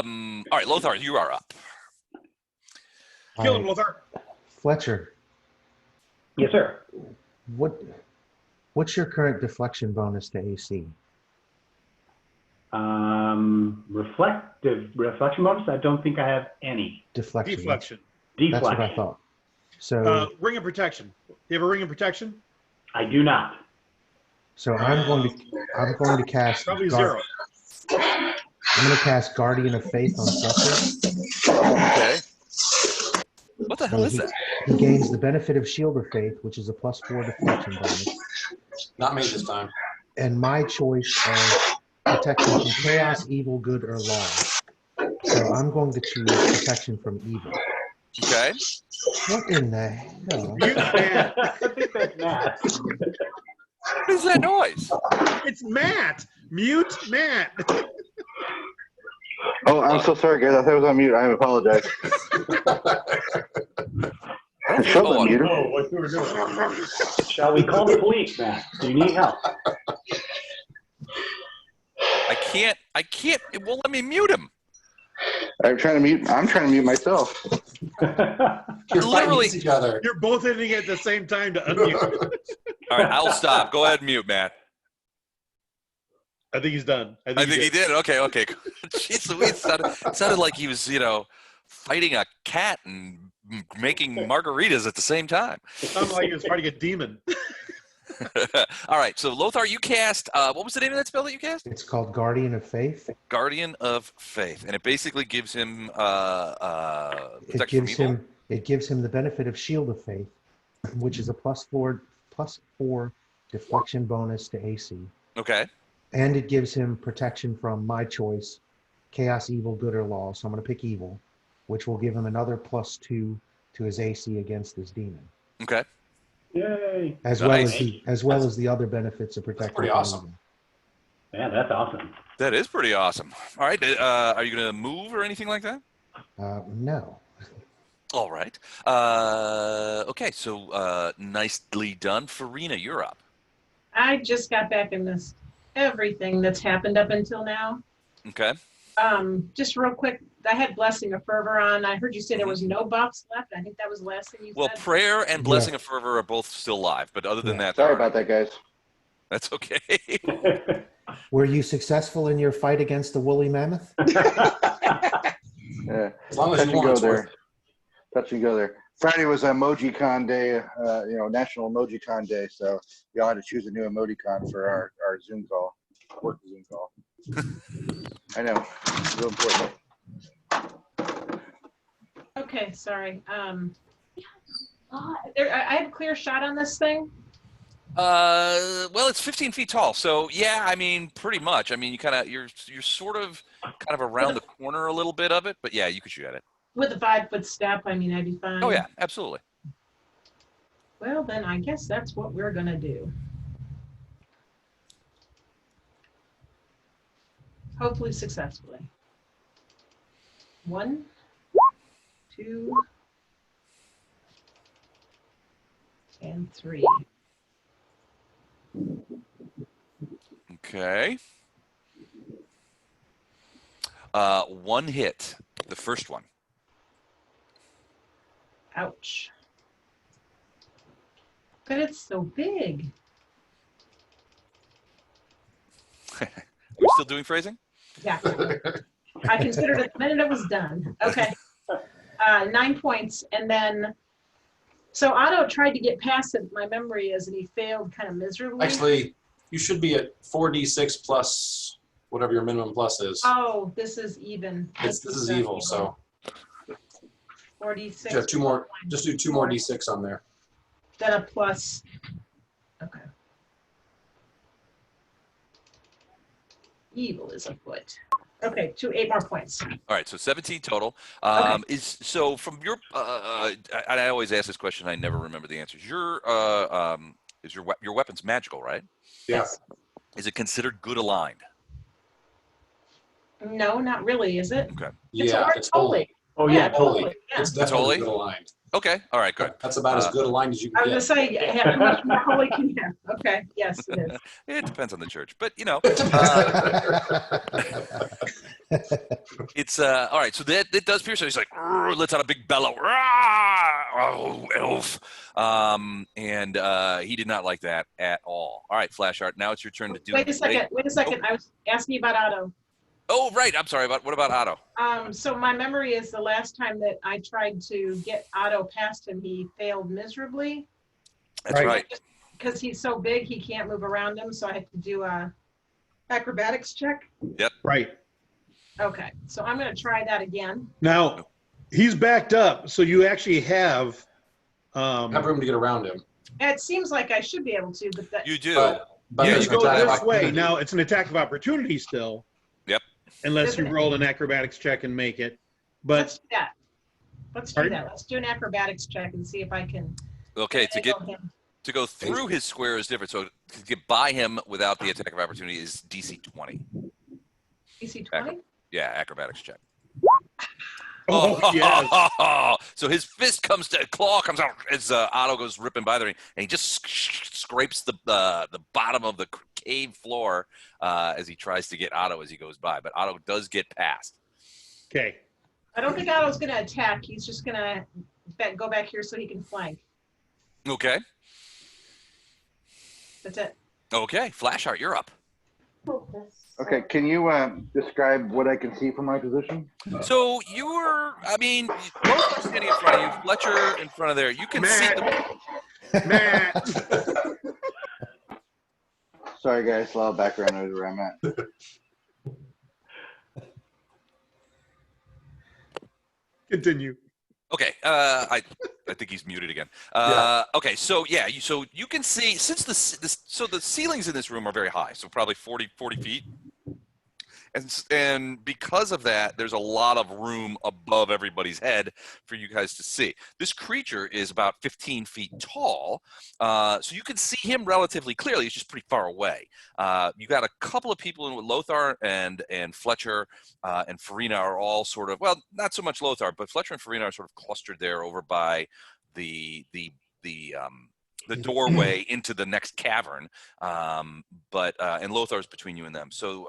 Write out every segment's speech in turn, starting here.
All right, Lothar, you are up. Kill him, Lothar. Fletcher, Yes, sir. what's your current deflection bonus to AC? Reflection bonus? I don't think I have any. Deflection. Deflection. That's what I thought. So, Ring of protection. You have a ring of protection? I do not. so I'm going to cast. Probably zero. I'm going to cast Guardian of Faith on Fletcher. Okay. What the hell is that? He gains the benefit of Shield of Faith, which is a +4 deflection bonus. Not me this time. And my choice of protection from chaos, evil, good, or law. So I'm going to choose protection from evil. Okay. What in the hell? Mute Matt. I think that's Matt. What is that noise? It's Matt. Mute Matt. Oh, I'm so sorry, guys. I thought I was on mute. I apologize. I showed the muter. Oh, what we were doing. Shall we call the police, Matt? Do you need help? I can't. It won't let me mute him. I'm trying to mute myself. You're Literally- fighting each other. You're both hitting it at the same time to unmute. All right, I'll stop. Go ahead and mute, Matt. I think he's done. I think he did. Okay. Jeez Louise, it sounded like he was, fighting a cat and making margaritas at the same time. It sounded like he was fighting a demon. All right, so Lothar, you cast, what was the name of that spell that you cast? It's called Guardian of Faith. Guardian of Faith, and it basically gives him It protection gives from evil. him the benefit of Shield of Faith, which is a +4 deflection bonus to AC. Okay. And it gives him protection from my choice, chaos, evil, good, or law. So I'm going to pick evil, which will give him another +2 to his AC against his demon. Okay. Yay. As well as the other benefits of protection. pretty from awesome. evil. Man, that's awesome. That is pretty awesome. All right, are you going to move or anything like that? No. All right. Okay, so nicely done. Farina, you're up. I just got back and missed everything that's happened up until now. Okay. Just real quick, I had Blessing of Fervor on. I heard you say there was no buffs left. I think that was the last thing you Well, said. Prayer and Blessing of Fervor are both still live, but other than that, Sorry about that, guys. that's okay. Were you successful in your fight against the woolly mammoth? Yeah. As long as Touch you and want, go it's worth there. it. Touch and go there. Friday was EmojiCon Day, National EmojiCon Day. So we all had to choose a new emoticon for our Zoom call, work Zoom call. I know, it's real important. Okay, sorry. I have a clear shot on this thing. Well, it's 15 feet tall, so yeah, I mean, pretty much. I mean, you're sort of kind of around the corner a little bit of it, but yeah, you could shoot at it. With a 5-foot step, I mean, I'd be fine. Oh yeah, absolutely. Well, then I guess that's what we're going to do. Hopefully successfully. 1, 2, and 3. Okay. One hit, the first one. Ouch. But it's so big. Are we still doing phrasing? Yeah. I considered it the minute it was done. Okay. 9 points. And then, so Otto tried to get past it, my memory is, and he failed kind of miserably. Actually, you should be at 4d6 plus whatever your minimum plus is. Oh, this is even. This is evil, so 46. you have 2 more. Just do 2 more d6 on there. Then a plus. Okay. Evil is afoot. Okay, 8 more points. All right, so 17 total. Okay. So from your, I always ask this question. I never remember the answers. Your weapon's magical, right? Yeah. Is it considered good aligned? No, not really, is it? Okay. Yeah, it's holy. Oh, yeah, Holy. totally. Yeah. It's definitely holy? good aligned. Okay. All right. Good. That's about as good aligned as you I can was get. going to say, how much more holy can you have? Okay, yes, it is. It depends on the church, but It's all right. So that does pierce. So he's like, lets out a big bellow. Oh, elf. And he did not like that at all. All right, Flashheart. Now it's your turn to do. Wait a second. Wait a second. I was asking you about Otto. Oh, right. I'm sorry. What about Otto? So my memory is the last time that I tried to get Otto past him, he failed miserably. That's right. Because he's so big, he can't move around him. So I had to do a acrobatics check. Yep. Right. Okay. So I'm going to try that again. Now, he's backed up, so you actually have. Have room to get around him. It seems like I should be able to, but that. You do. But Yeah, there's You an go attack of this way. opportunity. Now, it's an attack of opportunity still. Yep. Unless Isn't you it? rolled an acrobatics check and make it. Let's But do that. Let's do Pardon? that. Let's do an acrobatics check and see if I can. Okay. handle him. To go through his square is different. So to get by him without the attack of opportunity is DC 20. DC 20? Yeah, acrobatics check. oh, yes. So his claw comes out as Otto goes ripping by there, and he just scrapes the bottom of the cave floor as he tries to get Otto as he goes by. But Otto does get past. Okay. I don't think Otto's going to attack. He's just going to go back here so he can flank. Okay. That's it. Okay. Flashheart, you're up. Okay, can you describe what I can see from my position? So Lothar standing in front of you, Fletcher in front of there. You can see them. Matt. Sorry, guys, a lot of background noise where I'm at. Continue. Okay, I think he's muted again. Okay, so yeah, you can see since the ceilings in this room are very high, so probably 40 feet, and because of that, there's a lot of room above everybody's head for you guys to see. This creature is about 15 feet tall, so you can see him relatively clearly. He's just pretty far away. You got a couple of people in with Lothar and Fletcher and Farina are all sort of, well, not so much Lothar, but Fletcher and Farina are sort of clustered there over by the doorway into the next cavern, and Lothar's between you and them. So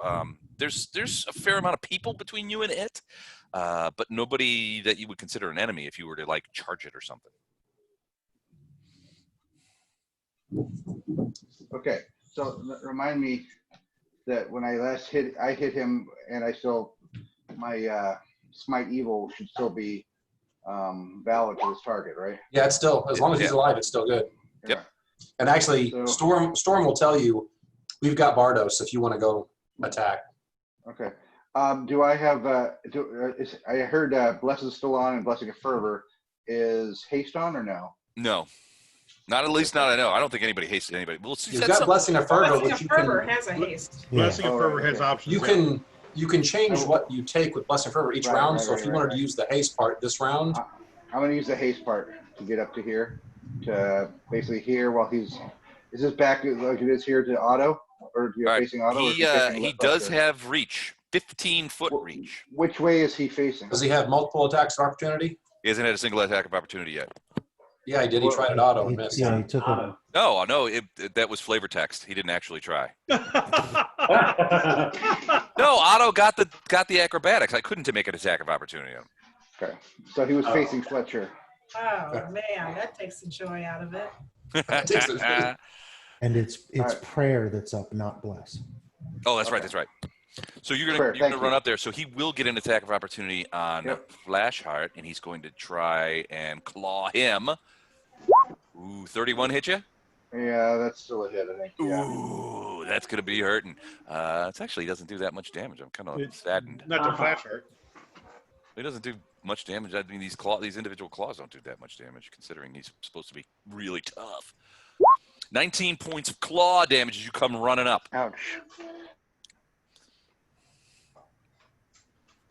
there's a fair amount of people between you and it, but nobody that you would consider an enemy if you were to like charge it or something. Okay, so remind me that when I last hit him, and my smite evil should still be valid to this target, right? Yeah, it's still, as long as he's alive, it's still good. Yep. And actually, So- Storm will tell you, we've got Bardos if you want to go attack. Okay. Do I have? I heard Bless is still on and Blessing of Fervor. Is haste on or no? No, not at least not I know. I don't think anybody hasted anybody. We'll see. You've got Blessing of Fervor, Blessing which of you Fervor can has a haste. Yeah. Blessing of Fervor has options. you can change what you take with Blessing of Fervor each Right, round. right, so if you wanted to use the haste part this round, I'm going to use the haste part to get up to here, to basically here while he's. Is this back like it is here to Otto, or you're All right. facing Otto? or is He facing he left does Fletcher? have reach, 15-foot reach. Which way is he facing? does he have multiple attacks of opportunity? He hasn't had a single attack of opportunity yet. Yeah, he did. He tried at Otto and missed. Yeah, he took a, Otto. No, that was flavor text. He didn't actually try. No, Otto got the acrobatics. I couldn't make an attack of opportunity on him. Okay, so he was facing Fletcher. Oh, man, that takes the joy out of it. and it's Alright. prayer that's up, not bless. Oh, that's right. That's right. So you're Fair, gonna thank run you. up there. So he will get an attack of opportunity on Yep. Flashheart, and he's going to try and claw him. Ooh, 31 hit you? Yeah, that's still a hit, I think. Yeah. Ooh, that's gonna be hurting. It actually doesn't do that much damage. I'm kind of It's saddened. Not to flash hurt. It doesn't do much damage. I mean, these individual claws don't do that much damage, considering he's supposed to be really tough. 19 points of claw damage as you come running up. Ouch.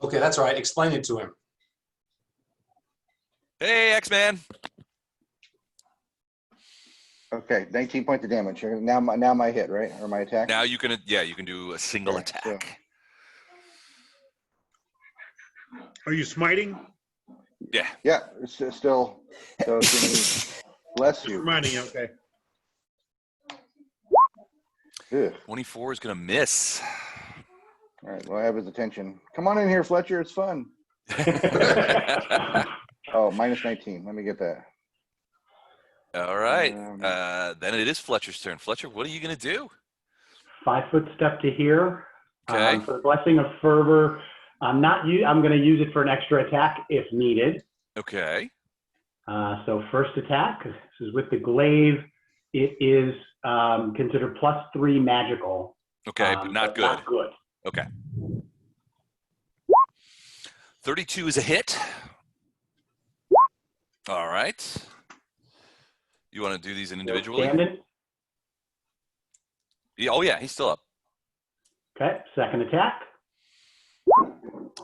Okay, that's all right. Explain it to him. Hey, X-Man. Okay, 19 points of damage. Now my hit, right? Or my attack? Now you can do a single Okay, so- attack. Are you smiting? Yeah. Yeah, it's still. So it's gonna be, bless you. Reminding you, okay. Ugh. 24 is gonna miss. All right, well, I have his attention. Come on in here, Fletcher. It's fun. Oh, minus 19. Let me get that. All right. Then it is Fletcher's turn. Fletcher, what are you going to do? 5-foot step to here. Okay. For the Blessing of Fervor, I'm going to use it for an extra attack if needed. Okay. So first attack, this is with the glaive. It is considered +3 magical. Okay, but not good. Not good. Okay. 32 is a hit. All right. You want to do these individually? Standing. Yeah, oh, yeah, he's still up. Okay, second attack.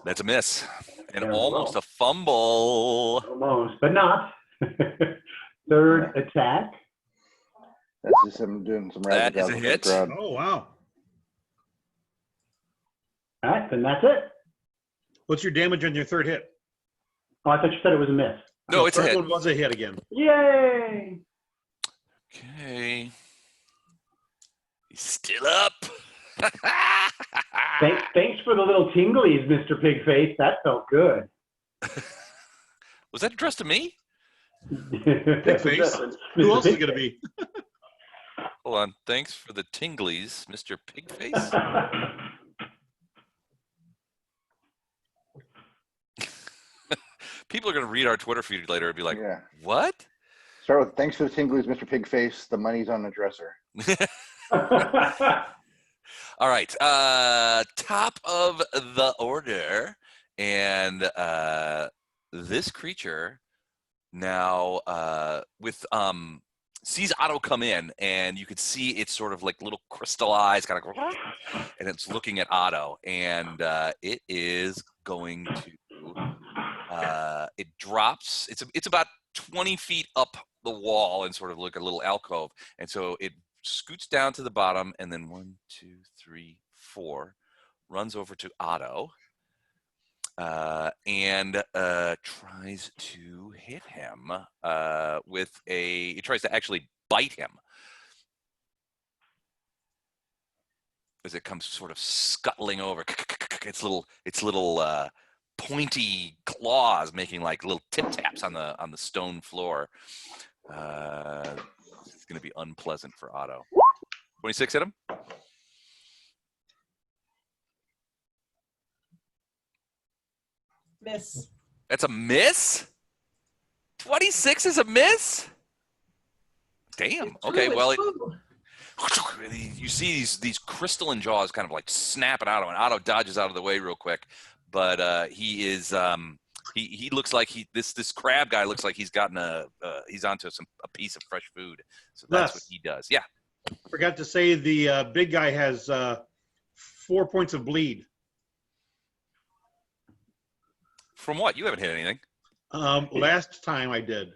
That's a miss. And There we almost go. a fumble. Almost, but not. Third attack. That's just him doing some That is a razzle-dazzle for the hit. crowd. Oh, wow. All right, then that's it. What's your damage on your third hit? Oh, I thought you said it was a miss. No, it's a First hit. one was a hit again. Yay! Okay. He's still up. Thanks for the little tinglies, Mr. Pigface. That felt good. Was that addressed to me? Pigface? Who else is going to be? Hold on. Thanks for the tinglies, Mr. Pigface. People are going to read our Twitter feed later and be like, Yeah. what? Start with thanks for the tinglies, Mr. Pigface. The money's on the dresser. All right. Top of the order. And this creature now with sees Otto come in, and you could see it's sort of like little crystal eyes kind of, and it's looking at Otto, and it is going to it drops. It's about 20 feet up the wall and sort of like a little alcove, and so it scoots down to the bottom, and then 1, 2, 3, 4 runs over to Otto and tries to hit him with it tries to actually bite him as it comes sort of scuttling over. Its little pointy claws making like little tip taps on the stone floor. It's going to be unpleasant for Otto. 26 hit him. Miss. That's a miss? 26 is a miss? Damn. Okay, Ooh, well, it's food. you see these crystalline jaws kind of like snapping out, and Otto dodges out of the way real quick. But he is he looks like this crab guy looks like he's gotten he's onto a piece of fresh food. So that's what he does. Yeah. Forgot to say the big guy has 4 points of bleed. From what? You haven't hit anything. Last time I did.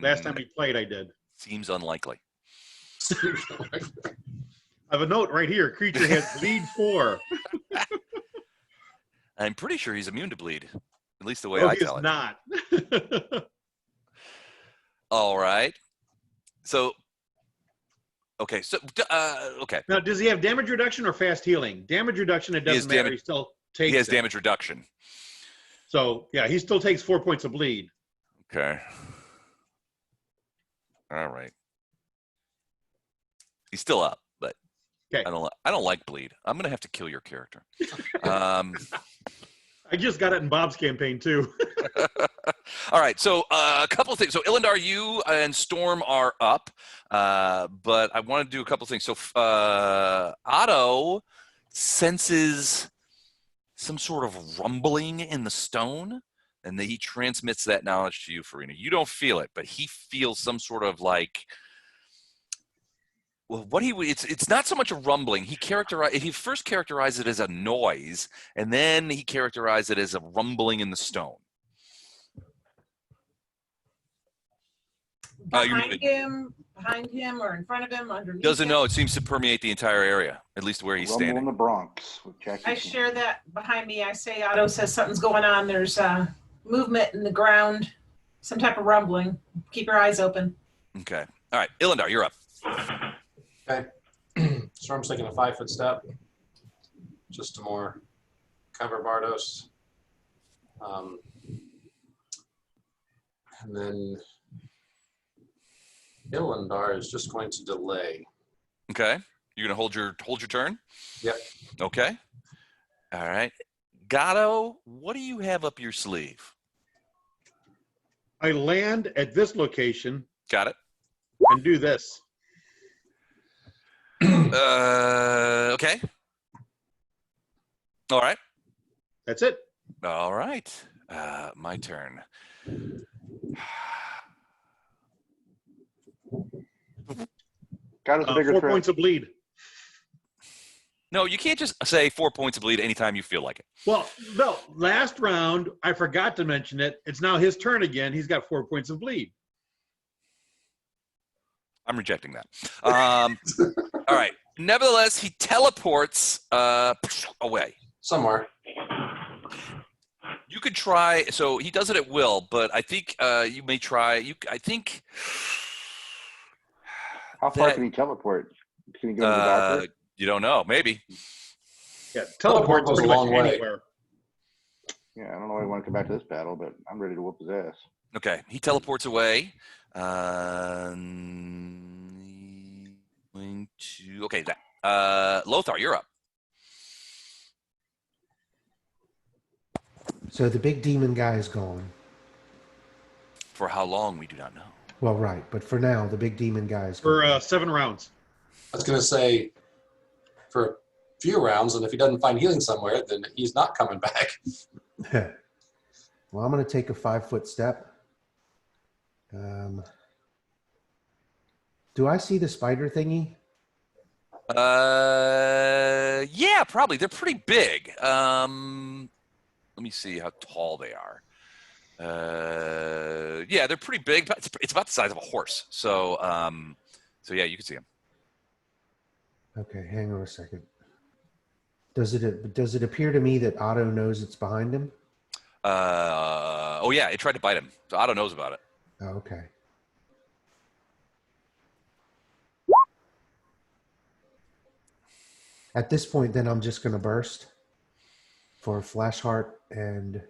Last time we played, I did. Seems unlikely. I have a note right here. Creature has bleed 4. I'm pretty sure he's immune to bleed. At least the way Oh, I he is tell it. not. All right. So, okay. So, okay. Now, does he have damage reduction or fast healing? Damage reduction, it He has doesn't matter. damage- He still takes He has it. damage reduction. So, yeah, he still takes 4 points of bleed. Okay. All right. He's still up, but Okay. I don't like bleed. I'm gonna have to kill your character. I just got it in Bob's campaign, too. All right. So a couple of things. So Illendar, you and Storm are up, but I want to do a couple of things. So Otto senses some sort of rumbling in the stone, and he transmits that knowledge to you, Farina. You don't feel it, but he feels some sort of like, well, it's not so much a rumbling. He first characterized it as a noise, and then he characterized it as a rumbling in the stone. Behind him, or in front of him, underneath Doesn't him? know. It seems to permeate the entire area, at least where he's Rumble in standing. the Bronx with Jackie. I share that behind me. I say Otto says something's going on. There's movement in the ground, some type of rumbling. Keep your eyes open. Okay. All right. Illendar, you're up. Okay. Storm's taking a 5-foot step. just to more cover Bardos. And then Illandar is just going to delay. Okay. You're gonna hold your turn? Yep. Okay. All right. Gatto, what do you have up your sleeve? I land at this location Got it. and do this. Okay. All right. That's it. All right. My turn. Got us a bigger 4 threat. points of bleed. No, you can't just say 4 points of bleed anytime you feel like it. Well, no, last round, I forgot to mention it. It's now his turn again. He's got 4 points of bleed. I'm rejecting that. All right. Nevertheless, he teleports away. Somewhere. You could try. So he does it at will, but I think you may try. I think. How far that- can he teleport? Can he go to the doctor? You don't know. Maybe. Yeah, Teleport teleport's goes a pretty much long way. anywhere. Yeah, I don't know why I want to come back to this battle, but I'm ready to whoop his ass. Okay. He teleports away. Okay. Lothar, you're up. So the big demon guy is gone. For how long, we do not know. Well, right. But for now, the big demon guy is gone. For 7 rounds. I was going to say for a few rounds, and if he doesn't find healing somewhere, then he's not coming back. Well, I'm going to take a 5-foot step. Do I see the spider thingy? Yeah, probably. They're pretty big. Let me see how tall they are. Yeah, they're pretty big. But it's about the size of a horse. So yeah, you can see them. Okay, hang on a second. Does it appear to me that Otto knows it's behind him? Oh yeah, it tried to bite him. So Otto knows about it. Oh, okay. At this point, then I'm just going to burst for Flash Heart, and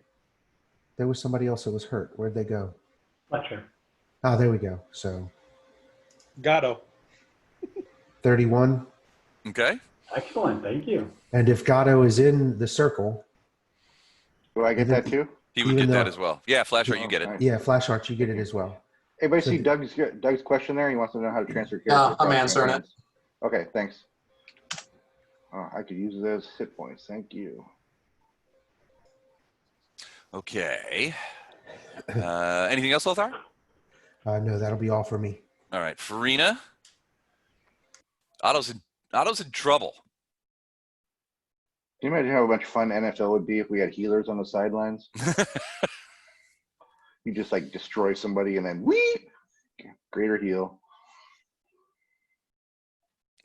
there was somebody else that was hurt. Where'd they go? Fletcher. Oh, there we go. So Gatto. 31. Okay. Excellent. Thank you. And if Gatto is in the circle, Do I get that too? He would Even get that though- as well. Yeah, Flashlight, you get it. Alright. yeah, Flash Heart, you get it as well. Anybody So see the- Doug's question there? He wants to know how to transfer characters. I'm across answering it. campaigns. Okay, thanks. Oh, I could use those hit points. Thank you. Okay. Anything else, Lothar? No, that'll be all for me. All right, Farina. Otto's in trouble. Can you imagine how much fun NFL would be if we had healers on the sidelines? You just like destroy somebody and then whee! Greater heal.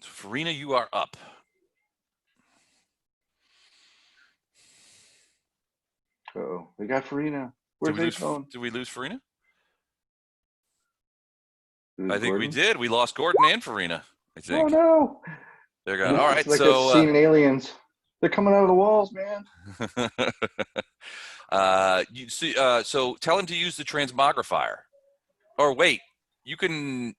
So Farina, you are up. Oh, we got Farina. Where's Did phone? we lose Farina? Who's I think we Gordon? did. We lost Gordon and Farina, I Oh think. no! They're gone. All right, It's like so that scene in Aliens. They're coming out of the walls, man. you see, so tell him to use the transmogrifier. Or wait, you can.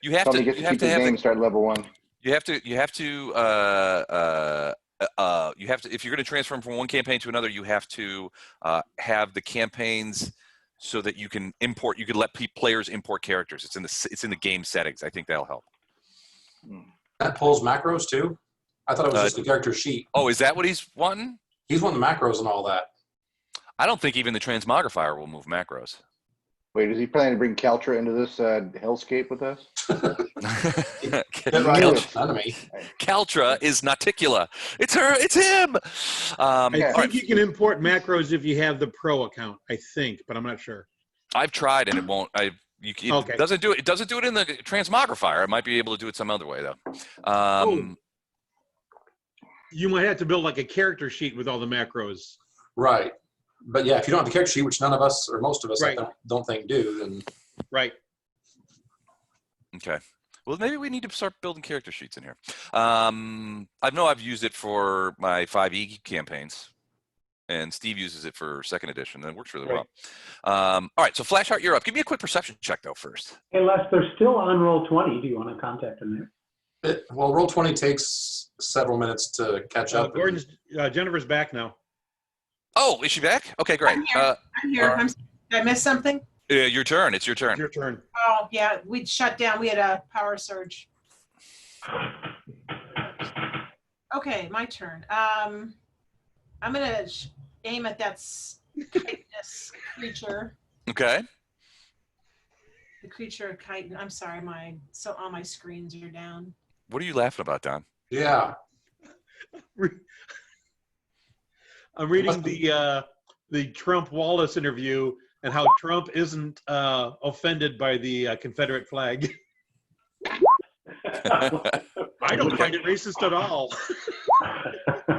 You have Tell to. me get You to have keep to his have. name. Start level 1. You have to. If you're going to transfer from one campaign to another, you have to have the campaigns so that you can import. You can let players import characters. It's in the game settings. I think that'll help. That pulls macros too? I thought it was just the character sheet. Oh, is that what he's wanting? He's wanting the macros and all that. I don't think even the transmogrifier will move macros. Wait, is he planning to bring Kaltra into this hellscape with us? Get right on the enemy. Kaltra is Nauticula. It's her. It's him. I All think right. you can import macros if you have the pro account, I think, but I'm not sure. I've tried and it won't. It Okay. doesn't do it. It doesn't do it in the transmogrifier. I might be able to do it some other way though. You might have to build like a character sheet with all the macros. Right. But yeah, if you don't have the character sheet, which none of us or most of us Right. don't think do, then Right. Okay. Well, maybe we need to start building character sheets in here. I know I've used it for my 5e campaigns, and Steve uses it for 2nd edition, and it works really well. All right, so Flashheart, you're up. Give me a quick perception check, though, first. Hey, Les, they're still on roll 20. Do you want to contact them there? Well, roll 20 takes several minutes to catch up. Gordon's, Jennifer's back now. Oh, is she back? Okay, great. I'm here. Did I miss something? Your turn. It's your turn. It's your turn. Oh, yeah, we'd shut down. We had a power surge. Okay, my turn. I'm gonna aim at that chitinous creature. Okay. The creature chitin. I'm sorry, all my screens are down. What are you laughing about, Don? Yeah. I'm reading the Trump Wallace interview and how Trump isn't offended by the Confederate flag. I don't find it racist at all.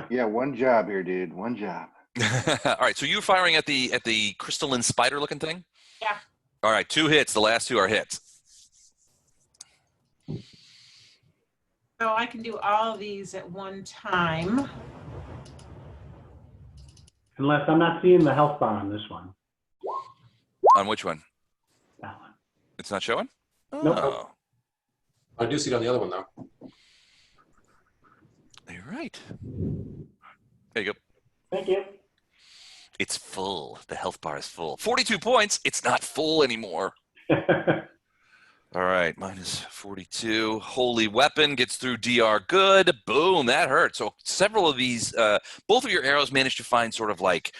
Yeah, one job here, dude. One job. All right, so you're firing at the crystalline spider-looking thing? Yeah. All right, 2 hits. The last 2 are hits. So I can do all of these at one time. Unless I'm not seeing the health bar on this one. On which one? That one. It's not showing? Nope. Oh. I do see it on the other one, though. You're right. There you go. Thank you. It's full. The health bar is full. 42 points. It's not full anymore. All right, minus 42. Holy Weapon gets through DR good. Boom, that hurt. So several of these, both of your arrows managed to find sort of like,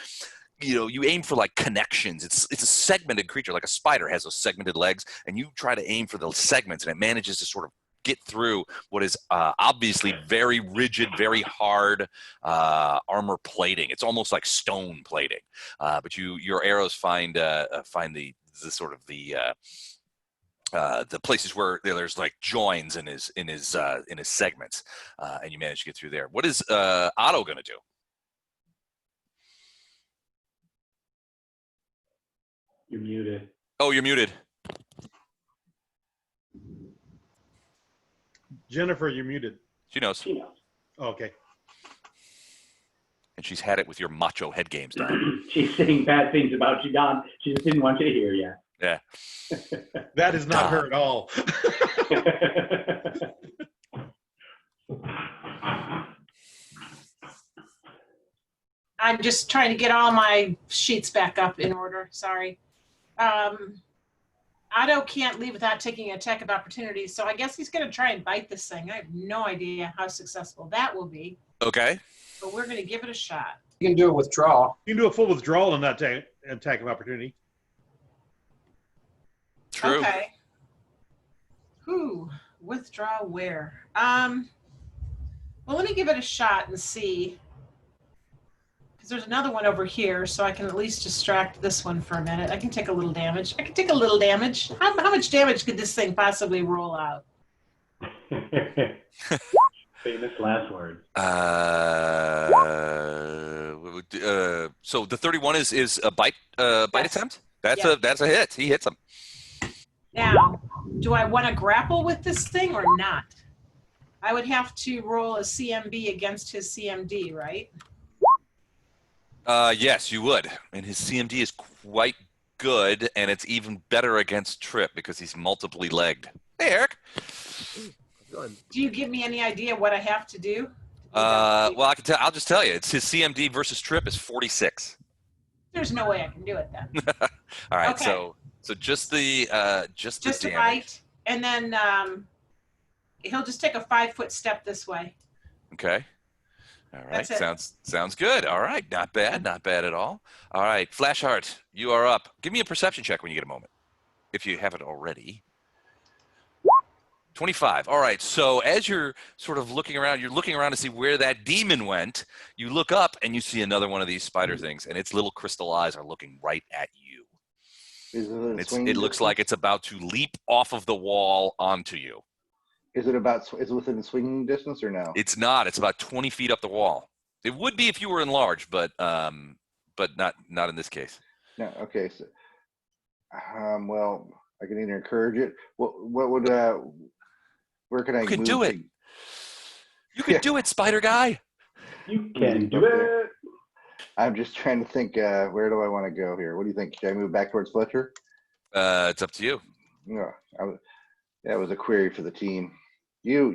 you aim for like connections. It's a segmented creature, like a spider has those segmented legs, and you try to aim for those segments, and it manages to sort of get through what is obviously very rigid, very hard armor plating. It's almost like stone plating, but your arrows find the sort of the places where there's like joins in his segments, and you manage to get through there. What is Otto going to do? You're muted. Oh, you're muted. Jennifer, you're muted. She knows. She knows. Okay. And she's had it with your macho head games, Don. She's saying bad things about you, Don. She just didn't want you to hear yet. Yeah. That is not her at all. I'm just trying to get all my sheets back up in order. Sorry. Otto can't leave without taking an attack of opportunity, so I guess he's going to try and bite this thing. I have no idea how successful that will be. Okay. But we're going to give it a shot. You can do a withdrawal. You can do a full withdrawal on that attack of opportunity. True. Okay. Whew. Withdraw where? Well, let me give it a shot and see. Because there's another one over here, so I can at least distract this one for a minute. I can take a little damage. I can take a little damage. How much damage could this thing possibly roll out? Famous last words. So the 31 is a bite Yes. attempt? That's Yeah. a hit. He hits him. Now, do I want to grapple with this thing or not? I would have to roll a CMB against his CMD, right? Yes, you would. And his CMD is quite good, and it's even better against Trip because he's multiply legged. Hey, Eric. Good. Do you give me any idea what I have to do? Well, I can tell. I'll just tell you. It's his CMD versus Trip is 46. There's no way I can do it then. All right. Okay. So just the Just a damage. bite, and then he'll just take a 5-foot step this way. Okay. All right. That's it. Sounds good. All right. Not bad at all. All right. Flashheart, you are up. Give me a perception check when you get a moment, if you haven't already. 25. All right. So as you're sort of looking around, you're looking around to see where that demon went. You look up and you see another one of these spider things, and its little crystal eyes are looking right at you. It looks like it's about to leap off of the wall onto you. Is it within swinging distance or no? It's not. It's about 20 feet up the wall. It would be if you were enlarged, but not in this case. No. Okay. So, well, I can either encourage it. What would Where can I You can move do it. to- You can Yeah. do it, Spider Guy. You can do Okay. it. I'm just trying to think. Where do I want to go here? What do you think? Should I move back towards Fletcher? It's up to you. No, that was a query for the team. You're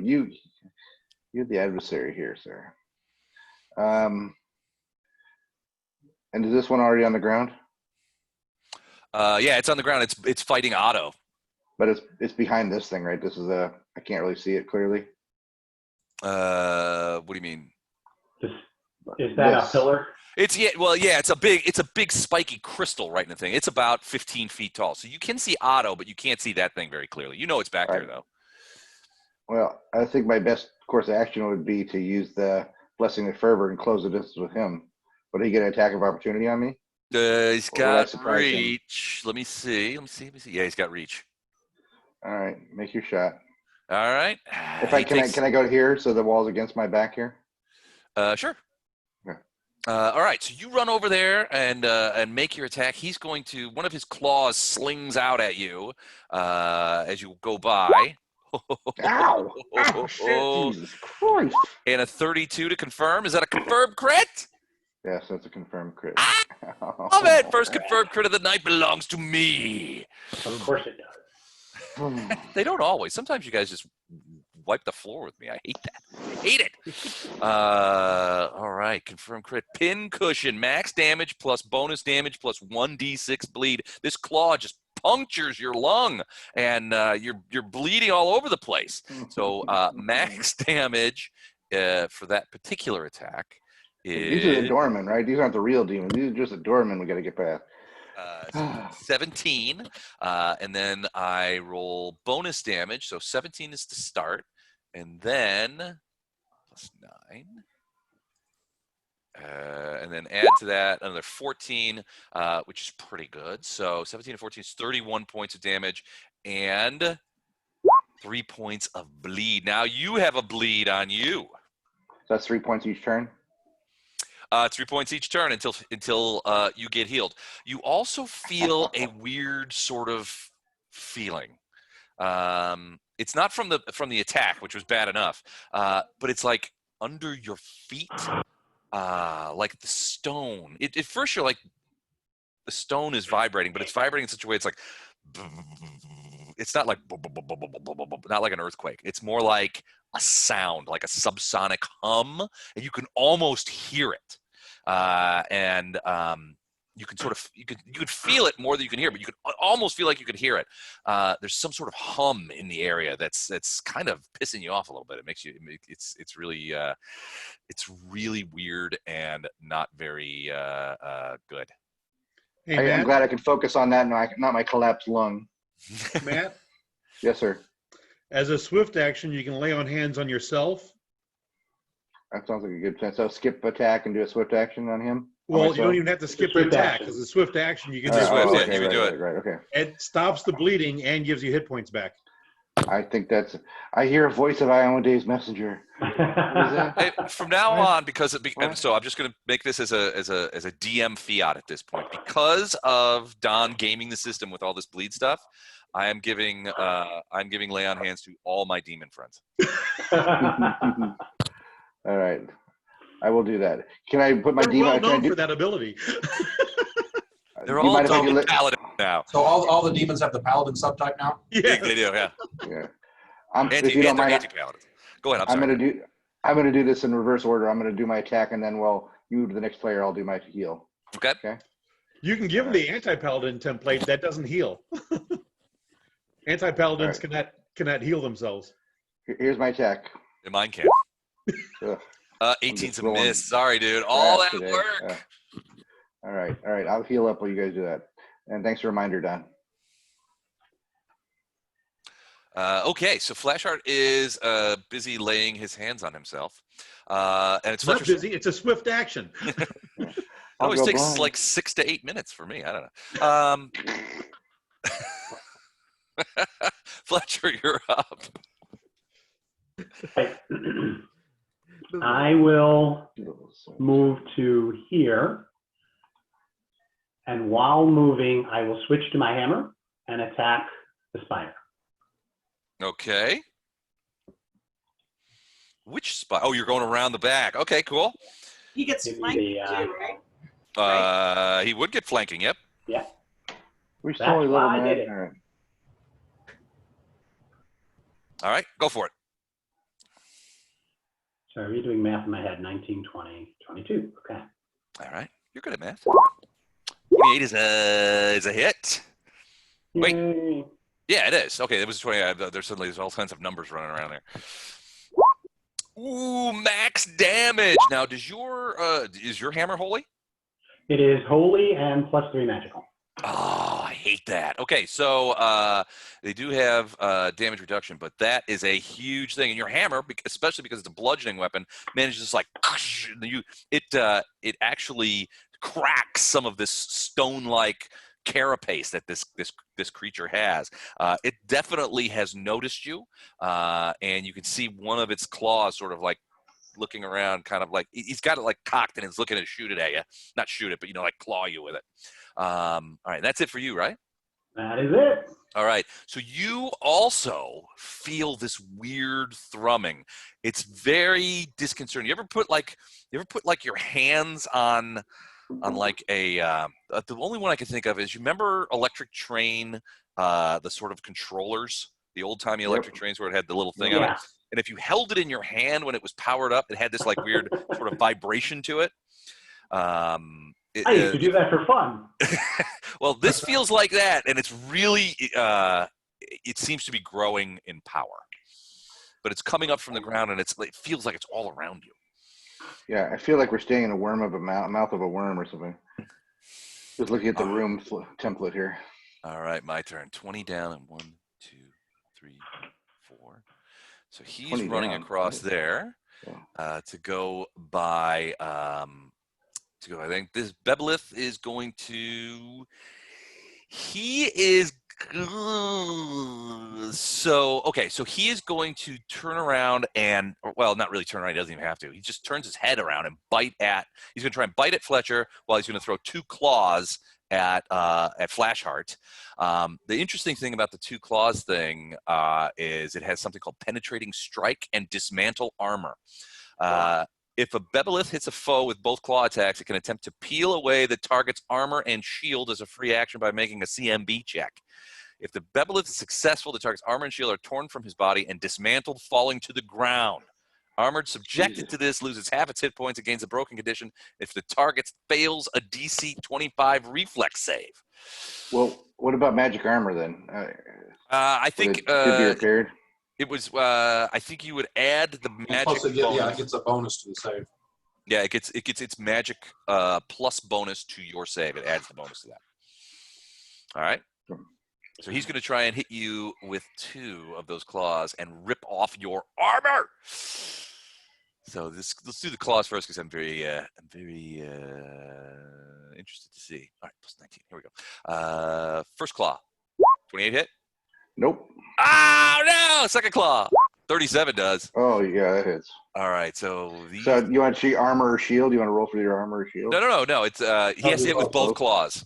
the adversary here, sir. And is this one already on the ground? Yeah, it's on the ground. It's fighting Otto. But it's behind this thing, right? This is I can't really see it clearly. What do you mean? Is that This. a pillar? It's a big spiky crystal right in the thing. It's about 15 feet tall. So you can see Otto, but you can't see that thing very clearly. You know it's back there though. Well, I think my best course of action would be to use the Blessing of Fervor and close the distance with him. Would he get an attack of opportunity on me? He's Or will I got surprise him? reach. Let me see. Yeah, he's got reach. All right, make your shot. All right. Can I go here so the wall's against my back here? Sure. Okay. All right. So you run over there and make your attack. He's going to one of his claws slings out at you as you go by. Ow! Oh, shit, Jesus Christ! And a 32 to confirm. Is that a confirmed crit? Yes, that's a confirmed crit. Love it. First confirmed crit of the night belongs to me. Of course it does. They don't always. Sometimes you guys just wipe the floor with me. I hate that. I hate it. All right. Confirmed crit. Pin cushion. Max damage plus bonus damage plus 1d6 bleed. This claw just punctures your lung, and you're bleeding all over the place. So max damage for that particular attack is... These are the doormen, right? These aren't the real demons. These are just the doormen we got to get past. 17, and then I roll bonus damage. So 17 is to start, and then plus 9. And then add to that another 14, which is pretty good. So 17 and 14 is 31 points of damage and 3 points of bleed. Now you have a bleed on you. So that's 3 points each turn? 3 points each turn until you get healed. You also feel a weird sort of feeling. It's not from the attack, which was bad enough, but it's like under your feet. Like the stone. At first you're like, the stone is vibrating, but it's vibrating in such a way it's like, it's not like, not like an earthquake. It's more like a sound, like a subsonic hum, and you can almost hear it. You can sort of, you could feel it more than you can hear, but you can almost feel like you could hear it. There's some sort of hum in the area that's kind of pissing you off a little bit. It makes you, it's really weird and not very good. Hey, I'm Matt, glad I can focus on that, not my collapsed lung. Matt, Yes, sir. as a swift action, you can lay on hands on yourself. That sounds like a good plan. So skip attack and do a swift action on him? Well, you don't even have to skip the swift attack action. because a swift action, you can It's just swift, do yeah, it. you can do it. Right, okay. It stops the bleeding and gives you hit points back. I think I hear a voice of Iowa's messenger. Hey, from now What? on, because What? so I'm just going to make this as a DM fiat at this point, because of Don gaming the system with all this bleed stuff. I'm giving lay on hands to all my demon friends. All right. I will do that. Can I put my They're demon? well can I known do- for that ability. They're do you all mind if I do double paladin now. So all the demons have the paladin subtype now? Yeah. They do, yeah. Yeah. They're If you don't mind, anti-paladins. Go ahead. I'm gonna do this in reverse order. I'm gonna do my attack, and then while you do the next player, I'll do my heal. Okay. You can give them the anti-paladin template. That doesn't heal. Anti-paladins cannot heal themselves. Here's my attack. And mine can. Ugh. 18's just a rolling miss. Sorry, dude. All Crap that today. work. All right. I'll heal up while you guys do that. And thanks for the reminder, Don. Okay, so Flashheart is busy laying his hands on himself. And it's It's not Fletcher's. busy. It's a swift action. It I'll always go takes blind. like 6 to 8 minutes for me. I don't know. Fletcher, you're up. I will move to here. And while moving, I will switch to my hammer and attack the spider. Okay. Which spot? Oh, you're going around the back. Okay, cool. He gets Maybe flanked the, too, right? He would get flanking. Yep. Yeah. We That's solely why little I man. did it. All right. All right, go for it. So are you doing math in my head? 19, 20, 22. Okay. All right, you're good at math. 28 is a hit. Wait. Yay. Yeah, it is. Okay, it was 20. There's all kinds of numbers running around there. Ooh, max damage. Now, is your hammer holy? It is holy and +3 magical. Oh, I hate that. Okay, so they do have damage reduction, but that is a huge thing. And your hammer, especially because it's a bludgeoning weapon, manages like it actually cracks some of this stone-like carapace that this creature has. It definitely has noticed you, and you can see one of its claws sort of like looking around, kind of like he's got it like cocked and is looking to shoot it at you. Not shoot it, but like claw you with it. All right, that's it for you, right? That is it. All right, so you also feel this weird thrumming. It's very disconcerting. You ever put like your hands on like a the only one I can think of is, you remember Electric Train, the sort of controllers, the old-timey electric trains where it had the little thing on it. Yeah. And if you held it in your hand when it was powered up, it had this like weird sort of vibration to it. I used to do that for fun. Well, this feels like that, and it's really it seems to be growing in power, but it's coming up from the ground, and it feels like it's all around you. Yeah, I feel like we're staying in a worm of a mouth of a worm or something. Just looking at the room template here. All right, my turn. 20 down and 1, 2, 3, 4. So he's running down. across there to go by. I think this Bebelith is going to. He is. So he is going to turn around and, well, not really turn around. He doesn't even have to. He just turns his head around and he's going to try and bite at Fletcher while he's going to throw 2 claws at Flashheart. The interesting thing about the 2 claws thing is it has something called penetrating strike and dismantle armor. If a Bebelith hits a foe with both claw attacks, it can attempt to peel away the target's armor and shield as a free action by making a CMB check. If the Bebelith is successful, the target's armor and shield are torn from his body and dismantled, falling to the ground. Armored subjected to this loses half its hit points against a broken condition if the target fails a DC 25 reflex save. Well, what about magic armor then? I think it could be repaired. It was. I think you would add the magic. It gets a bonus to the save. Yeah, it gets its magic plus bonus to your save. It adds the bonus to that. All right. So he's going to try and hit you with 2 of those claws and rip off your armor. So let's do the claws first, because I'm very interested to see. All right, plus 19. Here we go. First claw, 28 hit. Nope. Oh no! Second claw, 37 does. Oh yeah, that hits. All right, so you want to see armor or shield? You want to roll for your armor or shield? No. It's he has to hit with both claws.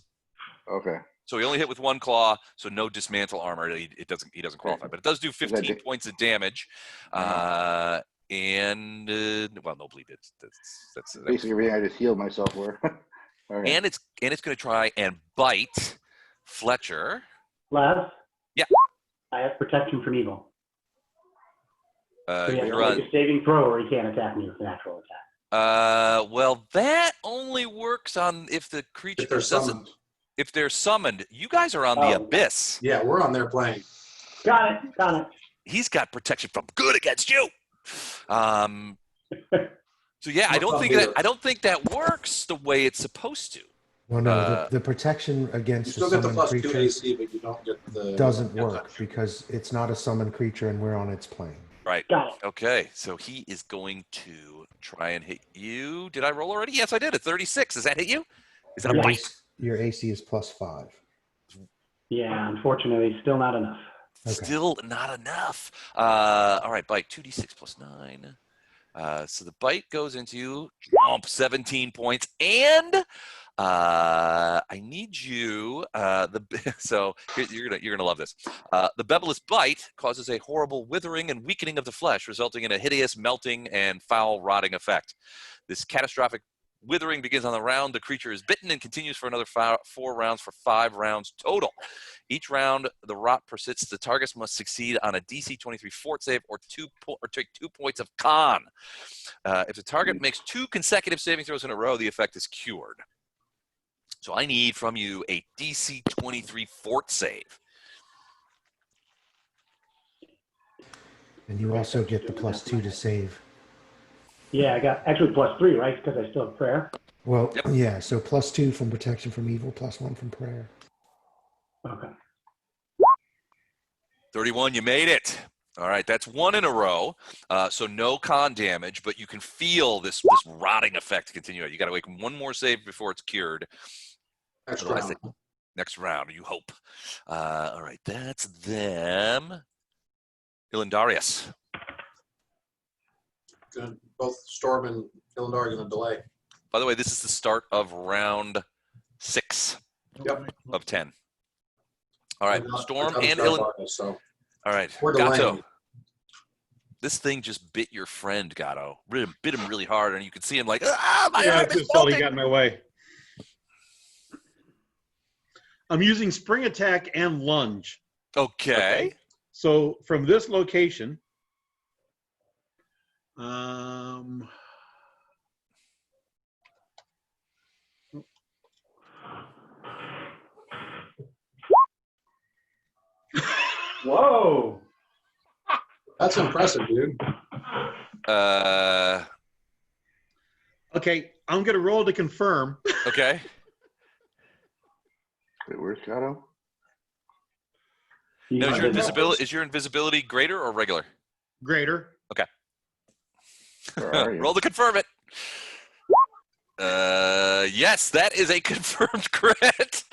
Okay. So he only hit with 1 claw, so no dismantle armor. He doesn't qualify, but it does do 15 points of damage, and no bleed. That's basically everything I just healed myself for. Okay. And it's going to try and bite Fletcher. Lav? Yeah. I have protection from evil. So you have to make a saving throw, or he can't attack me with an actual attack. Well, that only works on if the creature doesn't. If they're summoned, you guys are on the abyss. Yeah, we're on their plane. Got it. He's got protection from good against you. So yeah, I don't think that works the way it's supposed to. Well, no, the protection against you still get the summoned +2 creature AC, but you don't get the doesn't work because it's not a summoned creature and we're on its plane. Right. Got it. Okay, so he is going to try and hit you. Did I roll already? Yes, I did. A 36. Does that hit you? Is that a bite? Your AC is +5. Yeah, unfortunately, still not enough. Okay. Still not enough. All right, bite 2d6 plus 9. So the bite goes into you, 17 points, and I need you. So you're gonna love this. The bebelous bite causes a horrible withering and weakening of the flesh, resulting in a hideous melting and foul rotting effect. This catastrophic withering begins on the round the creature is bitten and continues for another 4 rounds for 5 rounds total. Each round the rot persists. The target must succeed on a DC 23 fort save or take 2 points of con. If the target makes 2 consecutive saving throws in a row, the effect is cured. So I need from you a DC 23 fort save. And you also get the +2 to save. Yeah, I got actually +3, right? Because I still have prayer. Well, Yep. yeah, so +2 from protection from evil, +1 from prayer. Okay. 31, you made it. All right, that's 1 in a row. So no con damage, but you can feel this rotting effect continue. You got to make 1 more save before it's cured. Next Otherwise, round. next round, you hope. All right, that's them. Ilandarius. Both Storm and Illinois are going to delay. By the way, this is the start of round 6 Yep. of 10. All right, Without Storm a and start Illinois. bonus, so All right, we're Gato. delaying. This thing just bit your friend, Gato. Bit him really hard, and you could see him like, ah, my Yeah, arm it's is just all he melting. got in my way. I'm using spring attack and lunge. Okay. So from this location, Whoa. That's impressive, dude. okay, I'm gonna roll to confirm. Okay. Wait, where's Gato? Now, is your Yeah. invisibility greater or regular? Greater. Where are you? Roll to confirm it. Yes, that is a confirmed crit.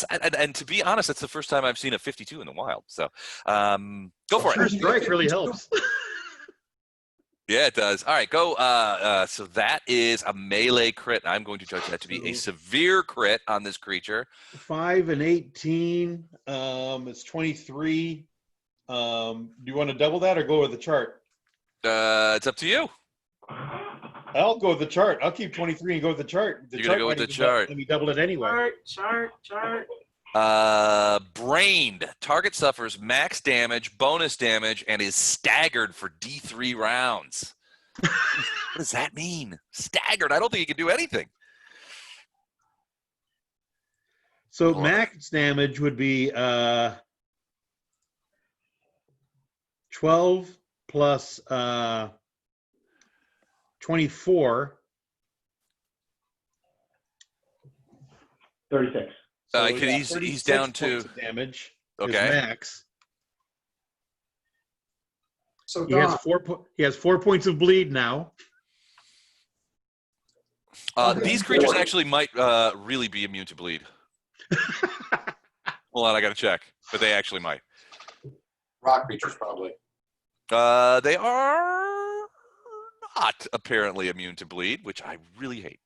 And to be honest, that's the first time I've seen a 52 in the wild. So, go for First it. strike really helps. Yeah, it does. All right, go. So that is a melee crit. I'm going to judge that to be a severe crit on this creature. 5 and 18. It's 23. Do you want to double that or go with the chart? It's up to you. I'll go with the chart. I'll keep 23 and go with the chart. The You're gonna go with might the even chart. Let me double it anyway. Chart. Brained. Target suffers max damage, bonus damage, and is staggered for D3 rounds. What does that mean? Staggered. I don't think he can do anything. So Hold on. max damage would be 12 plus 24. 36. So He's 36 down points to of damage. okay. Is max. So He has Don, he has 4 points of bleed now. These creatures actually might really be immune to bleed. Hold on, I gotta check, but they actually might. rock creatures probably. They are not apparently immune to bleed, which I really hate.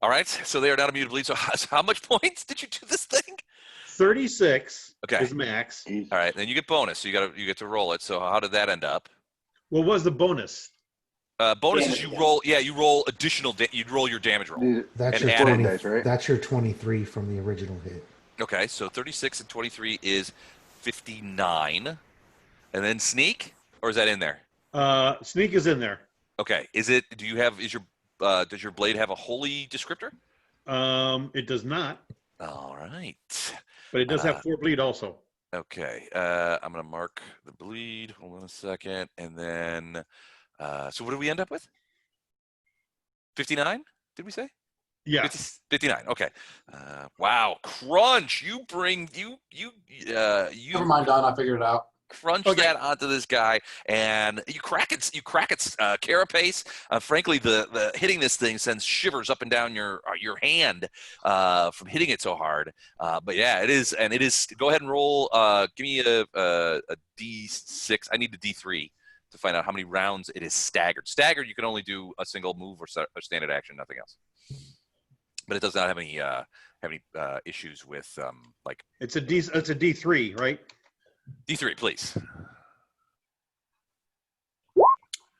All right, so they are not immune to bleed. So how much points did you do this thing? 36 Okay. is max. All right, then you get bonus. So you get to roll it. So how did that end up? What was the bonus? Bonus is you roll. Yeah, you roll additional. You roll your damage roll. That's And your add 20, dice, right? That's your 23 from the original hit. Okay, so 36 and 23 is 59, and then sneak, or is that in there? Sneak is in there. Okay, is it? Do you have? Does your blade have a holy descriptor? It does not, All right. but it does have 4 bleed also. Okay, I'm gonna mark the bleed. Hold on a second, and then. So what did we end up with? 59? Did we say? Yeah. 59. Okay. Wow. Crunch. You bring you Never mind, Don. I figured it out. crunch that onto this guy, and you crack its carapace. Frankly, the hitting this thing sends shivers up and down your hand from hitting it so hard. But yeah, it is, Go ahead and roll. Give me a D6. I need a D3 to find out how many rounds it is staggered. Staggered, you can only do a single move or standard action, nothing else. But it does not have any issues with like. It's a D3, right? D3, please.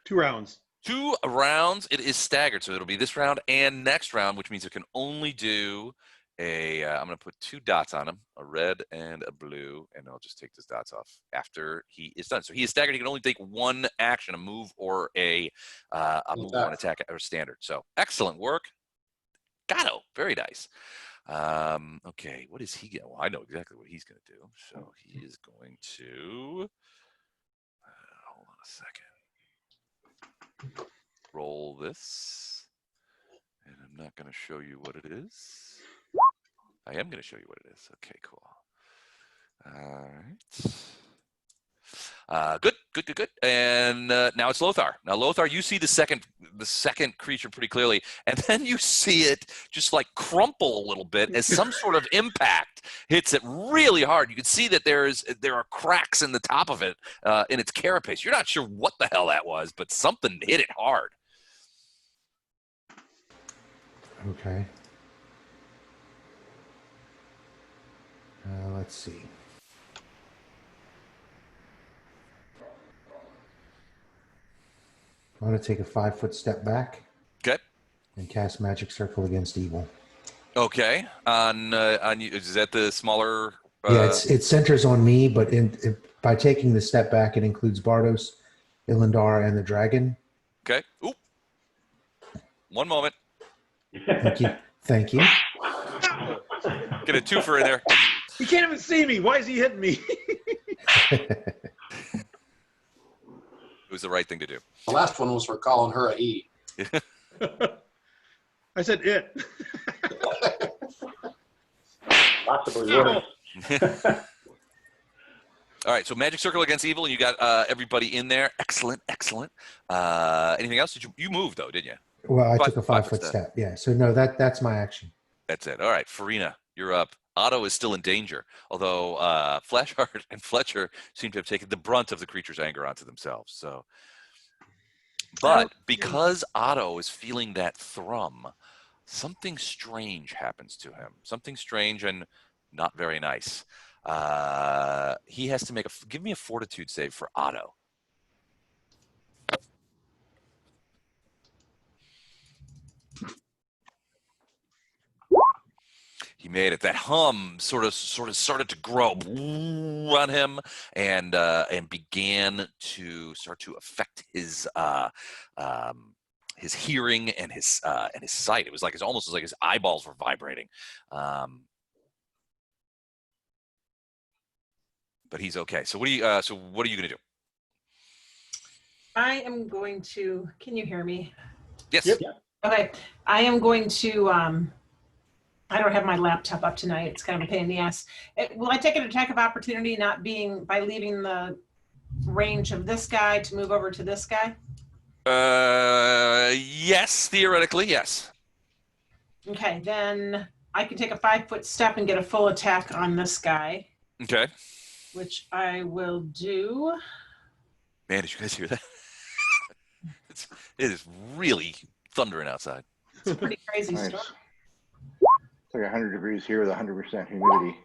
2 rounds. 2 rounds. It is staggered, so it'll be this round and next round, which means it can only do a. I'm going to put 2 dots on him, a red and a blue, and I'll just take those dots off after he is done. So he is staggered. He can only take 1 action, a move or a move or an attack or standard. So excellent work. Gato, very nice. Okay, what is he getting? Well, I know exactly what he's going to do. So he is going to. Hold on a second. Roll this, and I'm not going to show you what it is. I am going to show you what it is. Okay, cool. All right. Good. And now it's Lothar. Now, Lothar, you see the second creature pretty clearly, and then you see it just like crumple a little bit as some sort of impact hits it really hard. You can see that there are cracks in the top of it in its carapace. You're not sure what the hell that was, but something hit it hard. Okay. Let's see. I'm going to take a 5-foot step back. Okay. And cast Magic Circle against evil. Okay. On you, is that the smaller? Yeah, it centers on me, but by taking the step back, it includes Bardos, Ilindar, and the dragon. Okay. Oop. One moment. Thank you. Get a twofer in there. He can't even see me. Why is he hitting me? It was the right thing to do. The last one was for calling her a he. I said it. Possibly worse. All right, so Magic Circle against evil, and you got everybody in there. Excellent. Anything else? You moved, though, didn't you? Well, I took a 5-foot step. Yeah, so no, that's my action. That's it. All right, Farina, you're up. Otto is still in danger, although Flashheart and Fletcher seem to have taken the brunt of the creature's anger onto themselves. So, but because Otto is feeling that thrum, something strange happens to him. Something strange and not very nice. He has to give me a fortitude save for Otto. He made it. That hum sort of started to grow on him, and began to start to affect his hearing and his sight. It was almost like his eyeballs were vibrating. But he's okay. So what are you going to do? I am going to. Can you hear me? Yes. Yep. Okay. I am going to. I don't have my laptop up tonight. It's kind of a pain in the ass. Will I take an attack of opportunity by leaving the range of this guy to move over to this guy? Yes, theoretically, yes. Okay, then I can take a 5-foot step and get a full attack on this guy. Okay. Which I will do. Man, did you guys hear that? It is really thundering outside. It's a pretty crazy Nice. storm. It's like 100 degrees here with 100% humidity.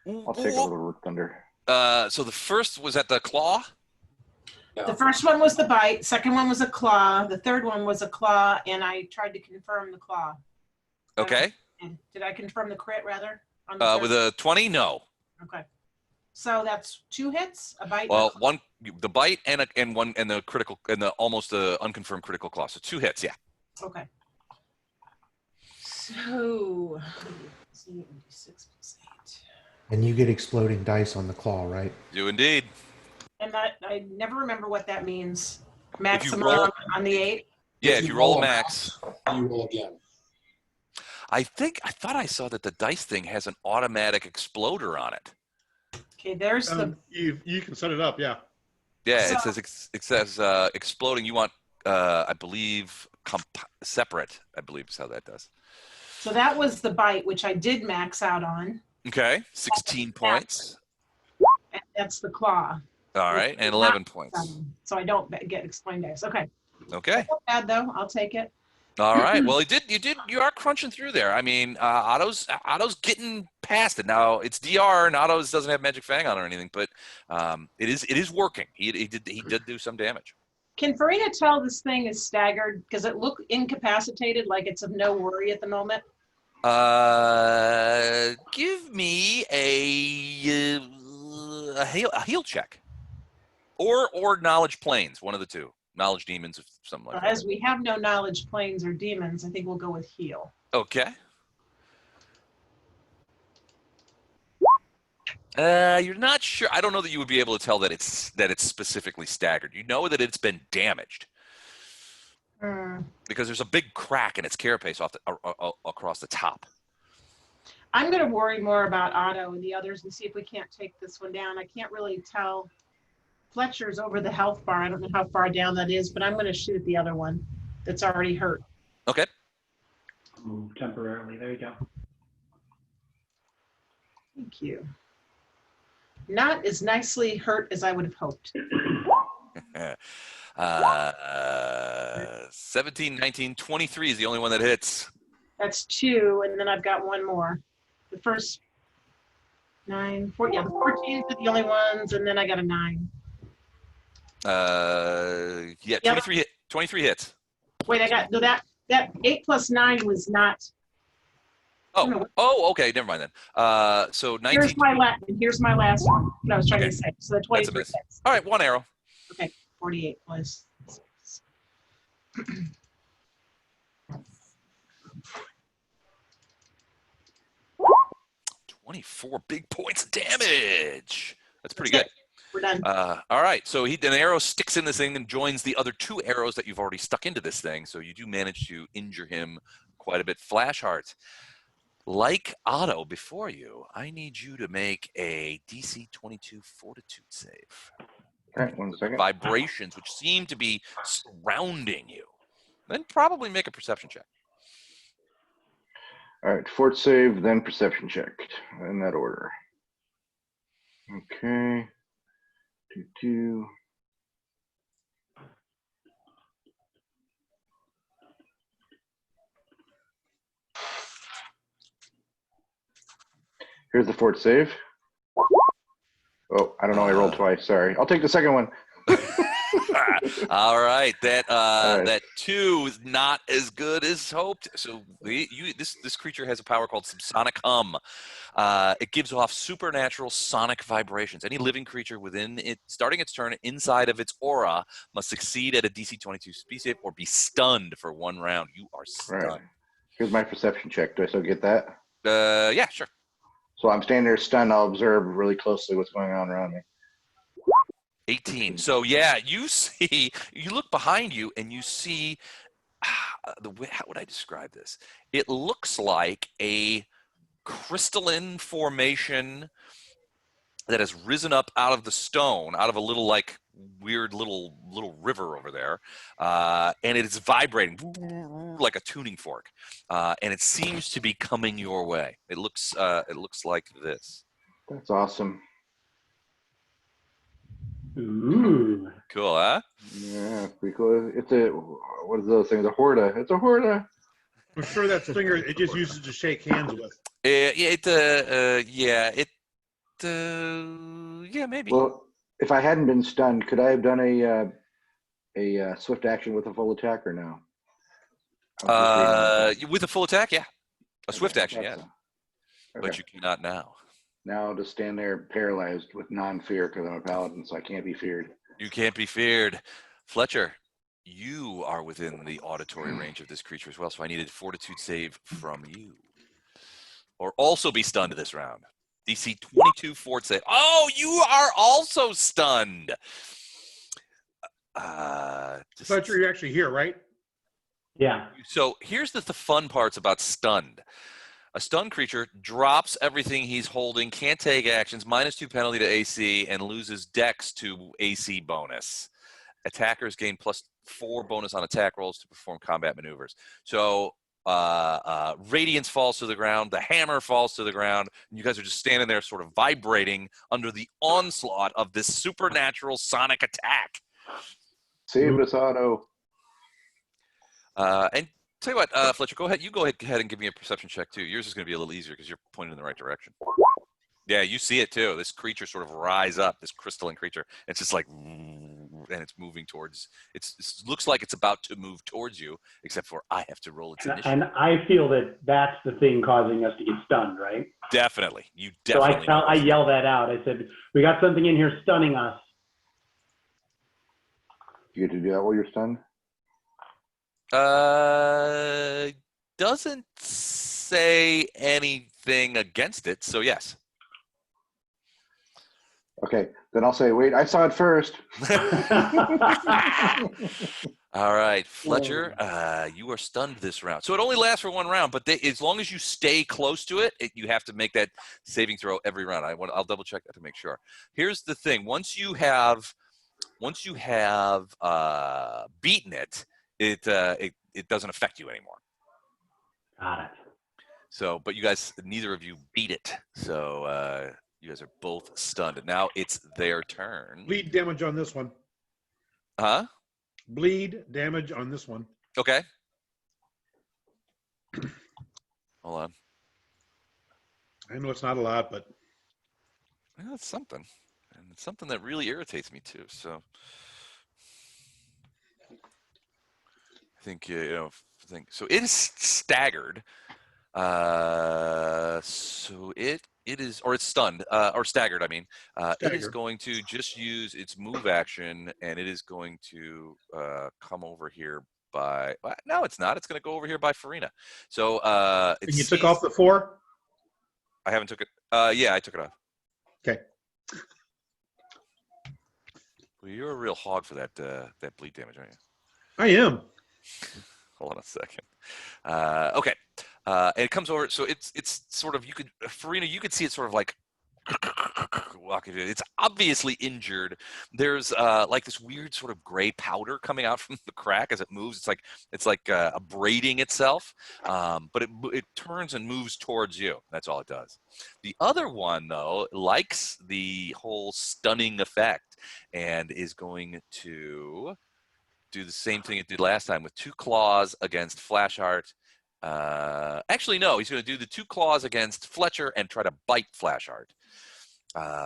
I'll take a little thunder. So the first was at the claw? The first one was the bite. Second one was a claw. The third one was a claw, and I tried to confirm the claw. Okay. Did I confirm the crit, rather? On the with a 20? No. Okay. So that's 2 hits, a bite. Well, one, the bite and the critical, and the almost unconfirmed critical claw. So 2 hits, yeah. Okay. So, 6 plus 8. And you get exploding dice on the claw, right? You indeed. And I never remember what that means. Maximum roll- on the 8? Yeah, if you roll a max. You roll again. I thought I saw that the dice thing has an automatic exploder on it. Okay, there's the. You can set it up, yeah. Yeah, So- it says exploding. You want I believe separate. I believe is how that does. So that was the bite, which I did max out on. Okay, 16 points. And that's the claw. All right, and 11 points. So I don't get explained dice. Okay. Okay. Not bad though. I'll take it. All right. Well, you are crunching through there. I mean, Otto's getting past it now. It's DR, and Otto's doesn't have Magic Fang on or anything, but it is working. He did do some damage. Can Farina tell this thing is staggered? Because it look incapacitated, like it's of no worry at the moment. Give me a heal check, or knowledge planes, one of the two. Knowledge demons, or something like that. As we have no knowledge planes or demons, I think we'll go with heal. Okay. You're not sure. I don't know that you would be able to tell that it's specifically staggered. You know that it's been damaged because there's a big crack in its carapace across the top. I'm going to worry more about Otto and the others and see if we can't take this one down. I can't really tell. Fletcher's over the health bar. I don't know how far down that is, but I'm going to shoot at the other one that's already hurt. Okay. Move temporarily. There you go. Thank you. Not as nicely hurt as I would have hoped. 17, 19, 23 is the only one that hits. That's 2, and then I've got one more. The first 9, 4, yeah, the 14s are the only ones, and then I got a 9. Yeah, 23 hits. Wait, I got, no, that 8 plus 9 was not. Oh, okay, never mind then. So 19. Here's my last one, what I was trying to say. So the 23 hits. All right, one arrow. Okay, 48 plus 24 big points of damage. That's pretty good. We're done. All right, so an arrow sticks in this thing and joins the other 2 arrows that you've already stuck into this thing. So you do manage to injure him quite a bit. Flashheart, like Otto before you, I need you to make a DC 22 Fortitude save. All right, 1 second. Vibrations, which seem to be surrounding you. Then probably make a perception check. All right, fort save, then perception check in that order. Okay. 2. Here's the fort save. Oh, I don't know. I rolled twice. Sorry. I'll take the second one. All right, that right. that 2 is not as good as hoped. So this creature has a power called Subsonic Hum. It gives off supernatural sonic vibrations. Any living creature within it, starting its turn inside of its aura, must succeed at a DC 22 speed save or be stunned for 1 round. You are stunned. Right. Here's my perception check. Do I still get that? Yeah, sure. So I'm standing there stunned. I'll observe really closely what's going on around me. 18. So yeah, you look behind you and you see how would I describe this? It looks like a crystalline formation that has risen up out of the stone, out of a little like weird little river over there, and it is vibrating like a tuning fork, and it seems to be coming your way. It looks like this. That's awesome. Ooh. Cool, huh? Yeah, pretty cool. It's what are those things? A horda. It's a horda. I'm sure that stinger it just uses to shake hands with. Yeah, maybe. Well, if I hadn't been stunned, could I have done a swift action with a full attack or no? With a full attack, yeah. A swift action, yeah. Okay. But you cannot now. Now I'll just stand there paralyzed with non-fear because I'm a paladin, so I can't be feared. You can't be feared. Fletcher, you are within the auditory range of this creature as well, so I needed fortitude save from you. Or also be stunned this round. DC 22 fort save. Oh, you are also stunned. Fletcher, you're actually here, right? Yeah. So here's the fun parts about stunned. A stunned creature drops everything he's holding, can't take actions, -2 penalty to AC, and loses Dex to AC bonus. Attackers gain +4 bonus on attack rolls to perform combat maneuvers. So Radiance falls to the ground. The hammer falls to the ground. And you guys are just standing there sort of vibrating under the onslaught of this supernatural sonic attack. Save us, Otto. And tell you what, Fletcher, go ahead. You go ahead and give me a perception check, too. Yours is going to be a little easier because you're pointing in the right direction. Yeah, you see it, too. This creature sort of rise up, this crystalline creature. It's just like, and it's moving towards, it looks like it's about to move towards you, except for I have to roll its initiative. And I feel that that's the thing causing us to get stunned, right? Definitely. You definitely. So I yell that out. I said, we got something in here stunning us. You get to do that while you're stunned? Doesn't say anything against it, so yes. Okay, then I'll say, wait, I saw it first. All right, Fletcher, you are stunned this round. So it only lasts for one round, but as long as you stay close to it, you have to make that saving throw every round. I'll double check that to make sure. Here's the thing: once you have beaten it, it doesn't affect you anymore. Got it. So, but you guys, neither of you beat it. So you guys are both stunned. And now it's their turn. Bleed damage on this one. Huh? Bleed damage on this one. Okay. Hold on. I know it's not a lot, but Well, it's something. And it's something that really irritates me too. So I think, so it is staggered. So it is, or it's stunned, or staggered, I mean. It is going to just use its move action, and it is going to come over here by, well, no, it's not. It's going to go over here by Farina. So and you took off the 4? I haven't took it. Yeah, I took it off. Okay. Well, you're a real hog for that bleed damage, aren't you? I am. Hold on a second. Okay. And it comes over, so it's sort of, Farina, you could see it sort of like walking. It's obviously injured. There's like this weird sort of gray powder coming out from the crack as it moves. It's like abrading itself, but it turns and moves towards you. That's all it does. The other one, though, likes the whole stunning effect and is going to do the same thing it did last time with 2 claws against Flashheart. Actually, no, he's going to do the 2 claws against Fletcher and try to bite Flashheart.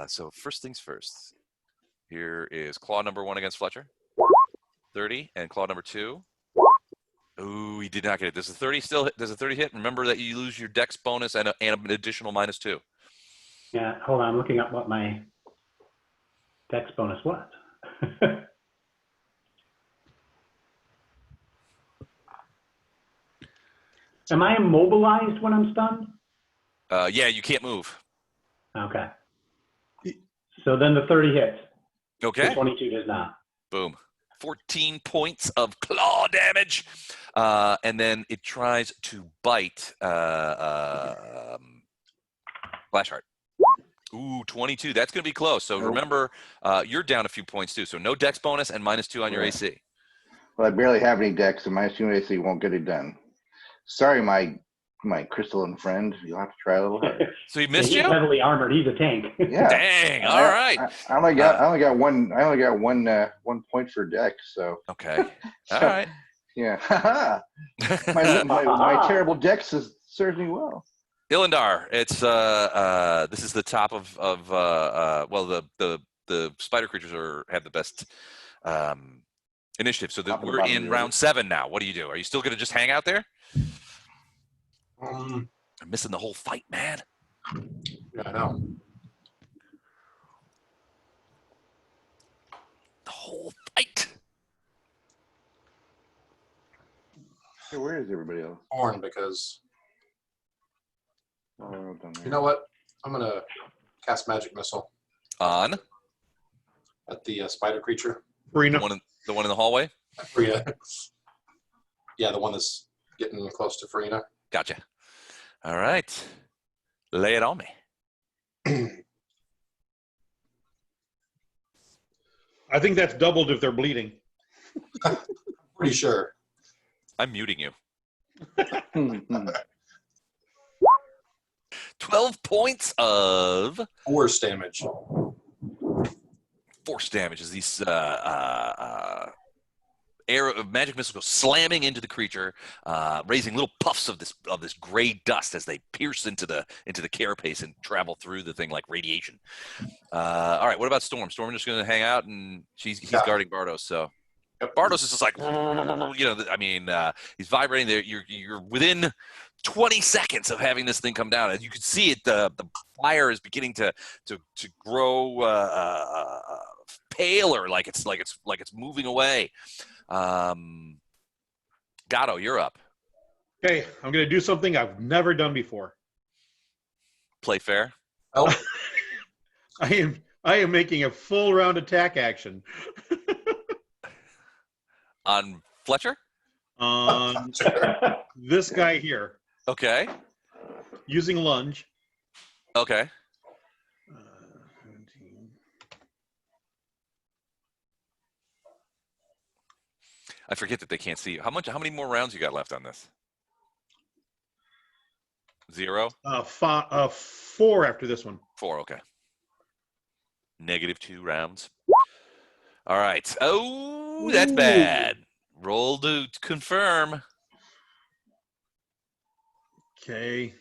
So first things first. Here is claw number 1 against Fletcher. 30, and claw number 2. Ooh, he did not get it. Does a 30 hit? Remember that you lose your dex bonus and an additional -2. Yeah, hold on. I'm looking up what my dex bonus was. Am I immobilized when I'm stunned? Yeah, you can't move. Okay. So then the 30 hits. Okay. The 22 does not. Boom. 14 points of claw damage. And then it tries to bite Flashheart. Ooh, 22. That's going to be close. So remember, you're down a few points too. So no dex bonus and -2 on your AC. Well, I barely have any decks, and -2 AC won't get it done. Sorry, my crystalline friend. You'll have to try a little harder. So he missed He's you? heavily armored. He's a tank. Yeah. Dang. All right. I only got one point for deck. So. Okay. All right. Yeah. my terrible dex serves me well. Ilindar, it's this is the top of well, the spider creatures have the best initiative. So we're in round 7 now. What do you do? Are you still going to just hang out there? I'm missing the whole fight, man. Yeah, I know. The whole fight. Hey, where is everybody else? Torn because Oh, down there. you know what? I'm gonna cast magic missile On at the spider creature. Farina. the one in the hallway. Farina. Yeah, the one that's getting close to Farina. Gotcha. All right. Lay it on me. I think that's doubled if they're bleeding. Pretty sure. I'm muting you. Hmm. 12 points of Force damage. force damage as these magic missiles go slamming into the creature, raising little puffs of this gray dust as they pierce into the carapace and travel through the thing like radiation. All right, what about Storm? Storm just going to hang out, and he's guarding Bardos. So Yep. Bardos is just like, I mean, he's vibrating there. You're within 20 seconds of having this thing come down, and you can see it. The fire is beginning to grow paler, like it's moving away. Gatto, you're up. Okay, I'm going to do something I've never done before. Play fair. Oh, I am making a full round attack action On Fletcher? on this guy here Okay. using lunge. Okay. 17. I forget that they can't see you. How many more rounds you got left on this? 0? 4 after this one. 4, okay. -2 rounds. All right. Oh, that's Ooh. bad. Roll to confirm. Okay.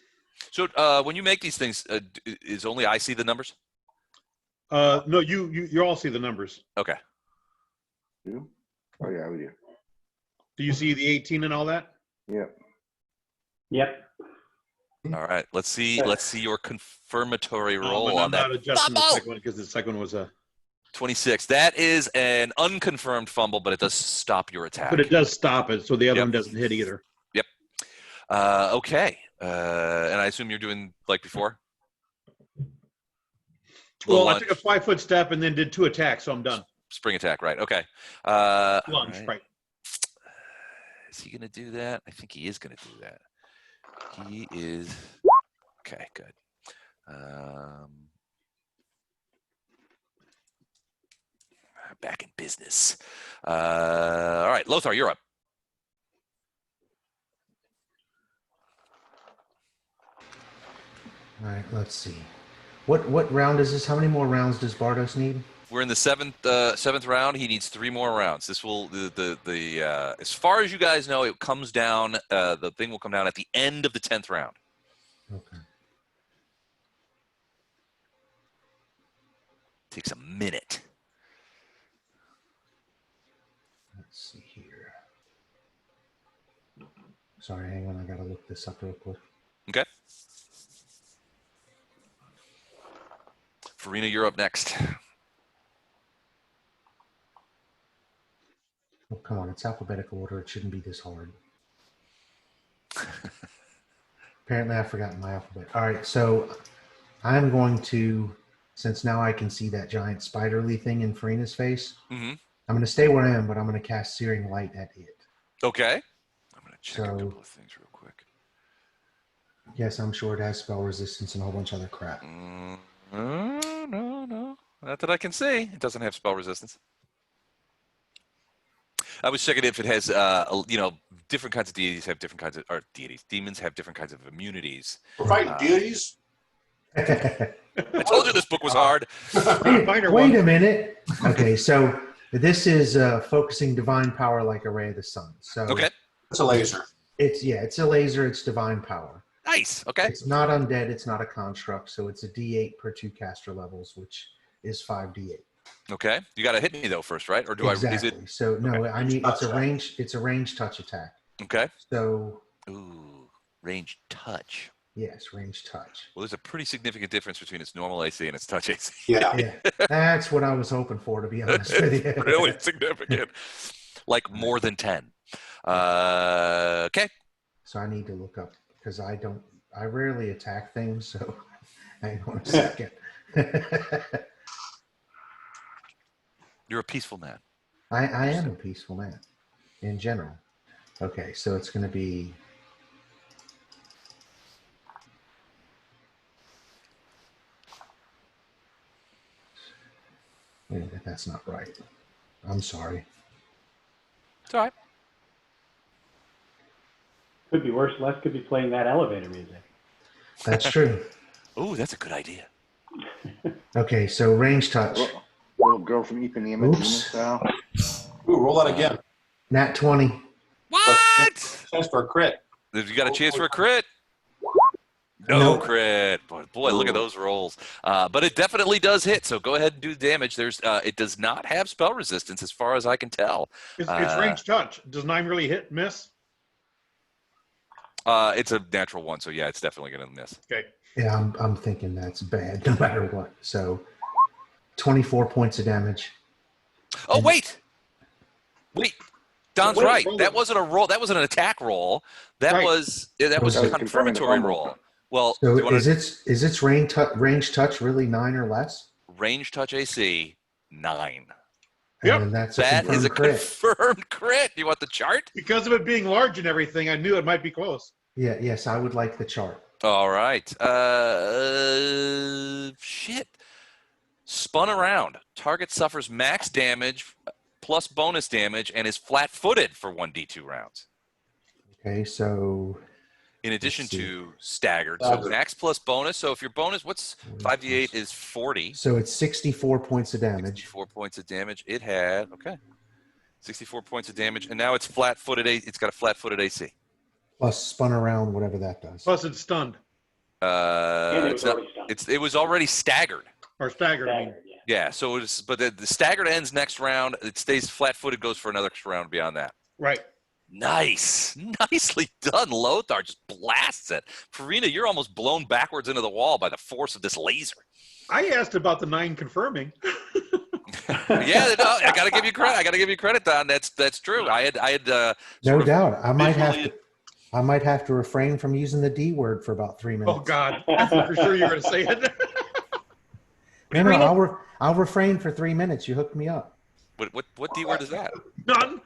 So when you make these things, is only I see the numbers? No, you all see the numbers. Okay. You? Oh yeah, we do. Do you see the 18 and all that? Yep. Yep. All right. Let's see your confirmatory roll And on I'm that. not adjusting the Fumble! second one because the second one was a. 26. That is an unconfirmed fumble, but it does stop your attack. But it does stop it, so the other Yep. one doesn't hit either. Yep. Okay. And I assume you're doing like before? Well, I Lunge, took a 5-foot step and then did 2 attacks, so I'm done. spring attack, right? Okay. Lunge, all right. Is he going to do that? I think he is going to do that. He is. Okay, good. Back in business. All right, Lothar, you're up. All right, let's see. What round is this? How many more rounds does Bardos need? We're in the seventh round. He needs 3 more rounds. This will as far as you guys know, it comes down. The thing will come down at the end of the 10th round. Okay. Takes a minute. Let's see here. Sorry, hang on. I gotta look this up real quick. Okay. Farina, you're up next. Oh, come on. It's alphabetical order. It shouldn't be this hard. Apparently, I've forgotten my alphabet. All right, so I'm going to, since now I can see that giant spiderly thing in Farina's face, Mm-hmm. I'm going to stay where I am, but I'm going to cast Searing Light at it. Okay. I'm going to check a So- couple of things real quick. Yes, I'm sure it has spell resistance and a whole bunch of other crap. No. Not that I can see. It doesn't have spell resistance. I was checking if it has, different kinds of deities have different kinds of, or deities, demons have different kinds of immunities. we're fighting deities. I told you this book was hard. Wait a minute. Okay, so this is focusing divine power like a ray of the sun. So Okay. It's a laser. it's a laser. It's divine power. Nice. Okay. It's not undead. It's not a construct. So it's a D8 per 2 caster levels, which is 5D8. Okay. You got to hit me though first, right? Or do Exactly. I? Is it So no, okay. I need it's a range. It's a range touch attack. okay? So Ooh, range touch. yes, range touch. Well, there's a pretty significant difference between its normal AC and its touch AC. Yeah. Yeah, that's what I was hoping for, to be honest with you. Really significant. Like more than 10. Okay. So I need to look up because I rarely attack things. So hang on a second. You're a peaceful man. I am a peaceful man in general. Okay, so it's going to be. Wait a minute, that's not right. I'm sorry. It's all right. Could be worse. Les could be playing that elevator music. That's true. Oh, that's a good idea. Okay, so range touch. Little girl from Ipanema, Oops. demon style. Ooh, roll that again. Nat 20. What? Chance for a crit. Have you got a chance for a crit? No Nope. crit. Boy, look at those rolls. But it definitely does hit. So go ahead and do damage. It does not have spell resistance, as far as I can tell. It's range touch. Does 9 really hit and miss? It's a natural 1, so yeah, it's definitely going to miss. Okay. Yeah, I'm thinking that's bad no matter what. So 24 points of damage. Oh, wait. Don's Wait, right. roll That it. wasn't a roll. That was an attack roll. That Right. was That a was confirming the confirmatory fumble. roll. Well, So do you wanna- is its range touch really 9 or less? range touch AC 9. Yep. And that's a That is confirmed a crit. confirmed crit. You want the chart? Because of it being large and everything, I knew it might be close. Yeah, yes, I would like the chart. All right. Shit. Spun around. Target suffers max damage plus bonus damage and is flat-footed for 1d2 rounds. Okay, so In addition Let's see. to staggered. So Staggered. max plus bonus. So if your bonus, what's 5d8 is 40. so it's 64 points of damage. 64 points of damage. It had, okay. 64 points of damage. And now it's flat-footed. It's got a flat-footed AC. Plus spun around, whatever that does. Plus it's stunned And it was It's not, already stunned. it was already staggered. or staggered. I mean. Staggered, yeah. Yeah, so it's, but the staggered ends next round. It stays flat-footed, goes for another extra round beyond that. Right. Nice. Nicely done. Lothar just blasts it. Farina, you're almost blown backwards into the wall by the force of this laser. I asked about the 9 confirming. Yeah, no, I gotta give you credit. I gotta give you credit, Don. That's true. I had No sort of doubt. I might visually- have to refrain from using the D word for about 3 minutes. Oh, God. I thought for sure you were going to say it. No, I'll refrain for 3 minutes. You hooked me up. What D word is that? None.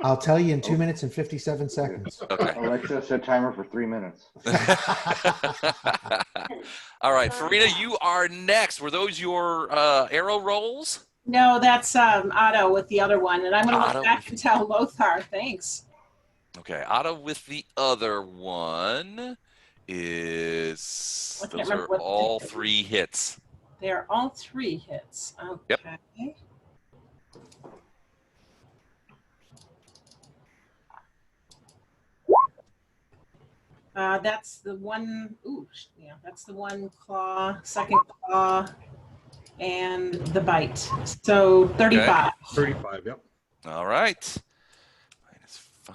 I'll tell you in 2 minutes and 57 seconds. Okay. Alexa set timer for 3 minutes. All right, Farina, you are next. Were those your arrow rolls? No, that's Otto with the other one. And I'm going to Otto look back with- and tell Lothar, thanks. Okay, Otto with the other one is I can't those remember are what all the- 3 hits. They're all 3 hits. Okay. Yep. That's the one. Ooh, yeah, that's the one claw, second claw, and the bite. So 35. 35, yep. All right. -5.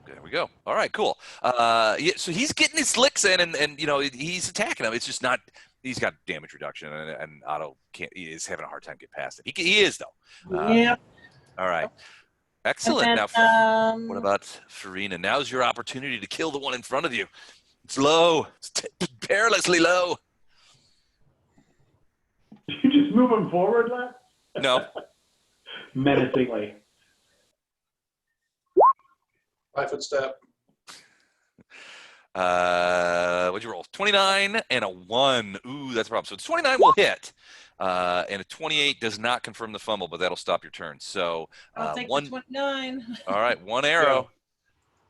There we go. All right, cool. Yeah, so he's getting his licks in, and you know he's attacking him. It's just not. He's got damage reduction, and Otto can't. He is having a hard time getting past it. He is though. Yep. All right. Excellent. And Now, then, what about Farina? Now's your opportunity to kill the one in front of you. It's low. It's perilously low. Did you just move him forward, Les? No. Menacingly. 5-foot step. What'd you roll? 29 and a 1. Ooh, that's a problem. So 29 will hit. And a 28 does not confirm the fumble, but that'll stop your turn. So I'll take one. the 29. All right, one arrow.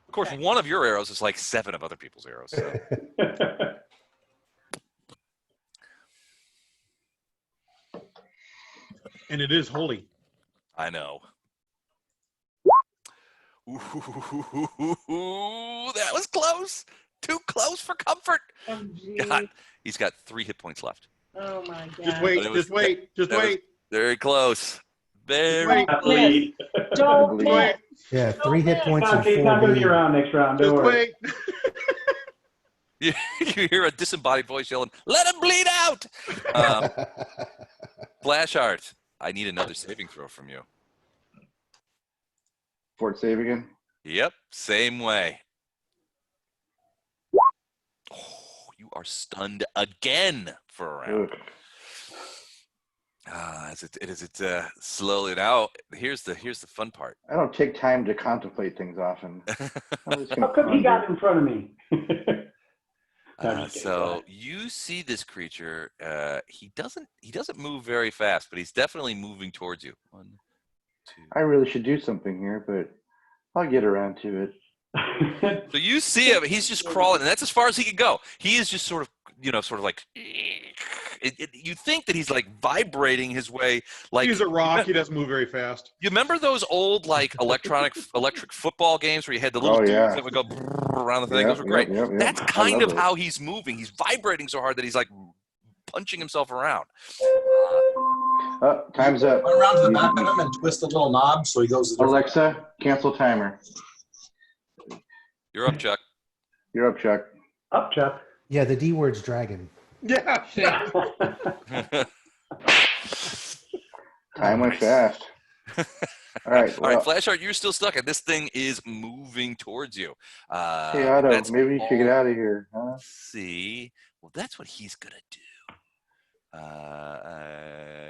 Of course, one of your arrows is like 7 of other people's arrows. So. And it is holy. I know. Ooh, that was close. Too close for comfort. Oh, gee. God, he's got 3 hit points left. Oh, my God. Just wait, But it was- just wait, just that was- wait. Very close. Very. Wait. Not bleed. Don't Just wait. Yeah, 3 hit points and He's 4 not going to be bleed. around next round. Don't Just worry. wait. You hear a disembodied voice yelling, "Let him bleed out!" Flash art. I need another saving throw from you. Fort save again. Yep, same way. Oh, you are stunned again for a round. Ugh. Slowly now. Here's the fun part. I don't take time to contemplate things often. I'm just How gonna come he got ponder. in front of me? No, I'm just kidding. Go So ahead. you see this creature. He doesn't move very fast, but he's definitely moving towards you. 1, 2. I really should do something here, but I'll get around to it. So you see him, he's just crawling, and that's as far as he can go. He is just sort of, sort of like, you think that he's like vibrating his way. Like He's a rock. He doesn't move very fast. You remember those old like electric football games where you had the little Oh, dudes yeah. that would go around the thing? Those were great. That's kind of how he's moving. He's vibrating so hard that he's like punching himself around. Time's up. Run around to the back of him and twist the little knob so he goes. Alexa, cancel timer. You're up, Chuck. You're up, Chuck. Up, Chuck. Yeah, the D word's dragon. Yeah. Time went fast. All right. All right, Flashheart, you're still stuck, and this thing is moving towards you. Hey, Otto, maybe you should get out of here. Huh? Let's see. Well, that's what he's going to do.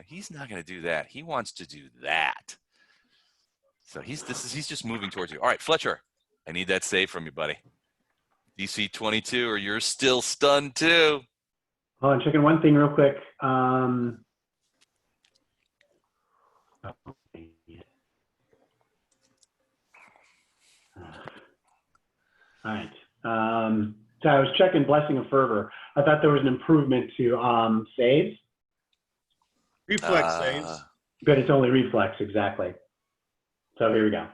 He's not going to do that. He wants to do that. So he's just moving towards you. All right, Fletcher, I need that save from you, buddy. DC 22, or you're still stunned too. Hold on, checking one thing real quick. All right. So I was checking Blessing of Fervor. I thought there was an improvement to saves. Reflex saves. But it's only reflex, exactly. So here we go.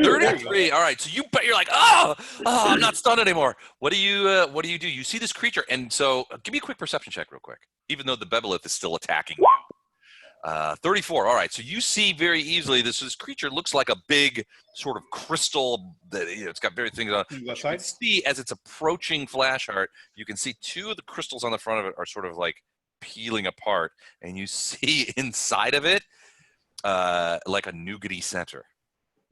33. All right. So you're like, oh, I'm not stunned anymore. What do you do? You see this creature, and so give me a quick perception check, real quick. Even though the Bevelith is still attacking you. 34. All right. So you see very easily this creature looks like a big sort of crystal that it's got various things on. You can see as it's approaching Flashheart, you can see two of the crystals on the front of it are sort of like peeling apart, and you see inside of it like a nougaty center.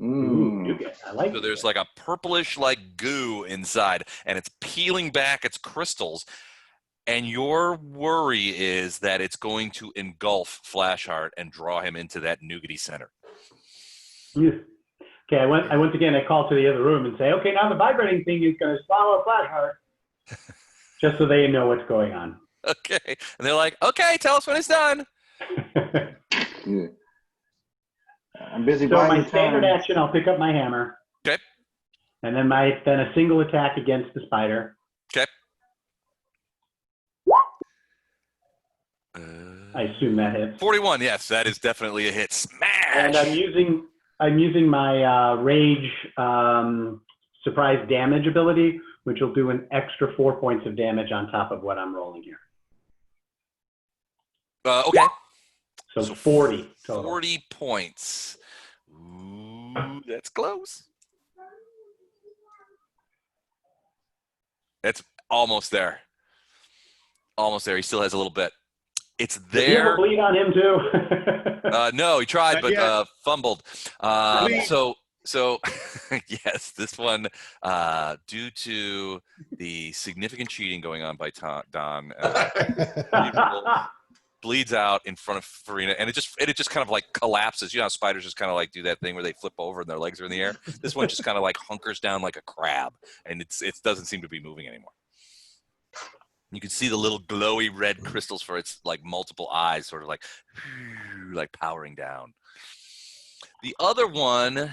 Ooh, I like so there's like a purplish like goo inside, and it's peeling back its crystals. And your worry is that it's going to engulf Flashheart and draw him into that nougaty center. Okay, I once again I call to the other room and say, okay, now the vibrating thing is going to swallow Flashheart, just so they know what's going on. Okay, and they're like, okay, tell us when it's done. Yeah. I'm busy So buying my time. standard action, I'll pick up my hammer. Okay. And then a single attack against the spider. Okay. I assume that hits. 41, yes, that is definitely a hit. Smash! And I'm using my rage surprise damage ability, which will do an extra 4 points of damage on top of what I'm rolling here. Okay. So 40 total. 40 points. Ooh, that's close. That's almost there. Almost there. He still has a little bit. It's there. Did you have a bleed on him too? No, he tried, Not but fumbled. Bleed. So yes, this one, due to the significant cheating going on by Don, bleeds out in front of Farina, and it just kind of like collapses. You know how spiders just kind of like do that thing where they flip over and their legs are in the air? This one just kind of like hunkers down like a crab, and it doesn't seem to be moving anymore. You can see the little glowy red crystals for its like multiple eyes sort of like powering down. The other one,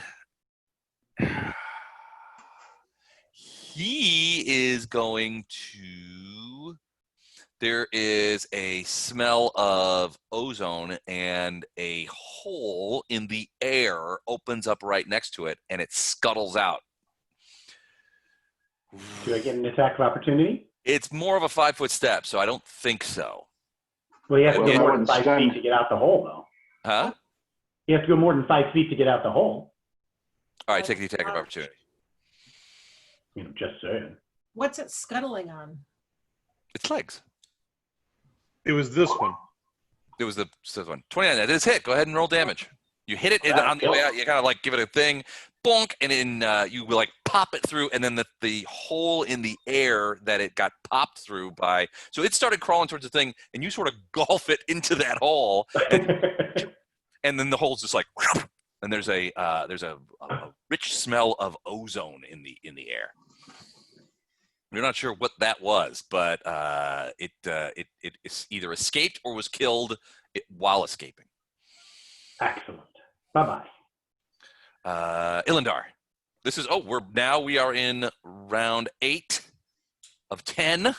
he is going to, there is a smell of ozone, and a hole in the air opens up right next to it, and it scuttles out. Do I get an attack of opportunity? It's more of a 5-foot step, so I don't think so. Well, you have to Well, go that more than wouldn't 5 stun. feet to get out the hole, though. Huh? You have to go more than 5 feet to get out the hole. All right, take the attack of opportunity. You know, just saying. What's it scuttling on? It's legs. It was this one. It was this one. 29. That is hit. Go ahead and roll damage. You hit it, and on the way out, you kind of like give it a thing, bonk, and then you will like pop it through, and then the hole in the air that it got popped through by. So it started crawling towards the thing, and you sort of golf it into that hole, and then the hole's just like, and there's a rich smell of ozone in the air. We're not sure what that was, but it either escaped or was killed while escaping. Excellent. Bye-bye. Ilindar. This is we are in round 8 of 10.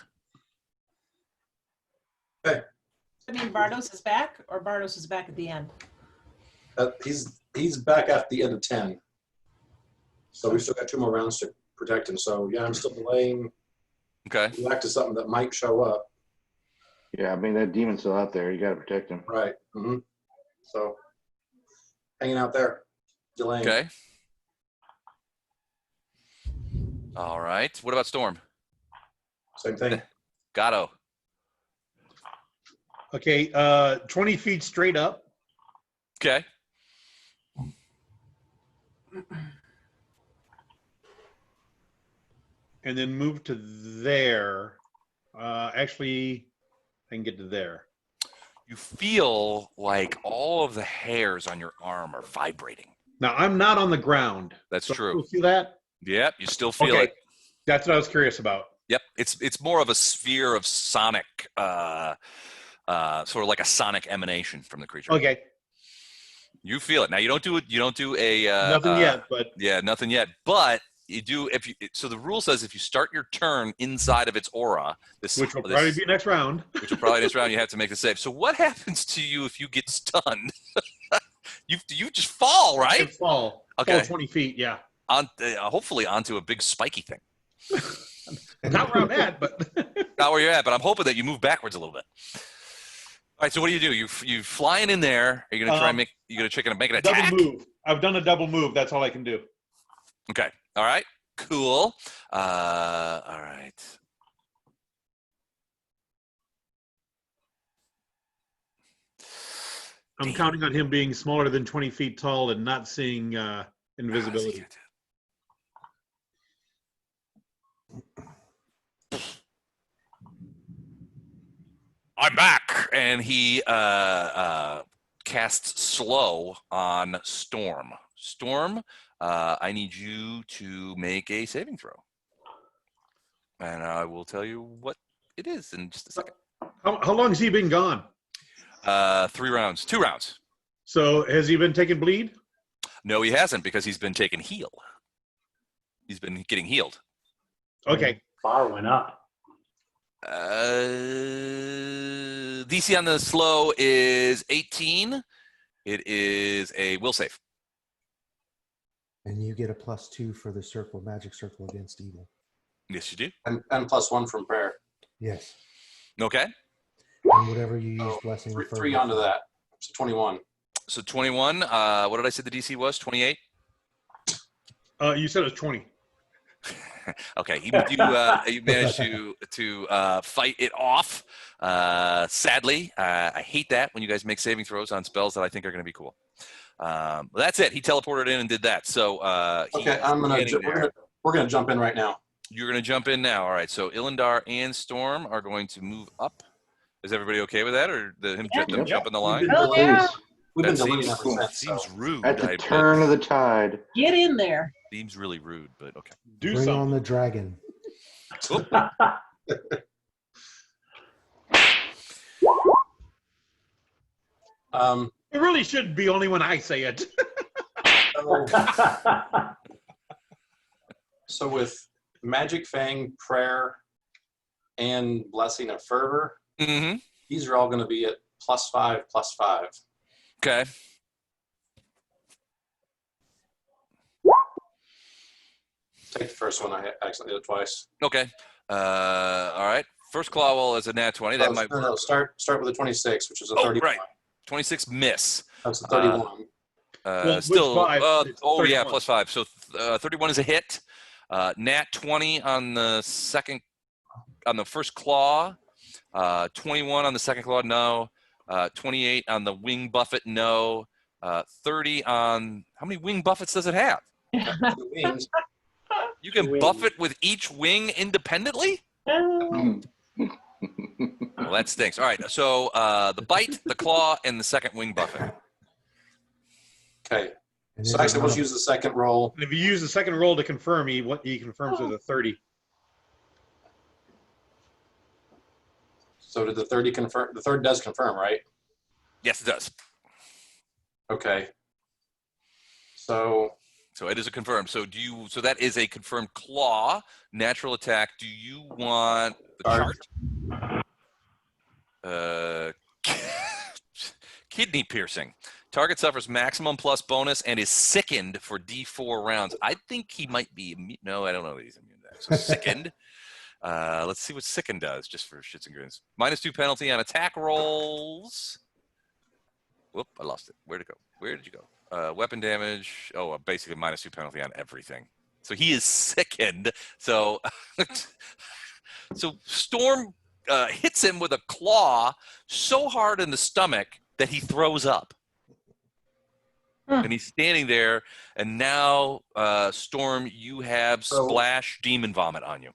I mean, Bardos is back, or Bardos is back at the end? He's back at the end of 10. So we still got 2 more rounds to protect him. So yeah, I'm still delaying. Okay. Back to something that might show up. Yeah, I mean, that demon's still out there. You got to protect him. Right. So hanging out there, delaying. Okay. All right. What about Storm? Same thing. Gatto. Okay, 20 feet straight up. Okay. And then move to there. Actually, I can get to there. You feel like all of the hairs on your arm are vibrating. Now, I'm not on the ground. That's So true. you feel that? Yep, you still feel Okay. it. That's what I was curious about. Yep, it's more of a sphere of sonic, sort of like a sonic emanation from the creature. Okay, You feel it. Now you don't do it. You don't do a nothing yet, but Yeah, nothing yet. But you do if you. So the rule says if you start your turn inside of its aura, which will probably be next round. which will probably next round you have to make the save. So what happens to you if you get stunned? you just fall, I right? fall. Okay. Fall 20 feet, yeah. On hopefully onto a big spiky thing. Not where I'm at, but Not where you're at, but I'm hoping that you move backwards a little bit. All right. So what do? You flying in there? Are you gonna try and make? You gonna check and make an attack? double move. I've done a double move. That's all I can do. Okay. All right. Cool. All right. I'm counting on him being smaller than 20 feet tall and not seeing invisibility. I'm back, and he casts slow on Storm. Storm, I need you to make a saving throw, and I will tell you what it is in just a second. How long has he been gone? 3 rounds, 2 rounds. So has he been taking bleed? No, he hasn't because he's been taking heal. He's been getting healed. Okay. Bar went up. DC on the slow is 18. It is a will save. And you get a +2 for the circle, magic circle against evil. Yes, you do. And +1 from prayer. Yes. Okay. And whatever you use, blessing. or 3 fervor. onto that. So 21. So 21. What did I say the DC was? 28. You said it was 20. Okay, you managed to fight it off. Sadly, I hate that when you guys make saving throws on spells that I think are going to be cool. Well, that's it. He teleported in and did that. So Okay, we're gonna jump in right now. You're going to jump in now. All right. So Ilindar and Storm are going to move up. Is everybody okay with that, or them jumping the line? Oh, yeah. We've been That delaying seems, ever since. seems So. rude. At the I turn bet. of the tide. Get in there. Seems really rude, but okay. Do Bring on something. the dragon. It really should be only when I say it. So with Magic Fang, Prayer, and Blessing of Fervor, Mm-hmm. these are all going to be at +5/+5. Okay. Take the first one. I accidentally did it twice. Okay. All right. First claw roll is a nat 20. That might No, start with a 26, which is a Oh, 31. right. 26 miss. That's a 31. Well, with Still. 5, it's Oh yeah, 31. +5. So 31 is a hit. Nat 20 on the first claw. 21 on the second claw. No. 28 on the wing buffet. No. 30 on how many wing buffets does it have? The wings. You can Wings. buffet with each wing independently? Well, that stinks. All right. So the bite, the claw, and the second wing buffet. Okay. And So then actually, let's use the second roll. And if you use the second roll to confirm, he confirms with a 30. So did the 30 confirm? The third does confirm, right? Yes, it does. Okay. So So it is a confirmed. So so that is a confirmed claw, natural attack. Do you want the chart? Kidney piercing. Target suffers maximum plus bonus and is sickened for D4 rounds. I think he might be immune. No, I don't know that he's immune to that. So sickened. Let's see what sickened does, just for shits and grins. -2 penalty on attack rolls. Whoop, I lost it. Where'd it go? Where did you go? Weapon damage. Oh, basically -2 penalty on everything. So he is sickened. So, so Storm hits him with a claw so hard in the stomach that he throws up. And he's standing there, and now, Storm, you have splash demon vomit on you.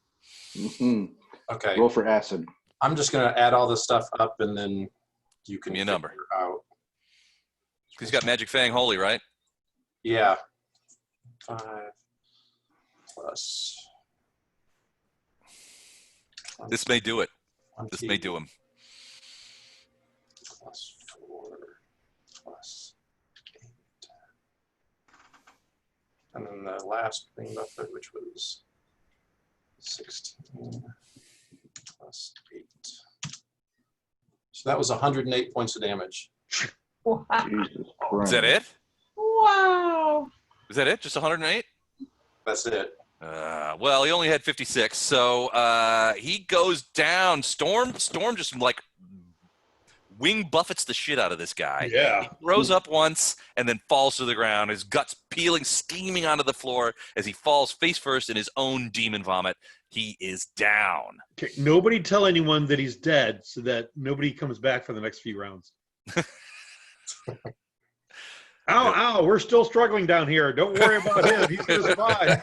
Okay. Roll for acid. I'm just going to add all this stuff up, and then you can Give me a number. figure out. He's got Magic Fang Holy, right? Yeah. 5 plus. This may do it. 20 This may do him. plus 4 plus 8. And then the last green buffet, which was 16 plus 8. So that was 108 points of damage. Wow. Jesus Is Christ. that it? Wow. Is that it? Just 108? That's it. Well, he only had 56, so he goes down. Storm just like wing buffets the shit out of this guy. Yeah. He throws up once and then falls to the ground, his guts peeling, steaming onto the floor as he falls face first in his own demon vomit. He is down. Okay, nobody tell anyone that he's dead so that nobody comes back for the next few rounds. Ow, we're still struggling down here. Don't worry about him. He's going to survive.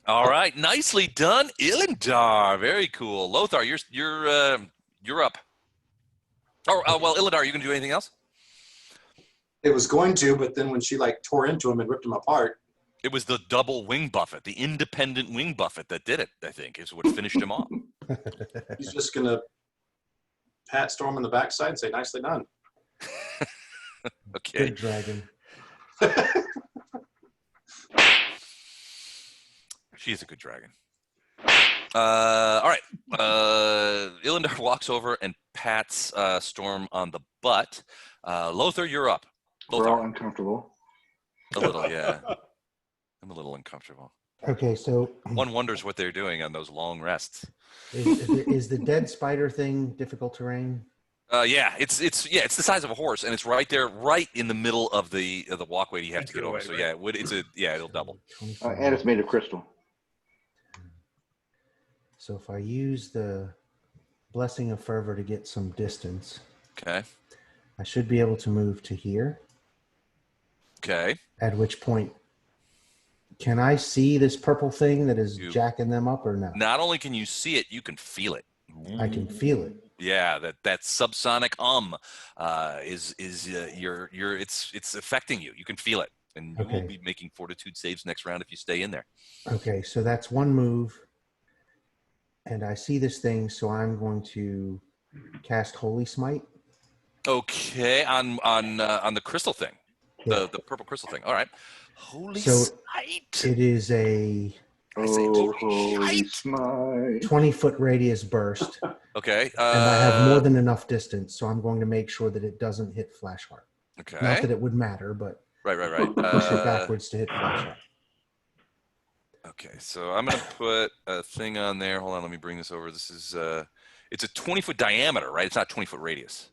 All right, nicely done, Ilindar. Very cool. Lothar, you're up. Oh, well, Ilindar, are you gonna do anything else? It was going to, but then when she like tore into him and ripped him apart. It was the double wing buffet, the independent wing buffet that did it. I think is what finished him off. He's just gonna pat Storm on the backside and say, "Nicely done." Okay. Good dragon. She is a good dragon. All right. Ilindar walks over and pats Storm on the butt. Lothar, you're up. We're all Lothar. uncomfortable. A little, yeah. I'm a little uncomfortable. Okay, so One wonders what they're doing on those long rests. is the dead spider thing difficult terrain? Yeah, it's the size of a horse, and it's right there, right in the middle of the walkway you have to get over. So yeah, it'll double. And it's made of crystal. So if I use the Blessing of Fervor to get some distance, Okay. I should be able to move to here. Okay. At which point, can I see this purple thing that is You- jacking them up or no? Not only can you see it, you can feel it. I can feel it. Yeah, that subsonic it's affecting you. You can feel it, and you will Okay. be making fortitude saves next round if you stay in there. Okay, so that's one move. And I see this thing, so I'm going to cast Holy Smite. Okay, on the crystal thing, Yeah. the purple crystal thing. All right, holy So sight. it is a I say holy Holy shite. smite. 20-foot radius burst, Okay. and I have more than enough distance, so I'm going to make sure that it doesn't hit Flashheart. Okay. Not that it would matter, but Right. push it backwards to hit Flashheart. Okay, so I'm gonna put a thing on there. Hold on, let me bring this over. This is it's a 20-foot diameter, right? It's not 20-foot radius.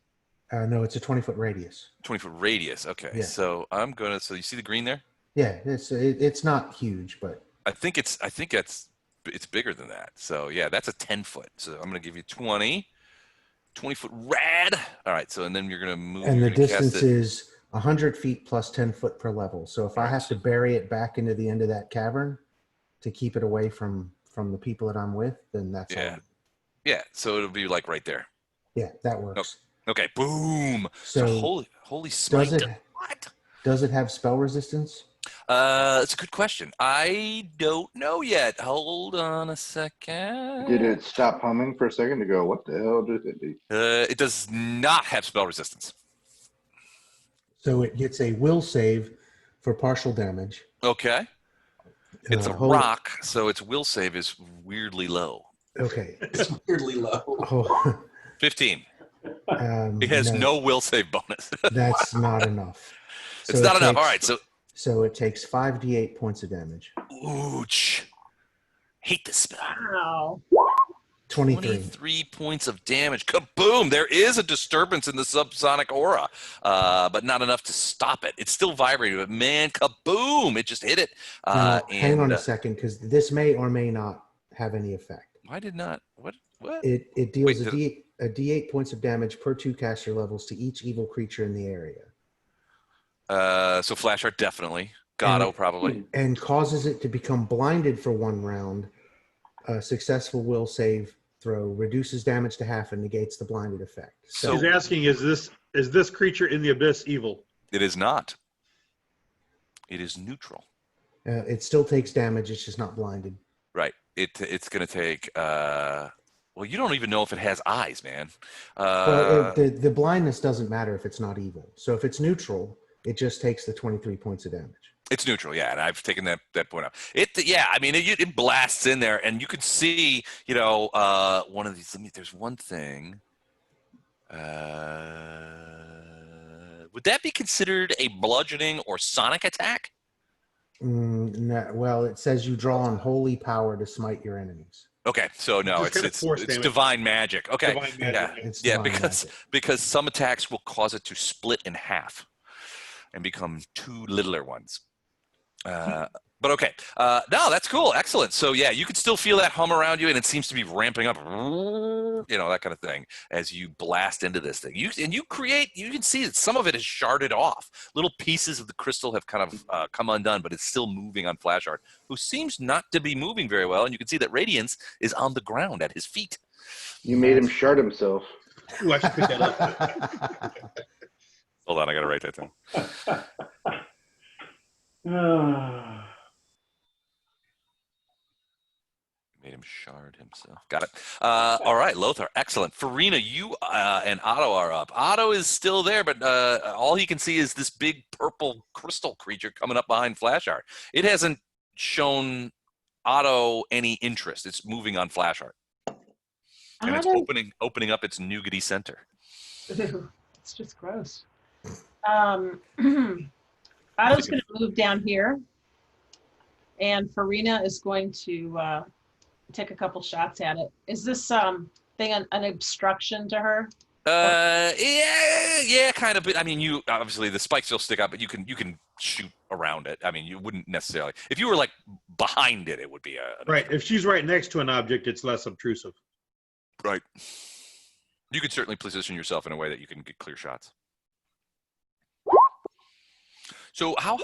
No, it's a 20-foot radius. 20-foot radius. Okay, Yeah. so I'm gonna. So you see the green there? Yeah, it's not huge, but I think it's bigger than that. So yeah, that's a 10-foot. So I'm gonna give you 20 foot rad. All right. So and then you're gonna move. and you're the gonna cast distance it. is 100 feet plus 10 foot per level. So if I have to bury it back into the end of that cavern to keep it away from the people that I'm with, then that's Yeah. all. Yeah. So it'll be like right there. Yeah, that works. Okay. Boom. So So holy smite. does it What? does it have spell resistance? It's a good question. I don't know yet. Hold on a second. Did it stop humming for a second to go, what the hell did it do? It does not have spell resistance. So it gets a will save for partial damage. Okay. It's a Hold- rock, so its will save is weirdly low. Okay. It's weirdly low. Oh, 15. It has no will save bonus. That's not enough. It's So not it enough. All takes- right, So it takes 5d8 points of damage. Ooch. Hate this spell. Wow. 23. 23 points of damage. Kaboom! There is a disturbance in the subsonic aura, but not enough to stop it. It's still vibrating, but man, kaboom! It just hit it. Now, hang on a second, because this may or may not have any effect. Why did not? What? It deals Wait, a d8 points of damage per 2 caster levels to each evil creature in the area. So flash art definitely. Gato probably. And causes it to become blinded for 1 round. A successful will save throw reduces damage to half and negates the blinded effect. So He's asking, is this creature in the abyss evil? it is not. It is neutral. It still takes damage. It's just not blinded. Right. It's going to take. Well, you don't even know if it has eyes, man. Well, the blindness doesn't matter if it's not evil. So if it's neutral, it just takes the 23 points of damage. It's neutral, yeah, and I've taken that point out. I mean, it blasts in there, and you can see, one of these. There's one thing. Would that be considered a bludgeoning or sonic attack? No, well, it says you draw on holy power to smite your enemies. Okay, so no, Just kind of it's force damage. divine magic. Okay, Divine magic, yeah, It's yeah, divine because magic. some attacks will cause it to split in half and become 2 littler ones. But okay, no, that's cool, excellent. So yeah, you can still feel that hum around you, and it seems to be ramping up, that kind of thing as you blast into this thing. You can see that some of it is sharded off. Little pieces of the crystal have kind of come undone, but it's still moving on Flash Art, who seems not to be moving very well. And you can see that Radiance is on the ground at his feet. You made him shard himself. Ooh, I should pick that up. Hold on, I gotta write that down. Made him shard himself. Got it. All right, Lothar, excellent. Farina, you and Otto are up. Otto is still there, but all he can see is this big purple crystal creature coming up behind Flash Art. It hasn't shown Otto any interest. It's moving on Flash Art. And it's opening up its nougaty center. It's just gross. Otto's going to move down here, and Farina is going to take a couple shots at it. Is this thing an obstruction to her? Yeah, kind of. But I mean, you obviously the spikes will stick out, but you can shoot around it. I mean, you wouldn't necessarily. If you were like behind it, it would be Right. If she's right next to an object, it's less obtrusive. Right. You could certainly position yourself in a way that you can get clear shots. So how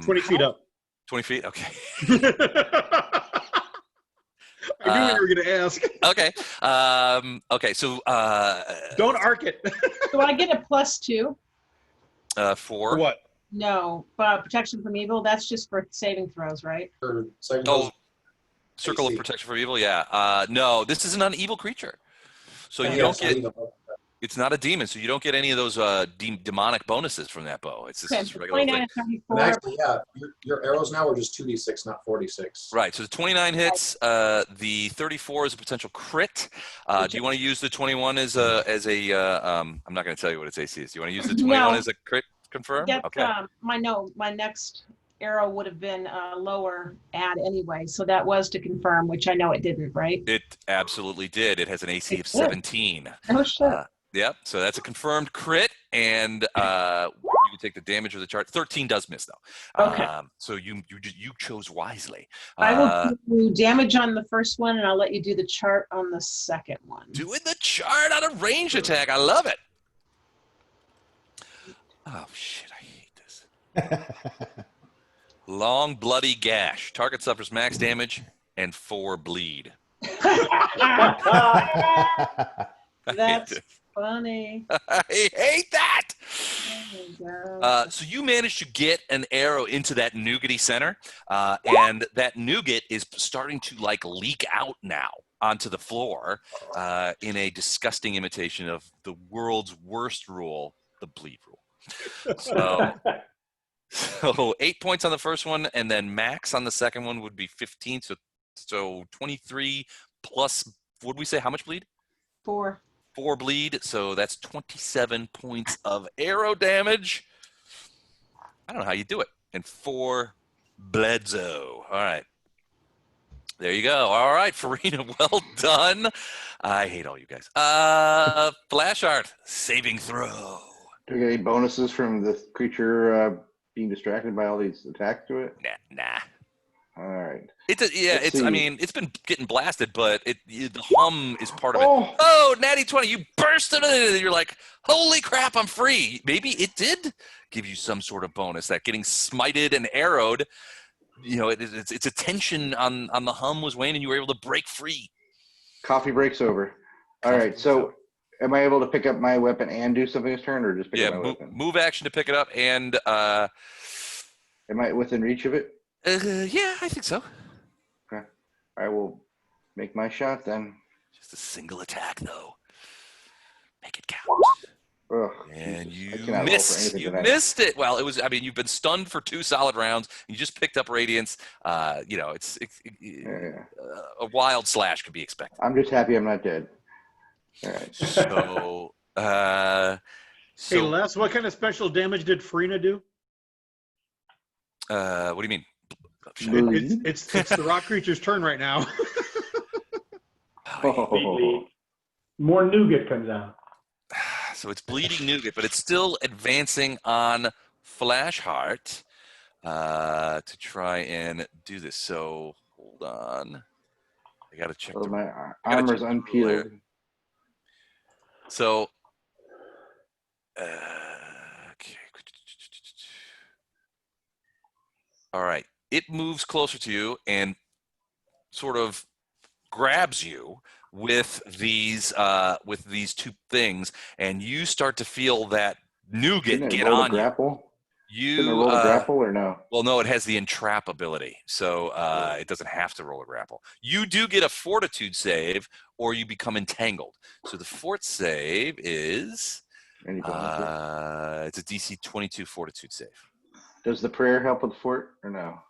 20 feet up. 20 feet? Okay. I knew you were going to ask. Okay. Okay. So Don't arc it. Do I get a +2? for what? No, protection from evil. That's just for saving throws, right? Or saving Oh, throws. circle of AC. protection from evil. Yeah. No, this isn't an evil creature. So you Yeah, don't so get. you- It's not a demon, so you don't get any of those demonic bonuses from that bow. It's just Okay, this regular 29 thing. and And 34. actually, yeah, your arrows now are just 2d6, not 46. Right. So the 29 hits. The 34 is a potential crit. Do you want to use the 21 as a? I'm not going to tell you what its AC is. Do you want to use the 21 No. as a crit confirm? Get, Okay. my next arrow would have been a lower add anyway, so that was to confirm, which I know it didn't, right? It absolutely did. It has an AC of It did. 17. Oh shit. Yep. So that's a confirmed crit, and you can take the damage of the chart. 13 does miss though. Okay. So you chose wisely. I will do damage on the first one, and I'll let you do the chart on the second one. Doing the chart on a range attack. I love it. Oh shit! I hate this. Long bloody gash. Target suffers max damage and 4 bleed. I hate That's this. funny. I hate that. Oh my God. So you managed to get an arrow into that nougaty center, and that nougat is starting to like leak out now onto the floor in a disgusting imitation of the world's worst rule, the bleed rule. So 8 points on the first one, and then max on the second one would be 15. So 23 plus, what did we say? How much bleed? 4. 4 bleed. So that's 27 points of arrow damage. I don't know how you do it. And 4 Bledsoe. All right. There you go. All right, Farina, well done. I hate all you guys. Flash art, saving throw. Do we get any bonuses from the creature being distracted by all these attacks to it? Nah. All right. I mean, it's been getting blasted, but the hum is part of it. Oh. Oh, natty 20, you burst into it, and you're like, holy crap, I'm free. Maybe it did give you some sort of bonus, that getting smited and arrowed. You know, its attention on the hum was waning, and you were able to break free. Coffee breaks over. All right, so am I able to pick up my weapon and do something this turn, or just pick up my weapon? Move action to pick it up, and am I within reach of it? Yeah, I think so. Okay, I will make my shot then. Just a single attack, though. Make it count. Ugh, and Jesus. You missed. You missed it. Well, it was. I mean, you've been stunned for 2 solid rounds. You just picked up radiance. You know, a wild slash could be expected. I'm just happy I'm not dead. All right. So, hey, Les, what kind of special damage did Farina do? What do you mean? It's the rock creature's turn right now. More nougat comes out. So it's bleeding nougat, but it's still advancing on Flashheart to try and do this. So hold on. I got to check. My armor's unpeeled. So, okay. All right. It moves closer to you and sort of grabs you with these 2 things, and you start to feel that nougat get on you. Grapple? Can I roll a grapple or no? Well, no, it has the entrap ability, so it doesn't have to roll a grapple. You do get a fortitude save, or you become entangled. So the fort save is it's a DC 22 fortitude save. Does the prayer help with the fort or no?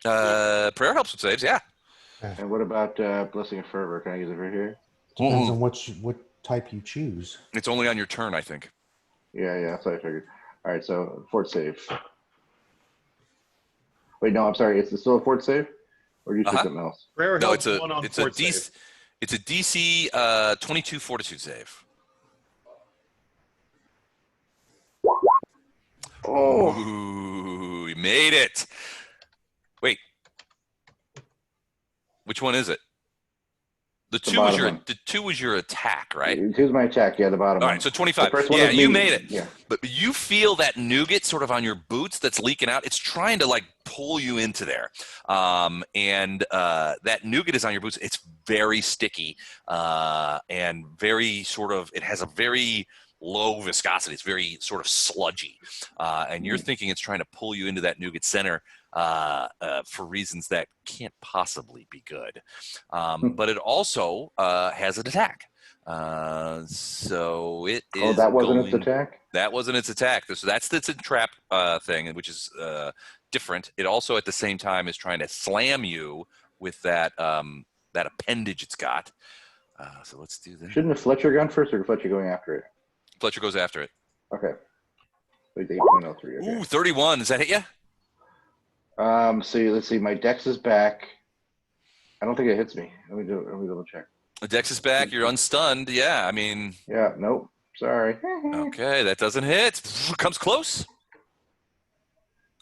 Prayer helps with saves, yeah. And what about Blessing of Fervor? Can I use it right here? Depends on what type you choose. It's only on your turn, I think. Yeah, that's what I figured. All right, so fort save. Wait, no, I'm sorry. It's still a fort save, or do you do something else? No, it's a DC 22 fortitude save. Oh, ooh, you made it. Wait, which one is it? The 2 was your attack, right? 2 is my attack. Yeah, the bottom. All right, so 25. Yeah, you made it. Yeah. But you feel that nougat sort of on your boots that's leaking out. It's trying to like pull you into there. And that nougat is on your boots. It's very sticky and very sort of, it has a very low viscosity. It's very sort of sludgy. And you're thinking it's trying to pull you into that nougat center for reasons that can't possibly be good. But it also has an attack. So it is. Oh, that wasn't its attack? That wasn't its attack. So that's its trap thing, which is different. It also at the same time is trying to slam you with that appendage it's got. So let's do that. Shouldn't have Fletcher gone first, or Fletcher going after it? Fletcher goes after it. Okay. 8.03. Okay. Ooh, 31. Does that hit you? So let's see. My dex is back. I don't think it hits me. Let me double check. The dex is back. You're unstunned. Yeah, I mean. Yeah. Nope. Sorry. Okay, that doesn't hit. Comes close.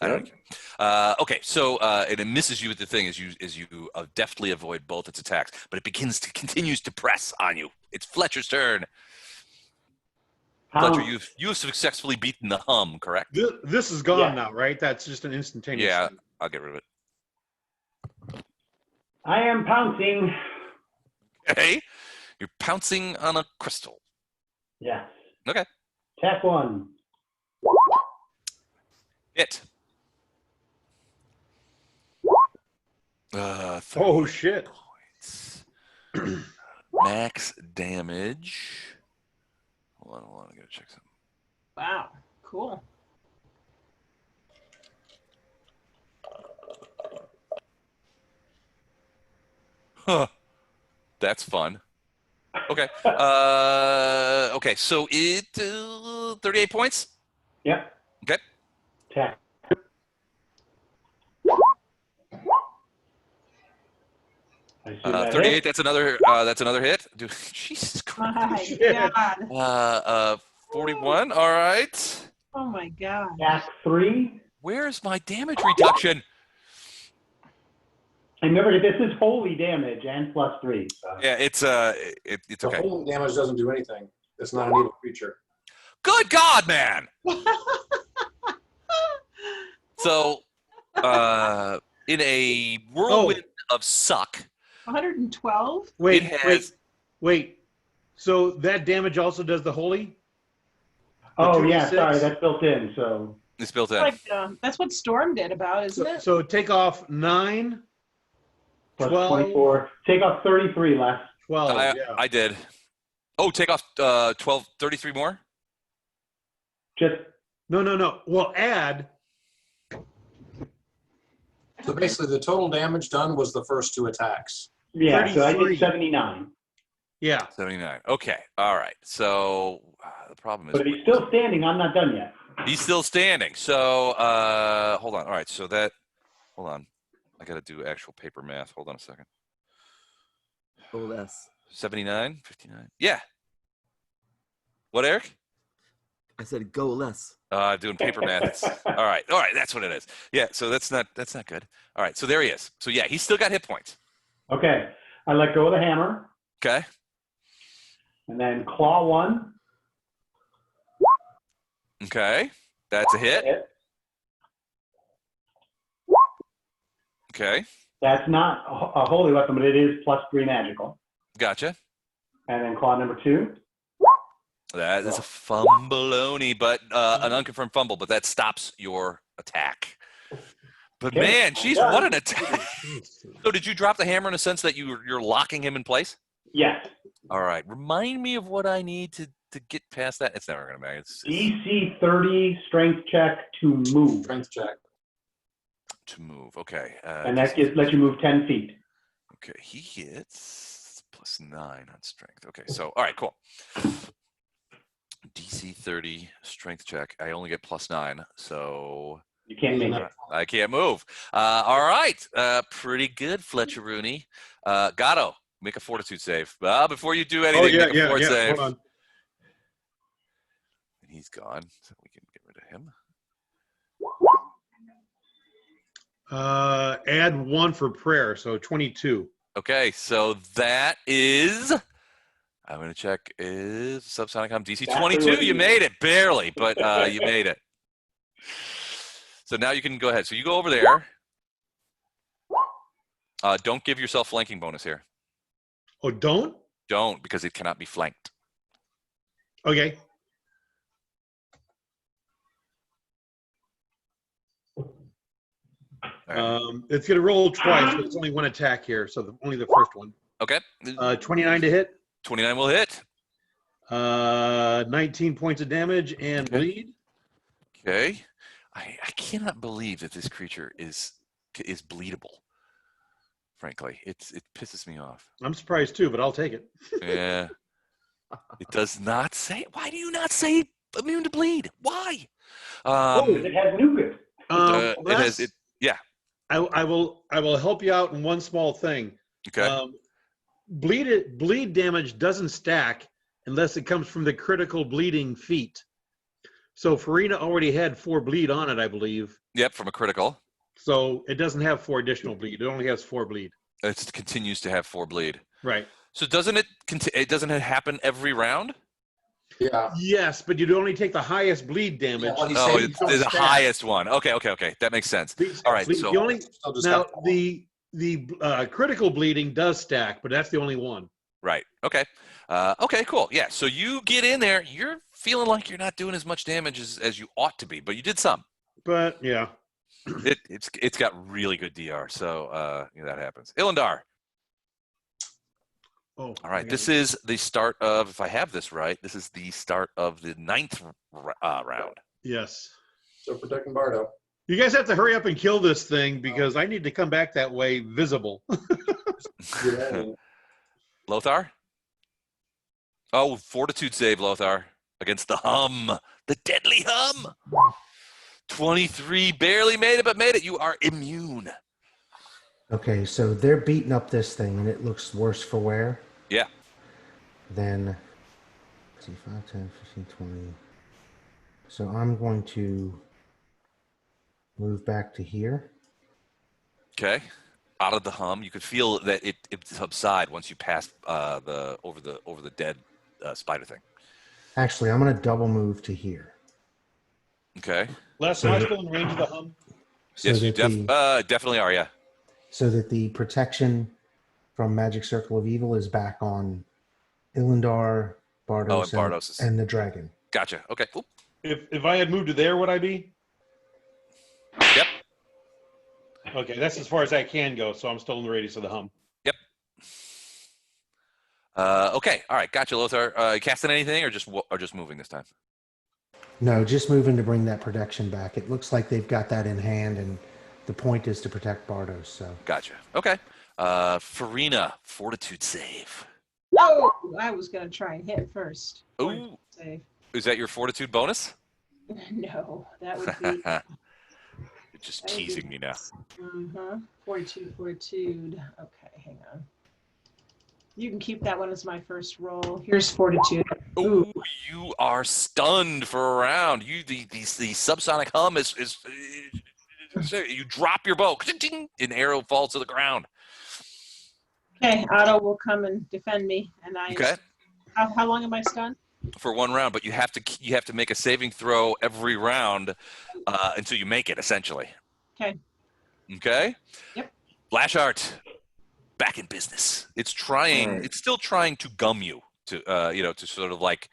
I don't know. Okay, so and it misses you with the thing as you deftly avoid both its attacks, but it continues to press on you. It's Fletcher's turn. Fletcher, you've successfully beaten the hum, correct? This is gone now, right? That's just an instantaneous. Yeah, I'll get rid of it. I am pouncing. Okay, you're pouncing on a crystal. Yes. Okay. Attack 1. Hit. Oh shit! Points. Max damage. Hold on. I gotta check something. Wow. Cool. Huh. That's fun. Okay. Okay. So it 38 points. Yep. Okay. Attack. I assume that 38. hit. That's another hit. Dude, Jesus Christ. My Shit. God. 41. All right. Oh my God. Attack 3. Where's my damage reduction? And remember, this is holy damage and +3. So. Yeah, it's The okay. holy damage doesn't do anything. It's not an evil creature. Good God, man. So, in a whirlwind of suck, 112? Wait, it has. wait. So that damage also does the holy? Oh, yeah, 2d6? sorry, that's built in. So It's built in. Like, that's what Storm did about, isn't it? So take off 9, plus 12. 24. Take off 33 less. 12. Yeah. I did. Oh, take off 12, 33 more? Just No. Well, add. So basically, the total damage done was the first 2 attacks. yeah. So I 33. did 79. Yeah. 79. Okay. All right. So the problem is But if he's still standing, I'm not done yet. he's still standing. So hold on. All right. So hold on. I got to do actual paper math. Hold on a second. Go less. 79, 59. Yeah. What, Eric? I said go less. Doing paper math. All right. That's what it is. Yeah. So that's not good. All right. So there he is. So yeah, he's still got hit points. Okay. I let go of the hammer. Okay. And then claw 1. Okay. That's a hit. Okay. That's not a holy weapon, but it is +3 magical. Gotcha. And then claw number 2. That is a fumbleoni, but an unconfirmed fumble, but that stops your attack. But Okay. man, geez, what an attack! So did you drop the hammer in a sense that you're locking him in place? Yes. All right. Remind me of what I need to get past that. It's never gonna matter. It's DC 30 strength check to move. Strength check. to move. Okay. And that lets you move 10 feet. Okay, he hits +9 on strength. Okay, so all right, cool. DC 30 strength check. I only get +9, so You can't make it. I can't move. All right, pretty good, Fletcher Rooney. Gatto, make a fortitude save. Before you do anything, make a fort save. Hold on. And he's gone, so we can get rid of him. Add 1 for prayer, so 22. Okay, so that is. I'm going to check. Is subsonicom DC 22? You made it, barely, but you made it. So now you can go ahead. So you go over there. Don't give yourself flanking bonus here. Oh, don't? Don't, because it cannot be flanked. Okay. All right. It's going to roll twice, but it's only 1 attack here, so only the first one. Okay. 29 to hit. 29 will hit. 19 points of damage and bleed. Okay. I cannot believe that this creature is bleedable. Frankly, it pisses me off. I'm surprised too, but I'll take it. Yeah. It does not say. Why do you not say immune to bleed? Why? It has nougat. It has it. Yeah. I will help you out in one small thing. Okay. Bleed damage doesn't stack unless it comes from the critical bleeding feat. So Farina already had 4 bleed on it, I believe. Yep, from a critical. So it doesn't have 4 additional bleed. It only has 4 bleed. It continues to have 4 bleed. Right. So doesn't it happen every round? Yeah. Yes, but you'd only take the highest bleed damage. Yeah, well, he's Oh, saying it's don't the stack. highest one. Okay. That makes sense. All right. Bleed- So the only, Still just now have to- the critical bleeding does stack, but that's the only one. right. Okay. Okay. Cool. Yeah. So you get in there. You're feeling like you're not doing as much damage as you ought to be, but you did some. But yeah. It's got really good DR. So that happens. Ilindar. Oh. All right. This is the start of. If I have this right, this is the start of the 9th round. Yes. So protecting Bardo. You guys have to hurry up and kill this thing because I need to come back that way visible. Yeah. Lothar? Oh, fortitude save, Lothar, against the hum, the deadly hum. 23, barely made it, but made it. You are immune. Okay, so they're beating up this thing, and it looks worse for wear. Yeah. Then, let's see, 5, 10, 15, 20. So I'm going to move back to here. Okay. Out of the hum, you could feel that it subside once you pass over the dead spider thing. Actually, I'm going to double move to here. Okay. Les, am I still in range of the hum? So Yes, you that definitely are. Yeah. so that the protection from Magic Circle of Evil is back on Ilindar, Bardos, Oh, and Bardos is. and the dragon. Gotcha. Okay. Oop. If I had moved to there, would I be? Yep. Okay, that's as far as I can go, so I'm still in the radius of the hum. Yep. Okay. All right. Gotcha, Lothar. Casting anything or just moving this time? No, just moving to bring that protection back. It looks like they've got that in hand, and the point is to protect Bardos. So Gotcha. Okay. Farina, fortitude save. Oh, I was going to try and hit first. Ooh. Save. Is that your fortitude bonus? No, that would be. You're just teasing me now. Fortitude. Okay, hang on. You can keep that one as my first roll. Here's fortitude. Ooh, you are stunned for a round. The subsonic hum is you drop your bow, an arrow falls to the ground. Okay, Otto will come and defend me, and I. Okay. How long am I stunned? For one round, but you have to make a saving throw every round until you make it, essentially. Okay. Okay. Yep. Flash art, back in business. It's trying. All right. It's still trying to gum you to to sort of like.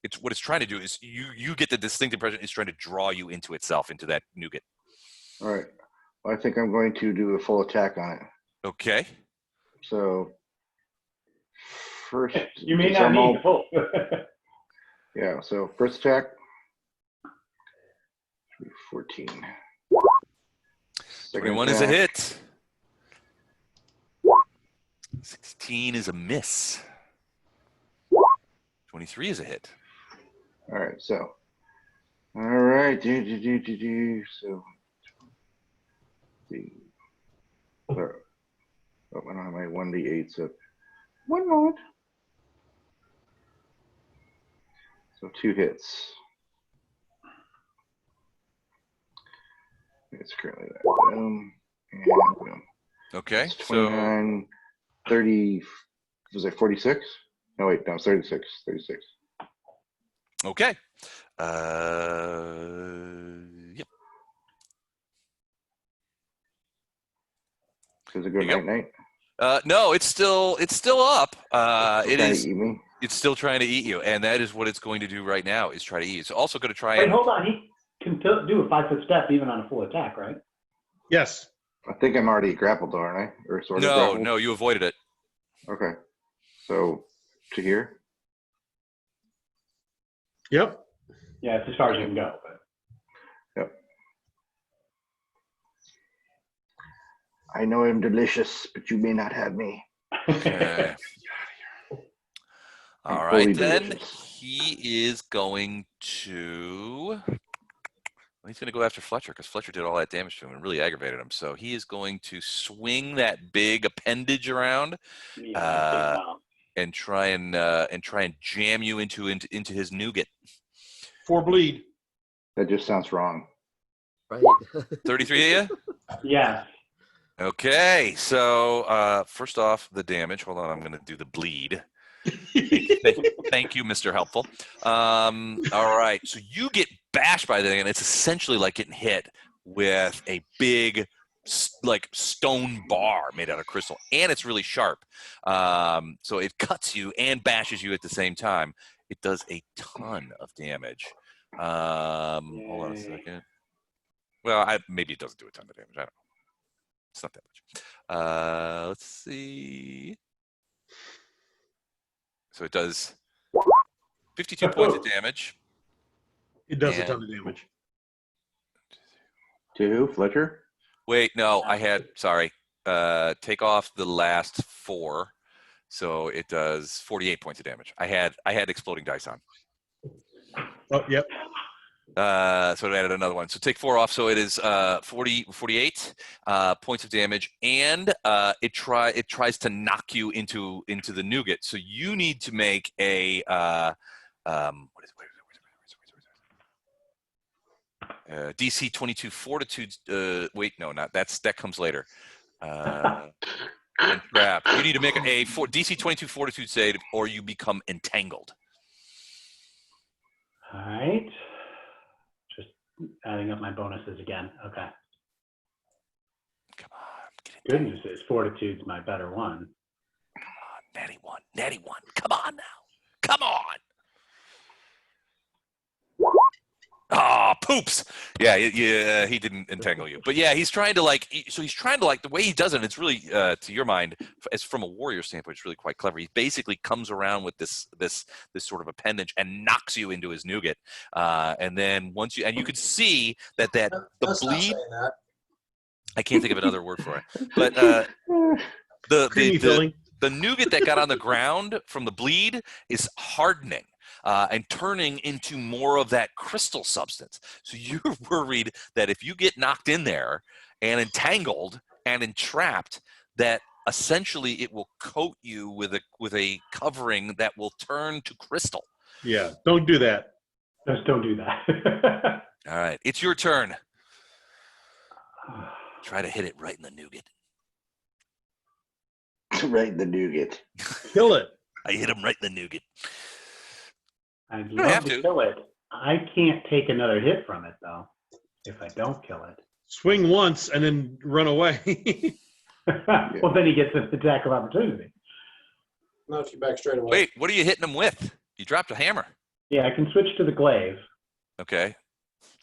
It's what it's trying to do is you get the distinct impression it's trying to draw you into itself, into that nougat. All right. Well, I think I'm going to do a full attack on it. Okay. So first, You may since not I'm need all- the full. Yeah. So first attack, 14. 21 is a hit. 16 is a miss. 23 is a hit. All right. So, all right. So, oh, I don't have my 1d8. So, one moment. So 2 hits. It's currently that. Boom. And boom. Okay. It's So 29, 30, was it 46? No, wait, no, it's 36. 36. okay. Yep. Does it go There you go. night-night? No, it's still up. It Trying is. to eat me? It's still trying to eat you, and that is what it's going to do right now. Is try to eat you. It's also going to try Wait, and. hold on. He can do a 5-foot step even on a full attack, right? Yes. I think I'm already grappled, though, aren't I? Or sort of No, grappled? no, you avoided it. Okay. So, to here? Yep. Yeah, it's as far as you can go. But. Yep. I know I'm delicious, but you may not have me. Okay. All I'm right, fully then delicious. he is going to. Well, he's going to go after Fletcher because Fletcher did all that damage to him and really aggravated him. So he is going to swing that big appendage around Yeah, and try and jam you into his nougat. 4 bleed. That just sounds wrong. Right. 33 at you? yeah. Okay, so first off, the damage. Hold on, I'm going to do the bleed. Thank you, Mr. Helpful. All right, so you get bashed by the thing, and it's essentially like getting hit with a big, like stone bar made out of crystal, and it's really sharp. So it cuts you and bashes you at the same time. It does a ton of damage. Hold on a second. Well, maybe it doesn't do a ton of damage. I don't know. It's not that much. Let's see. So it does 52 points of damage. It does a And- ton of damage. To who? Fletcher? Wait, no, I had, sorry. take off the last 4, so it does 48 points of damage. I had exploding dice on. Oh, yep. So it added another one. So take 4 off. So it is 48 points of damage, and it tries to knock you into the nougat. So you need to make a DC 22 Fortitude. Wait, no, not that comes later. Entrap. You need to make a DC 22 Fortitude save, or you become entangled. All right. Just adding up my bonuses again. Okay. Come on. Get it. Good news is Fortitude's my better one. Come on. Natty one. Come on now. Come on. Ah, poops. Yeah, he didn't entangle you. But yeah, he's trying to the way he does it, it's really, to your mind, as from a warrior standpoint, it's really quite clever. He basically comes around with this sort of appendage and knocks you into his nougat. And then you could see that the That's not bleed. saying that. I can't think of another word for it. But Creamy filling. the nougat that got on the ground from the bleed is hardening. And turning into more of that crystal substance. So you're worried that if you get knocked in there and entangled and entrapped, that essentially it will coat you with a covering that will turn to crystal. Yeah, don't do that. Just don't do that. All right, it's your turn. Try to hit it right in the nougat. Right in the nougat. Kill it. I hit him right in the nougat. I'd don't have love to to. kill it. I can't take another hit from it, though, if I don't kill it. Swing once and then run away. Well, then he gets an attack of opportunity. No, if you back straight away. Wait, what are you hitting him with? You dropped a hammer. Yeah, I can switch to the glaive. Okay.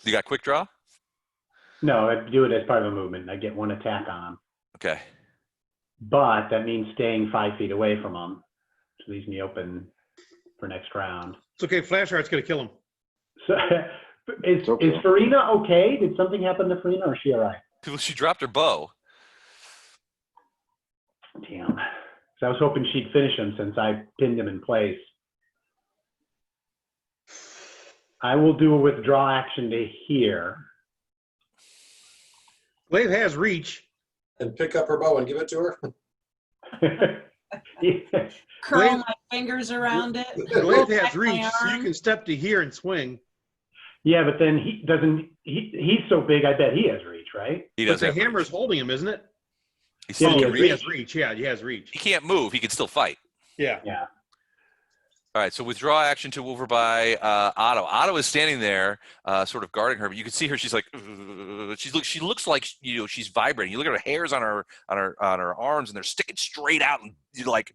You got quick draw? No, I do it as part of a movement. I get one attack on him. Okay. But that means staying 5 feet away from him. Which leaves me open for next round. It's okay. Flash Heart's going to kill him. So, is Farina okay? Did something happen to Farina, or is she all right? She dropped her bow. Damn. So I was hoping she'd finish him since I pinned him in place. I will do a withdraw action to here. Glaive has reach. And pick up her bow and give it to her. Yeah. Curl my fingers around it. Glaive back has my reach, so you arm. can step to here and swing. Yeah, but then he's so big, I bet he has reach, right? He But does the have hammer's reach. holding him, isn't it? He still Yeah, can he He reach. has reach. Yeah, he has reach. He can't move. He can still fight. Yeah. Yeah. All right, so withdraw action to over by Otto. Otto is standing there, sort of guarding her, but you can see her. She's like, she looks like she's vibrating. You look at her hairs on her arms, and they're sticking straight out, and you're like,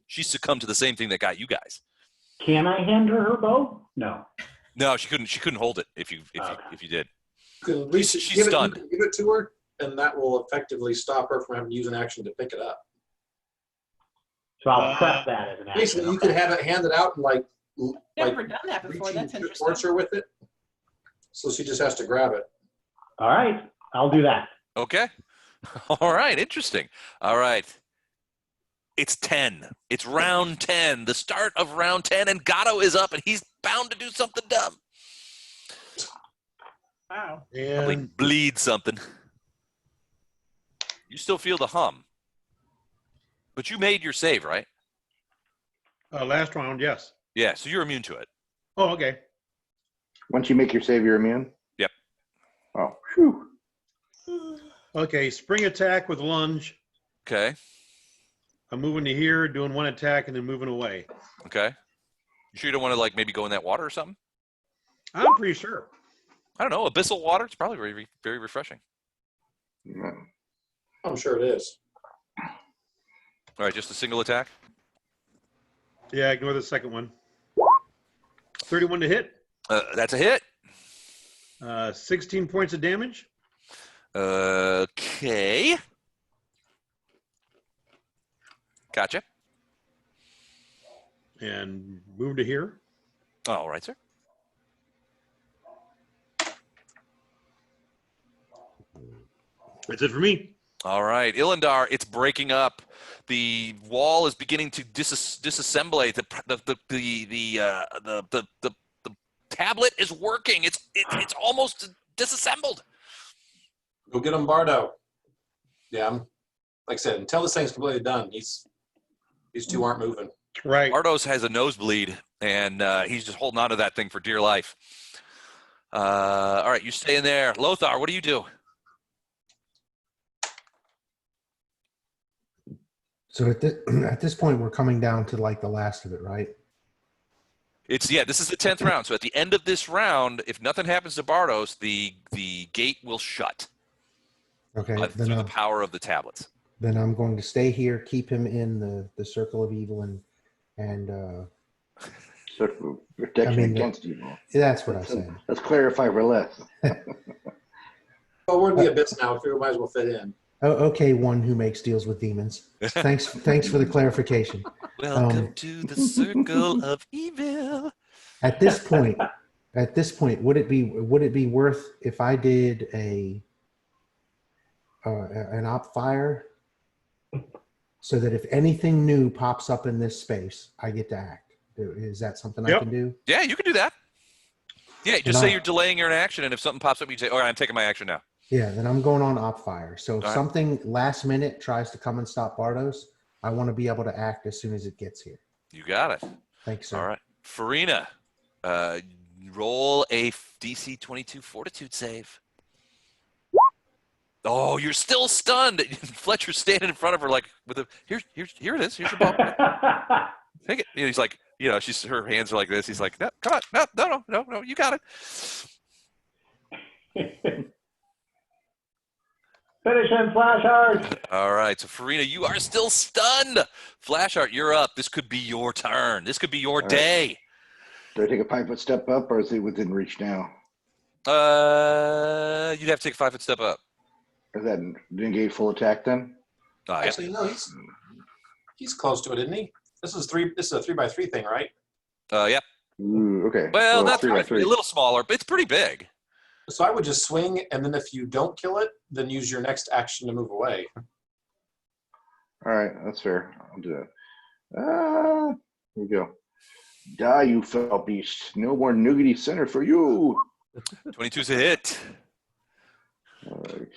she succumbed to the same thing that got you guys. Can I hand her bow? No. No, she couldn't. She couldn't hold it if you did. You can at least She's give stunned. give it to her, and that will effectively stop her from having to use an action to pick it up. So I'll prep that as an action. Basically, you could have it handed out and Never done that before. That's reaching interesting. towards her with it. So she just has to grab it. All right, I'll do that. Okay. All right. Interesting. All right. It's 10. It's round 10. The start of round 10, and Gatto is up, and he's bound to do something dumb. Wow. Probably And bleed something. You still feel the hum. But you made your save, right? last round, yes. Yeah, so you're immune to it. Oh, okay. Once you make your save, you're immune? Yep. Oh, phew. Okay, spring attack with lunge. Okay. I'm moving to here, doing one attack, and then moving away. Okay. You sure you don't want to maybe go in that water or something? I'm pretty sure. I don't know. Abyssal water? It's probably very, very refreshing. Yeah. I'm sure it is. All right, just a single attack? Yeah, ignore the second one. 31 to hit. That's a hit. 16 points of damage. Okay. Gotcha. And move to here. All right, sir. That's it for me. All right, Ilindar, it's breaking up. The wall is beginning to disassemble. The tablet is working. It's almost disassembled. Go get him, Bardo. Yeah, like I said, until this thing's completely done, these two aren't moving. Right. Bardos has a nosebleed, and he's just holding on to that thing for dear life. All right, you stay in there. Lothar, what do you do? So at this point, we're coming down to like the last of it, right? This is the 10th round. So at the end of this round, if nothing happens to Bardos, the gate will shut. Okay. Through the power of the tablets. Then I'm going to stay here, keep him in the circle of evil, and So protection against evil. That's what I said. Let's clarify for less. Well, we're in the abyss now. We might as well fit in. Oh, okay, one who makes deals with demons. Thanks for the clarification. Welcome to the circle of evil. At this point, would it be worth if I did an op fire, so that if anything new pops up in this space, I get to act? Is that something I can do? Yeah, you can do that. Yeah, just say you're delaying your action, and if something pops up, you say, "All right, I'm taking my action now." Yeah, then I'm going on op fire. So if something last minute tries to come and stop Bardos, I want to be able to act as soon as it gets here. You got it. Thanks, sir. All right. Farina, roll a DC 22 fortitude save. Oh, you're still stunned. Fletcher's standing in front of her like with a here it is. Here's your ball. Take it. He's like, her hands are like this. He's like, no, come on, no, you got it. Finish him, Flash Art. All right, so Farina, you are still stunned. Flash Art, you're up. This could be your turn. This could be your day. Do I take a 5-foot step up, or is it within reach now? You'd have to take a 5-foot step up. Is that engage full attack then? Actually, no, he's close to it, isn't he? This is a 3x3 thing, right? Yeah. Ooh, okay. Well, not 3x3. a little smaller, but it's pretty big. So I would just swing, and then if you don't kill it, then use your next action to move away. All right, that's fair. I'll do that. Here we go. Die, you foul beast. No more nougaty center for you. 22's a hit. All right.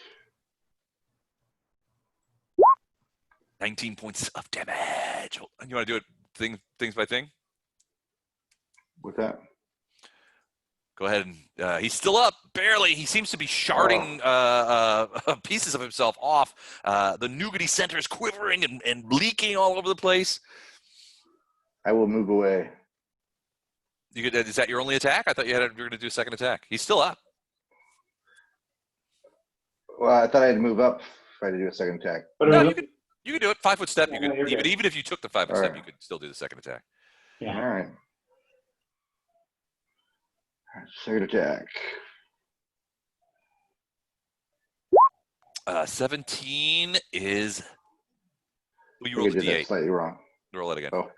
19 points of damage. You want to do it things by thing? With that? Go ahead and he's still up, barely. He seems to be sharding pieces of himself off. The nougaty center is quivering and leaking all over the place. I will move away. Is that your only attack? I thought you were going to do a second attack. He's still up. Well, I thought I had to move up if I had to do a second attack. No, you could do it. 5-foot step. Yeah, You could you're even if you took the 5-foot step, right. you could still do the second attack. Yeah. All right. Second attack. 17 is. Well, you I rolled a did that D8. slightly wrong. Roll it again. Oh.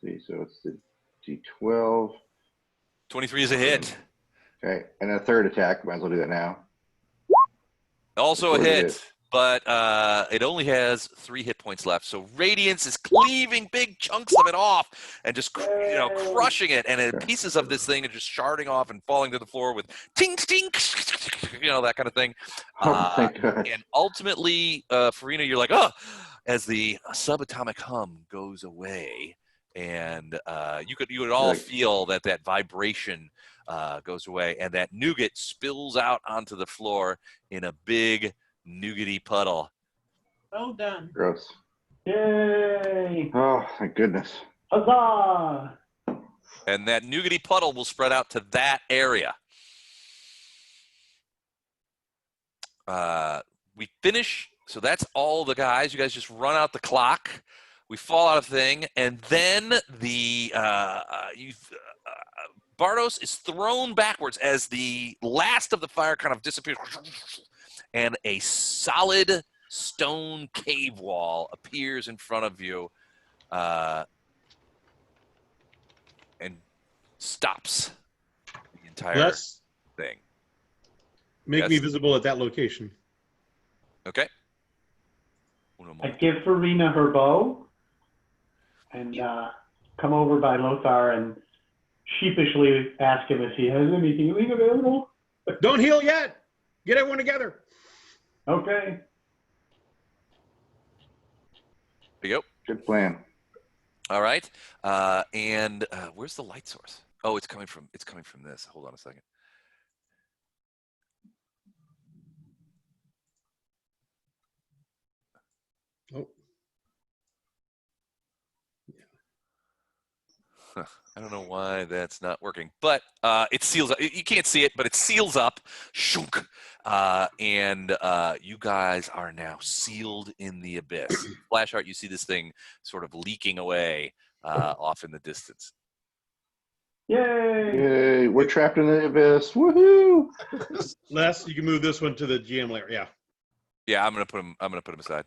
See, so it's the D12. 23 is a hit. Okay, and a third attack. Might as well do that now. Also a Of course it hit, is. but it only has 3 hit points left. So Radiance is cleaving big chunks of it off and just crushing it, and pieces of this thing are just sharding off and falling to the floor with ting ting, that kind of thing. Oh, thank God. And ultimately, Farina, you're like, oh, as the subatomic hum goes away, and you would all feel that vibration goes away, and that nougat spills out onto the floor in a big nougaty puddle. Well done. Gross. Yay! Oh, thank goodness. Huzzah! And that nougaty puddle will spread out to that area. We finish, so that's all the guys. You guys just run out the clock. We fall out of thing, and then the Bardos is thrown backwards as the last of the fire kind of disappears, and a solid stone cave wall appears in front of you and stops the entire thing. Make Yes. me visible at that location. Okay. I give Farina her bow and come over by Lothar and sheepishly ask him if he has any healing available. Don't heal yet. Get everyone together. Okay. There you go. Good plan. All right. And where's the light source? Oh, it's coming from this. Hold on a second. Oh. I don't know why that's not working, but it seals up. You can't see it, but it seals up. Shunk. And you guys are now sealed in the abyss. Flash art, you see this thing sort of leaking away off in the distance. Yay! Yay, we're trapped in the abyss. Woohoo! Les, you can move this one to the GM layer. Yeah. Yeah, I'm gonna put him aside.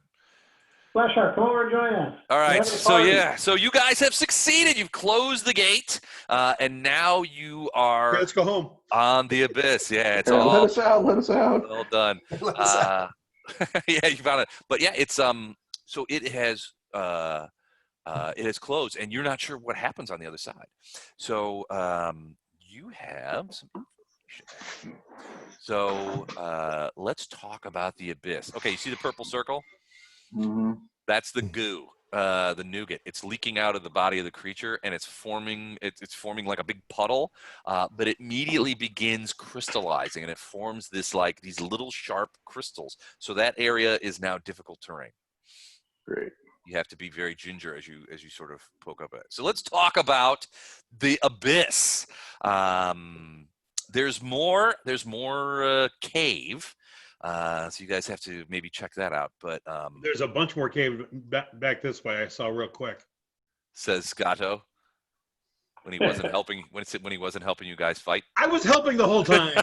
Flashheart, come over and join us. All We're right, having a so party. yeah, so you guys have succeeded. You've closed the gate, and now you are Okay, let's go home. on the abyss. Yeah, it's Yeah, all let us out. Let us out. all done. Yeah, you found it. But yeah, it's so it has closed, and you're not sure what happens on the other side. So you have some information. So let's talk about the abyss. Okay, you see the purple circle? Mm-hmm. That's the goo, the nougat. It's leaking out of the body of the creature, and it's forming. It's forming like a big puddle, but it immediately begins crystallizing, and it forms this like these little sharp crystals. So that area is now difficult terrain. Great. You have to be very ginger as you sort of poke up at it. So let's talk about the abyss. There's more cave. So you guys have to maybe check that out. But There's a bunch more cave back this way. I saw real quick. says Gato when he wasn't helping when he wasn't helping you guys fight. I was helping the whole time.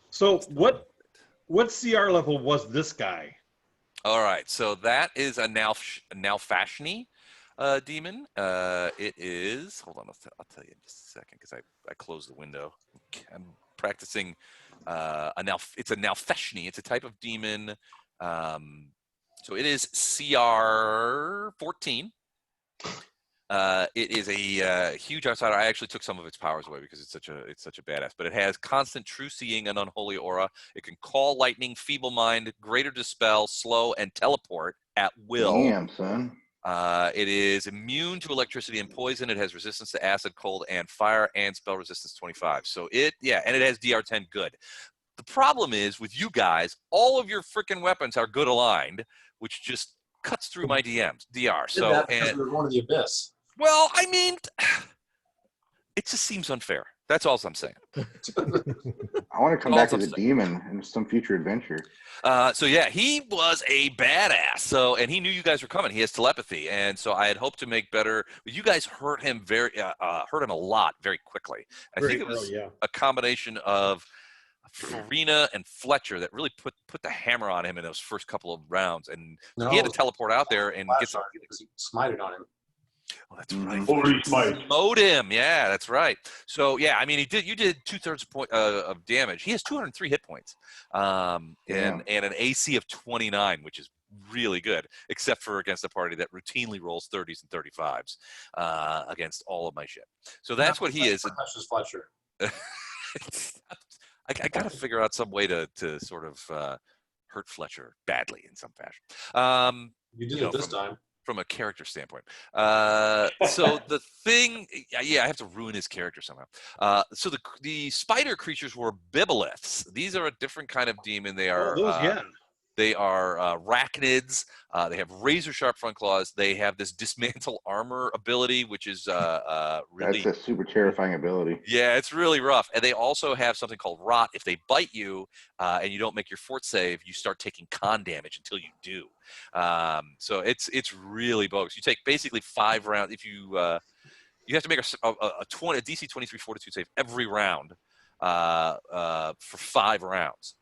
So what CR level was this guy? All right, so that is a Nalfashni demon. It is. Hold on, I'll tell you in just a second because I closed the window. I'm practicing it's a Nalfashni. It's a type of demon. So it is CR 14. It is a huge outsider. I actually took some of its powers away because it's such a badass. But it has constant true seeing and unholy aura. It can call lightning, feeble mind, greater dispel, slow, and teleport at will. Damn, son. It is immune to electricity and poison. It has resistance to acid, cold, and fire, and spell resistance 25. So and it has DR10 good. The problem is with you guys, all of your freaking weapons are good aligned, which just cuts through my DR. So because we were going to the abyss. Well, I mean, it just seems unfair. That's all I'm saying. I want to come back as a demon in some future adventure. So yeah, he was a badass. So, and he knew you guys were coming. He has telepathy, and so I had hoped to make better. But you guys hurt him hurt him a lot very quickly. I think it was a combination of Farina and Fletcher that really put the hammer on him in those first couple of rounds, and he had to teleport out there and get some. Because he smited on him. Oh, that's right. Smite him. Yeah, that's right. So yeah, I mean, you did 2/3 point of damage. He has 203 hit points, and an AC of 29, which is really good, except for against a party that routinely rolls 30s and 35s against all of my shit. So that's what he is. That's just Fletcher. I got to figure out some way to sort of hurt Fletcher badly in some fashion. You did it this time. From a character standpoint. So the thing, I have to ruin his character somehow. So the spider creatures were bibeliths. These are a different kind of demon. They are They are arachnids. They have razor sharp front claws. They have this dismantle armor ability, which is really... That's a super terrifying ability. Yeah, it's really rough. And they also have something called rot. If they bite you and you don't make your fort save, you start taking con damage until you do. So it's really bogus. You take basically 5 rounds. If you have to make a DC 23 fortitude save every round for 5 rounds.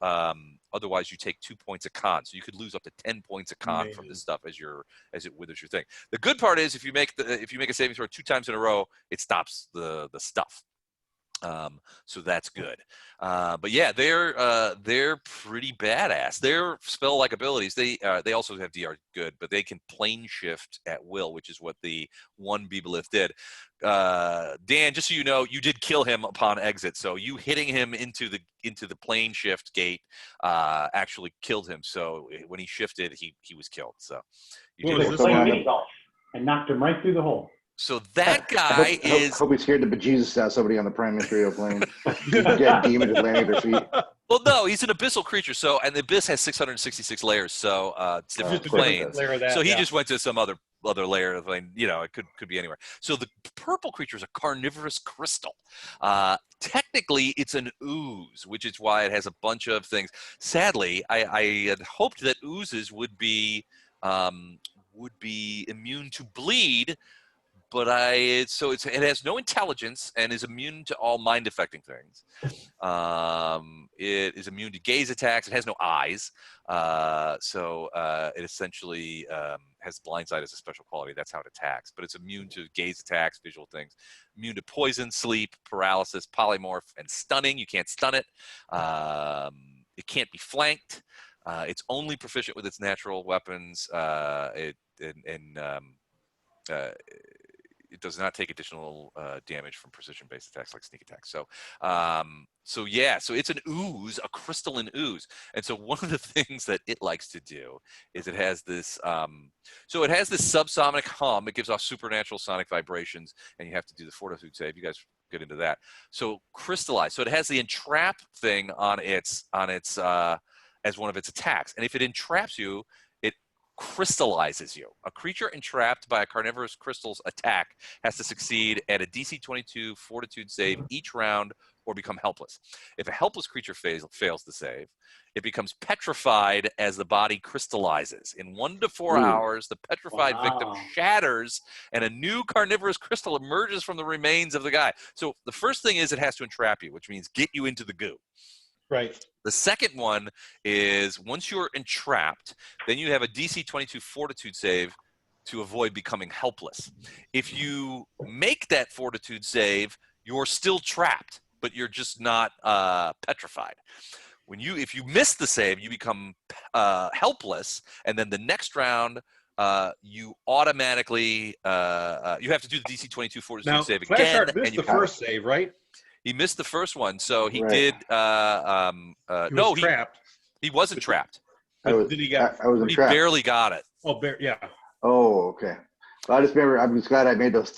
Otherwise, you take 2 points of con. So you could lose up to 10 points of con from this stuff as it withers your thing. The good part is if you make a saving throw 2 times in a row, it stops the stuff. So that's good. But yeah, they're pretty badass. Their spell-like abilities, they also have DR good, but they can plane shift at will, which is what the one Beebalith did. Dan, just so you know, you did kill him upon exit. So you hitting him into the plane shift gate actually killed him. So when he shifted, he was killed. So you What did. was Playing Someone- mini golf and knocked him right through the hole. So that I guy hope we scared the bejesus out of somebody on the Prime Imperial plane. Dead demon just landing at their feet. Well, no, he's an abyssal creature. So, and the abyss has 666 layers. So it's different Just a different planes. layer of that, So he yeah. just went to some other layer of thing. You know, it could be anywhere. So the purple creature is a carnivorous crystal. Technically, it's an ooze, which is why it has a bunch of things. Sadly, I had hoped that oozes would be immune to bleed. But it has no intelligence and is immune to all mind affecting things. It is immune to gaze attacks. It has no eyes. It essentially has blindsight as a special quality. That's how it attacks. But it's immune to gaze attacks, visual things. Immune to poison, sleep, paralysis, polymorph, and stunning. You can't stun it. It can't be flanked. It's only proficient with its natural weapons. It does not take additional damage from precision-based attacks like sneak attacks. So it's an ooze, a crystalline ooze. And so one of the things that it likes to do is it has this subsonic hum. It gives off supernatural sonic vibrations, and you have to do the fortitude save. You guys get into that. So crystallize. So it has the entrap thing on its as one of its attacks. And if it entraps you, crystallizes you. A creature entrapped by a carnivorous crystal's attack has to succeed at a DC 22 fortitude save each round or become helpless. If a helpless creature fails the save, it becomes petrified as the body crystallizes. In 1 to 4 hours, the petrified victim shatters and a new carnivorous crystal emerges from the remains of the guy. So the first thing is it has to entrap you, which means get you into the goo. Right. The second one is once you're entrapped, then you have a DC 22 fortitude save to avoid becoming helpless. If you make that fortitude save, you're still trapped, but you're just not petrified. If you miss the save, you become helpless, and then the next round you automatically you have to do the DC 22 fortitude save again. Flashheart missed the first save, right? He missed the first one, so he Right. did. Trapped. He wasn't trapped. I was He trapped. barely got it. Yeah. Oh, okay. I just remember. I'm just glad I made those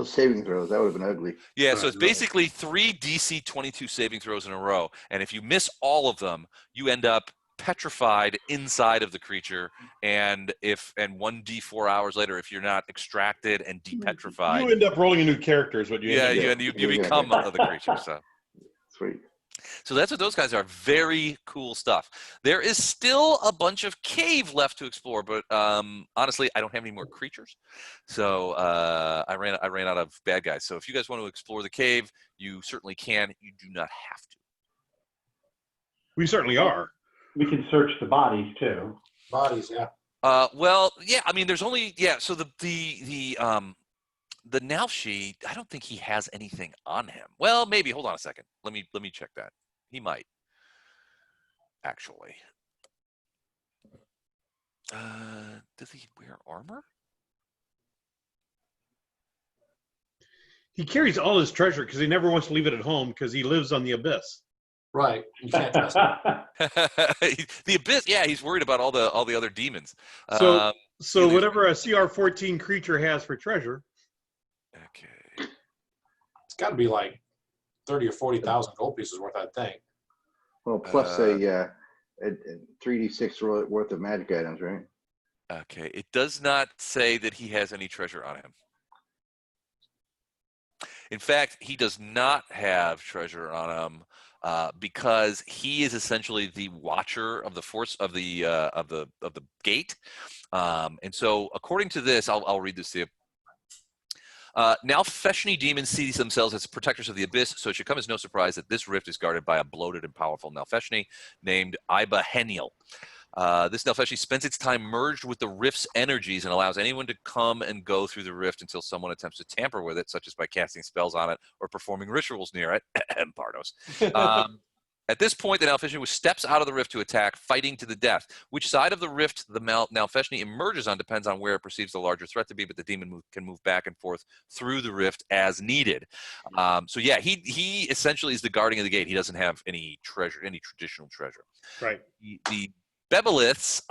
saving throws. That would have been ugly. Yeah, so it's basically 3 DC 22 saving throws in a row, and if you miss all of them, you end up petrified inside of the creature, and 1d4 hours later, if you're not extracted and depetrified, You end up rolling a new character is what you end up doing. you become the creature. Sweet. So that's what those guys are. Very cool stuff. There is still a bunch of cave left to explore, but honestly, I don't have any more creatures. So I ran out of bad guys. So if you guys want to explore the cave, you certainly can. You do not have to. We certainly are. We can search the bodies too. Bodies, yeah. Well, yeah. I mean, there's only So the Nalshi, I don't think he has anything on him. Well, maybe. Hold on a second. Let me check that. He might actually. Does he wear armor? He carries all his treasure because he never wants to leave it at home because he lives on the abyss. Right. You can't trust him. The abyss. Yeah, he's worried about all the other demons. So whatever a CR-14 creature has for treasure. Okay. It's got to be like 30 or 40,000 gold pieces worth, I think. Well, plus a 3d6 worth of magic items, right? Okay. It does not say that he has any treasure on him. In fact, he does not have treasure on him because he is essentially the watcher of the force of the gate. And so, according to this, I'll read this to you. Nalfeshni demons see themselves as protectors of the abyss, so it should come as no surprise that this rift is guarded by a bloated and powerful Nalfeshni named Iba Heniel. This Nalfeshi spends its time merged with the rift's energies and allows anyone to come and go through the rift until someone attempts to tamper with it, such as by casting spells on it or performing rituals near it. Bardos. At this point, the Nalfeshni steps out of the rift to attack, fighting to the death. Which side of the rift the Nalfeshni emerges on depends on where it perceives the larger threat to be, but the demon can move back and forth through the rift as needed. So yeah, he essentially is the guardian of the gate. He doesn't have any treasure, any traditional treasure. Right. The Bebeliths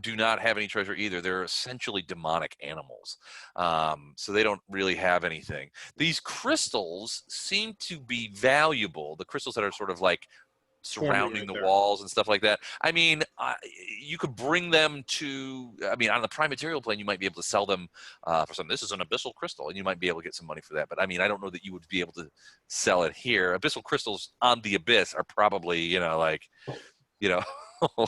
do not have any treasure either. They're essentially demonic animals. So they don't really have anything. These crystals seem to be valuable. The crystals that are sort of like surrounding the walls and stuff like that. I mean, you could bring them to, I mean, on the prime material plane, you might be able to sell them for something. This is an abyssal crystal, and you might be able to get some money for that. But I mean, I don't know that you would be able to sell it here. Abyssal crystals on the abyss are probably, like,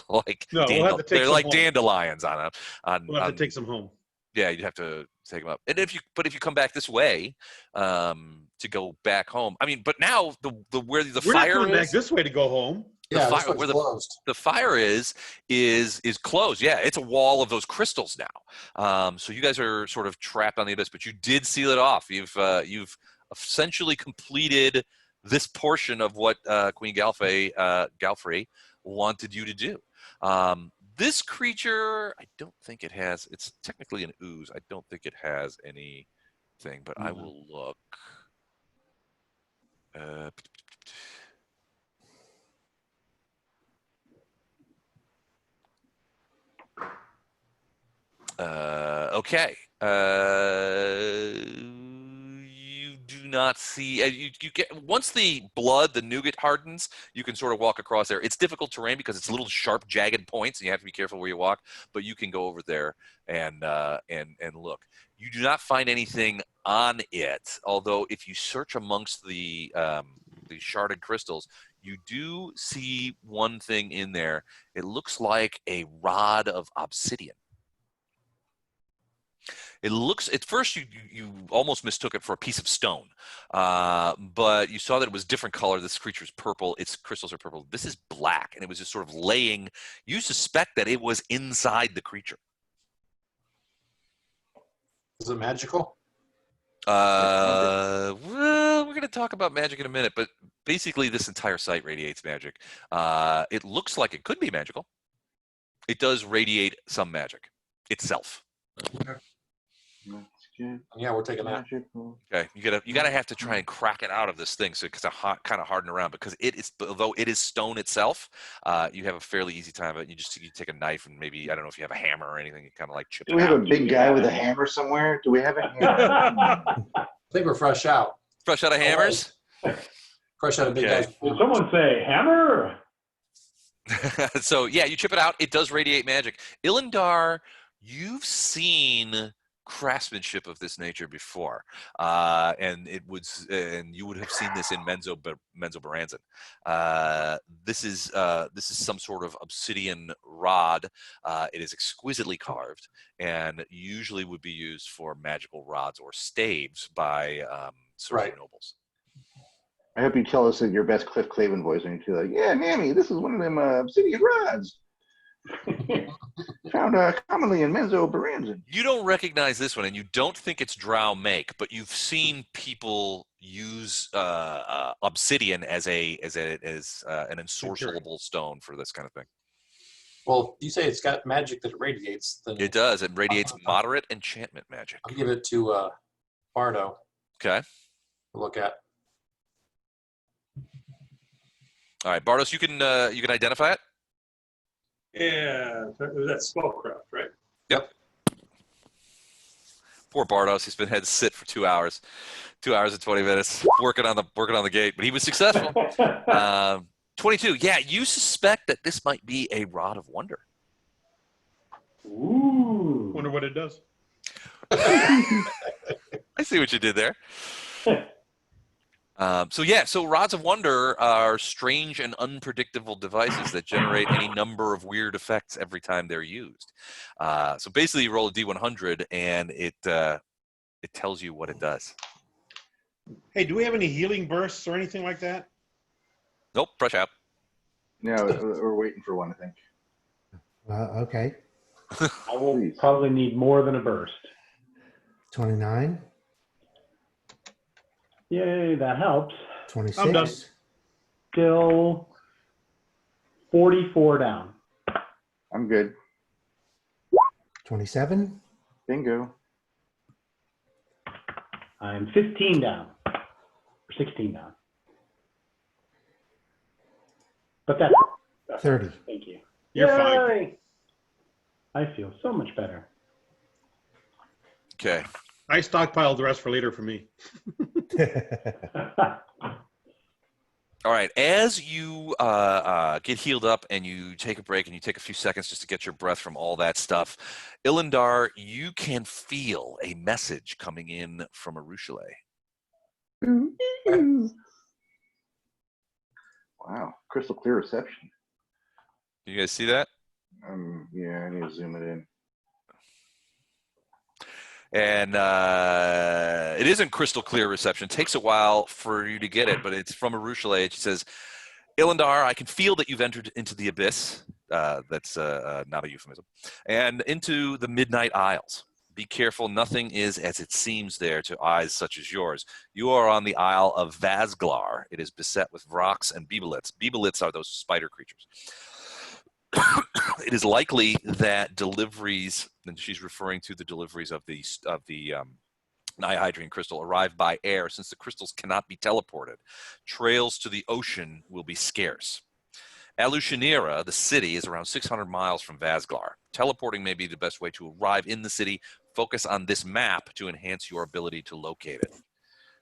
like No, we'll have to take they're some like home. dandelions on a. We'll have to take some home. Yeah, you'd have to take them up. And if you come back this way, to go back home. I mean, but now where the We're fire not coming is, back this way to go home. Yeah, the this fire, one's where closed. the fire is closed. Yeah, it's a wall of those crystals now. So you guys are sort of trapped on the abyss, but you did seal it off. You've essentially completed this portion of what Queen Galfrey wanted you to do. This creature, I don't think it has. It's technically an ooze. I don't think it has anything, but I will look. Okay. You do not see. You get once the nougat hardens, you can sort of walk across there. It's difficult terrain because it's little sharp, jagged points, and you have to be careful where you walk. But you can go over there and look. You do not find anything on it. Although if you search amongst the sharded crystals, you do see one thing in there. It looks like a rod of obsidian. It looks, at first you almost mistook it for a piece of stone, but you saw that it was different color. This creature's purple. Its crystals are purple. This is black, and it was just sort of laying. You suspect that it was inside the creature. Is it magical? Well, we're going to talk about magic in a minute, but basically this entire site radiates magic. It looks like it could be magical. It does radiate some magic itself. Yeah, we're taking that. Okay, you gotta have to try and crack it out of this thing, so it's kind of harden around, because although it is stone itself, you have a fairly easy time of it. You take a knife and maybe, I don't know if you have a hammer or anything, you kind of like chip it out. Do we have a big guy with a hammer somewhere? Do we have a hammer? I think we're fresh out. Fresh out of hammers. Fresh out of big guys. Did someone say hammer? So yeah, you chip it out. It does radiate magic. Ilindar, you've seen craftsmanship of this nature before, and you would have seen this in Menzo Baranzan. This is some sort of obsidian rod. It is exquisitely carved, and usually would be used for magical rods or staves by certain nobles. I hope you tell us in your best Cliff Clavin voice, and you're like, "Yeah, Mammy, this is one of them obsidian rods found commonly in Menzo Baranzan." You don't recognize this one, and you don't think it's drow make, but you've seen people use obsidian as an ensorcelable stone for this kind of thing. Well, you say it's got magic that it radiates. Then It does. It radiates moderate enchantment magic. I'll give it to Bardo Okay. to look at. All right, Bardos, you can identify it. Yeah, that's spellcraft, right? Yep. Poor Bardos. He's been had to sit for 2 hours, 2 hours and 20 minutes working on the gate, but he was successful. 22. Yeah, you suspect that this might be a rod of wonder. Ooh. Wonder what it does. I see what you did there. So rods of wonder are strange and unpredictable devices that generate any number of weird effects every time they're used. So basically, you roll a D100, and it tells you what it does. Hey, do we have any healing bursts or anything like that? Nope, brush out. No, we're waiting for one, I think. Okay. I will probably need more than a burst. 29, Yay, that helps. 26. I'm done. Still 44 down. I'm good. 27. Bingo. I'm 15 down. Or 16 down. But that's 30. Thank you. You're fine. Yay! I feel so much better. Okay. I stockpiled the rest for later for me. All right. As you get healed up and you take a break and you take a few seconds just to get your breath from all that stuff, Ilindar, you can feel a message coming in from Arushale. Wow. Crystal clear reception. You guys see that? Yeah, I need to zoom it in. And it isn't crystal clear reception. It takes a while for you to get it, but it's from Arushale. It says, Ilindar, I can feel that you've entered into the abyss. That's not a euphemism. And into the Midnight Isles. Be careful, nothing is as it seems there to eyes such as yours. You are on the Isle of Vazglar. It is beset with Vrox and Bibelits. Bibelits are those spider creatures. It is likely that deliveries, and she's referring to the deliveries of the Nihydrian crystal, arrive by air since the crystals cannot be teleported. Trails to the ocean will be scarce. Alushanira, the city, is around 600 miles from Vazglar. Teleporting may be the best way to arrive in the city. Focus on this map to enhance your ability to locate it.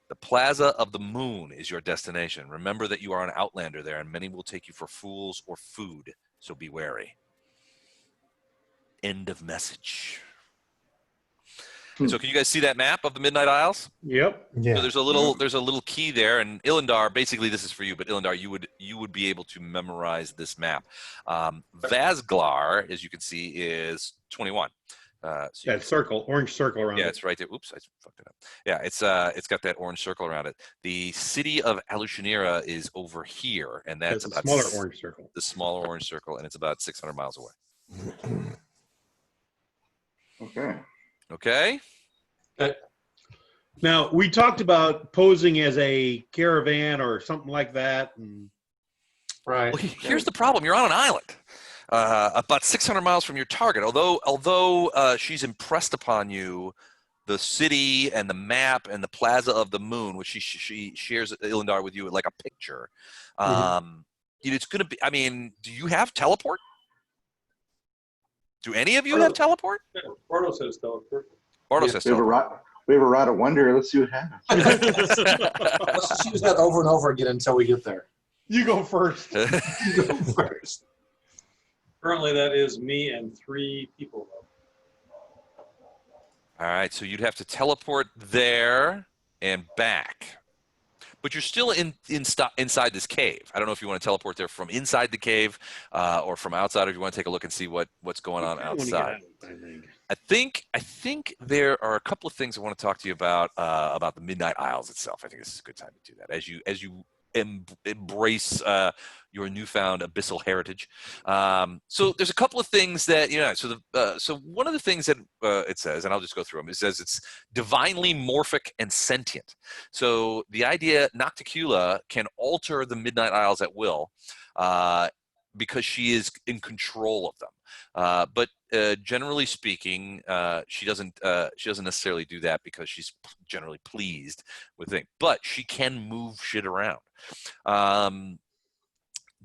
The Plaza of the Moon is your destination. Remember that you are an outlander there, and many will take you for fools or food, so be wary. End of message. So can you guys see that map of the Midnight Isles? Yep. Yeah. So there's a little key there, and Ilindar, basically this is for you, but Ilindar, you would be able to memorize this map. Vazglar, as you can see, is 21. So That circle, orange circle around yeah, it. it's right there. Oops, I fucked it up. Yeah, it's got that orange circle around it. The city of Alushanira is over here, and that's That's a about smaller orange circle. the smaller orange circle, and it's about 600 miles away. Okay. Okay. Now, we talked about posing as a caravan or something like that. And Right. Well, here's the problem. You're on an island, about 600 miles from your target. Although she's impressed upon you the city and the map and the Plaza of the Moon, which she shares Ilindar with you like a picture. It's going to be. I mean, do you have teleport? Do any of you have teleport? Ordo says teleport. Ordo Yeah, says we have a teleport. we have a rod of wonder. Let's see what happens. Let's just use that over and over again until we get there. You go first. You go first. Currently, that is me and 3 people. All right, so you'd have to teleport there and back. But you're still inside this cave. I don't know if you want to teleport there from inside the cave or from outside, or if you want to take a look and see what's going on outside. I think there are a couple of things I want to talk to you about the Midnight Isles itself. I think this is a good time to do that as you embrace your newfound abyssal heritage. So there's a couple of things that So one of the things that it says, and I'll just go through them. It says it's divinely morphic and sentient. So the idea Nocticula can alter the Midnight Isles at will. Because she is in control of them, but generally speaking, she doesn't necessarily do that because she's generally pleased with things. But she can move shit around.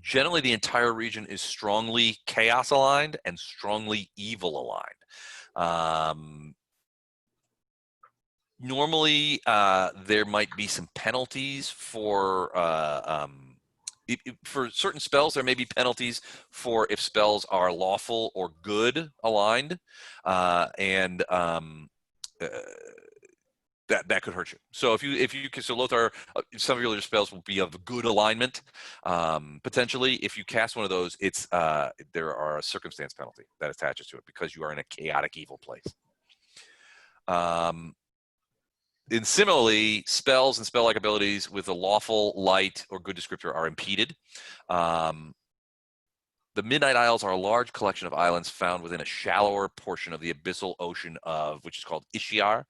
Generally, the entire region is strongly chaos aligned and strongly evil aligned. Normally, there might be some penalties for certain spells. There may be penalties for if spells are lawful or good aligned, and that could hurt you. So so Lothar, some of your other spells will be of good alignment. Potentially, if you cast one of those, it's there are a circumstance penalty that attaches to it because you are in a chaotic evil place. And similarly, spells and spell-like abilities with a lawful, light, or good descriptor are impeded. The Midnight Isles are a large collection of islands found within a shallower portion of the abyssal ocean which is called Ishiar.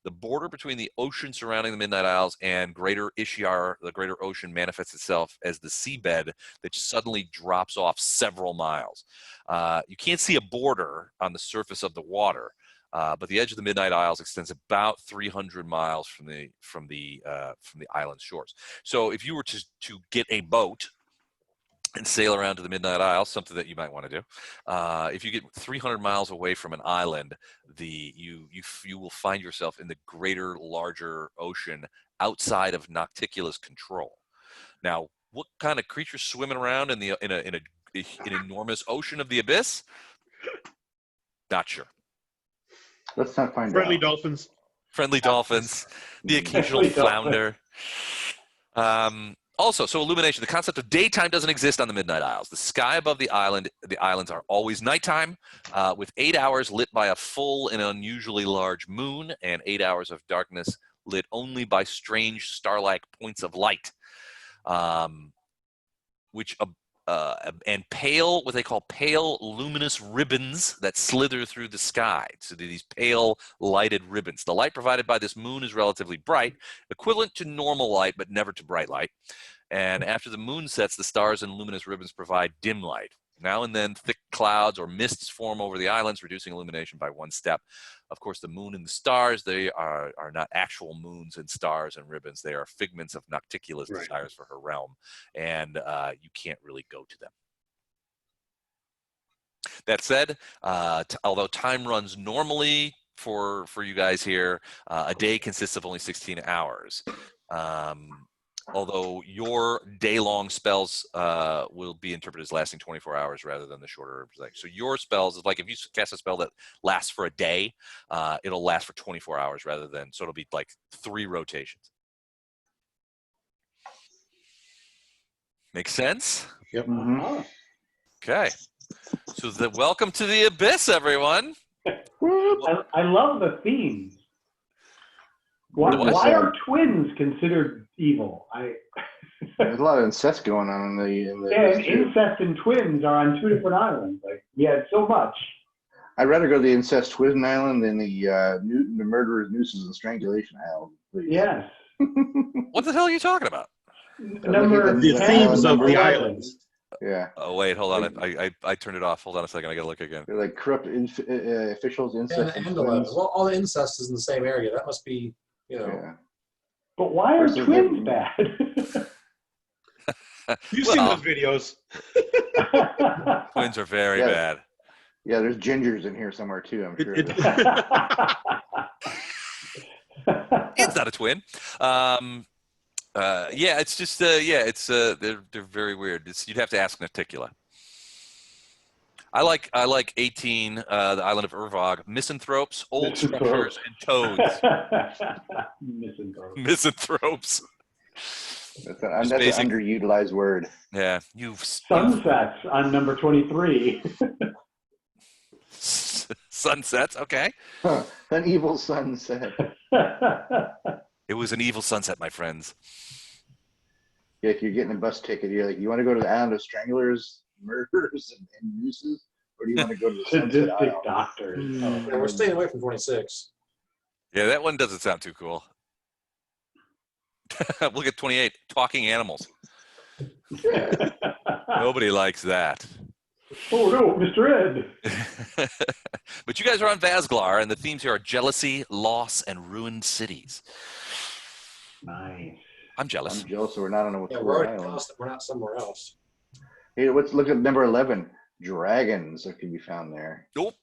The border between the ocean surrounding the Midnight Isles and Greater Ishiar, the Greater Ocean, manifests itself as the seabed that suddenly drops off several miles. You can't see a border on the surface of the water, but the edge of the Midnight Isles extends about 300 miles from the island shores. So if you were to get a boat and sail around to the Midnight Isles, something that you might want to do. If you get 300 miles away from an island, you will find yourself in the greater, larger ocean outside of Nocticula's control. Now, what kind of creatures swimming around in an enormous ocean of the abyss? Not sure. Let's not find Friendly out. dolphins. Friendly dolphins, the occasional flounder. Also, so illumination, the concept of daytime doesn't exist on the Midnight Isles. The sky above the islands are always nighttime, with 8 hours lit by a full and unusually large moon, and 8 hours of darkness lit only by strange star-like points of light, and pale, what they call pale luminous ribbons that slither through the sky. So these pale lighted ribbons. The light provided by this moon is relatively bright, equivalent to normal light, but never to bright light. And after the moon sets, the stars and luminous ribbons provide dim light. Now and then, thick clouds or mists form over the islands, reducing illumination by one step. Of course, the moon and the stars, they are not actual moons and stars and ribbons. They are figments of Nocticula's desires for her realm, and you can't really go to them. That said, although time runs normally for you guys here, a day consists of only 16 hours. Although your day-long spells will be interpreted as lasting 24 hours rather than the shorter. So your spells is like if you cast a spell that lasts for a day, it'll last for 24 hours rather than, so it'll be like 3 rotations. Make sense? Yep. Mm-hmm. Okay. So welcome to the Abyss, everyone. I love the themes. Why are twins considered evil? There's a lot of incest going on in the yeah, and incest and twins are on 2 different islands. Like, yeah, so much. I'd rather go to the incest twin island than the murderers, nooses, and strangulation island. Please. Yes. What the hell are you talking about? The themes of the islands. Yeah. Oh wait, hold on. I turned it off. Hold on a second. I gotta look again. They're like corrupt officials, incest, And and 11. twins. Well, all the incest is in the same area. That must be, Yeah. But why are Versus twins the- bad? You've seen those videos. Twins are very Yeah. bad. Yeah, there's gingers in here somewhere too, I'm sure. It's not a twin. Yeah, it's just they're very weird. You'd have to ask Nocticula. I like 18, the island of Urvog, misanthropes, old structures, and toads. Misanthropes. That's an underutilized word. Yeah, Sunsets on number 23. Sunsets, okay. Huh, an evil sunset. It was an evil sunset, my friends. Yeah, if you're getting a bus ticket, you're like, you want to go to the island of stranglers, murderers, and nooses, or do you want to go to the Sunset Sadistic Isle? doctors. yeah, we're staying away from 26. Yeah, that one doesn't sound too cool. Look at 28, talking animals. Nobody likes that. Oh no, Mr. Ed. But you guys are on Vazglar, and the themes here are jealousy, loss, and ruined cities. Nice. I'm jealous. I'm jealous that we're not on a Yeah, tour we're already island. lost. We're not somewhere else. Hey, let's look at number 11. Dragons that can be found there. Nope.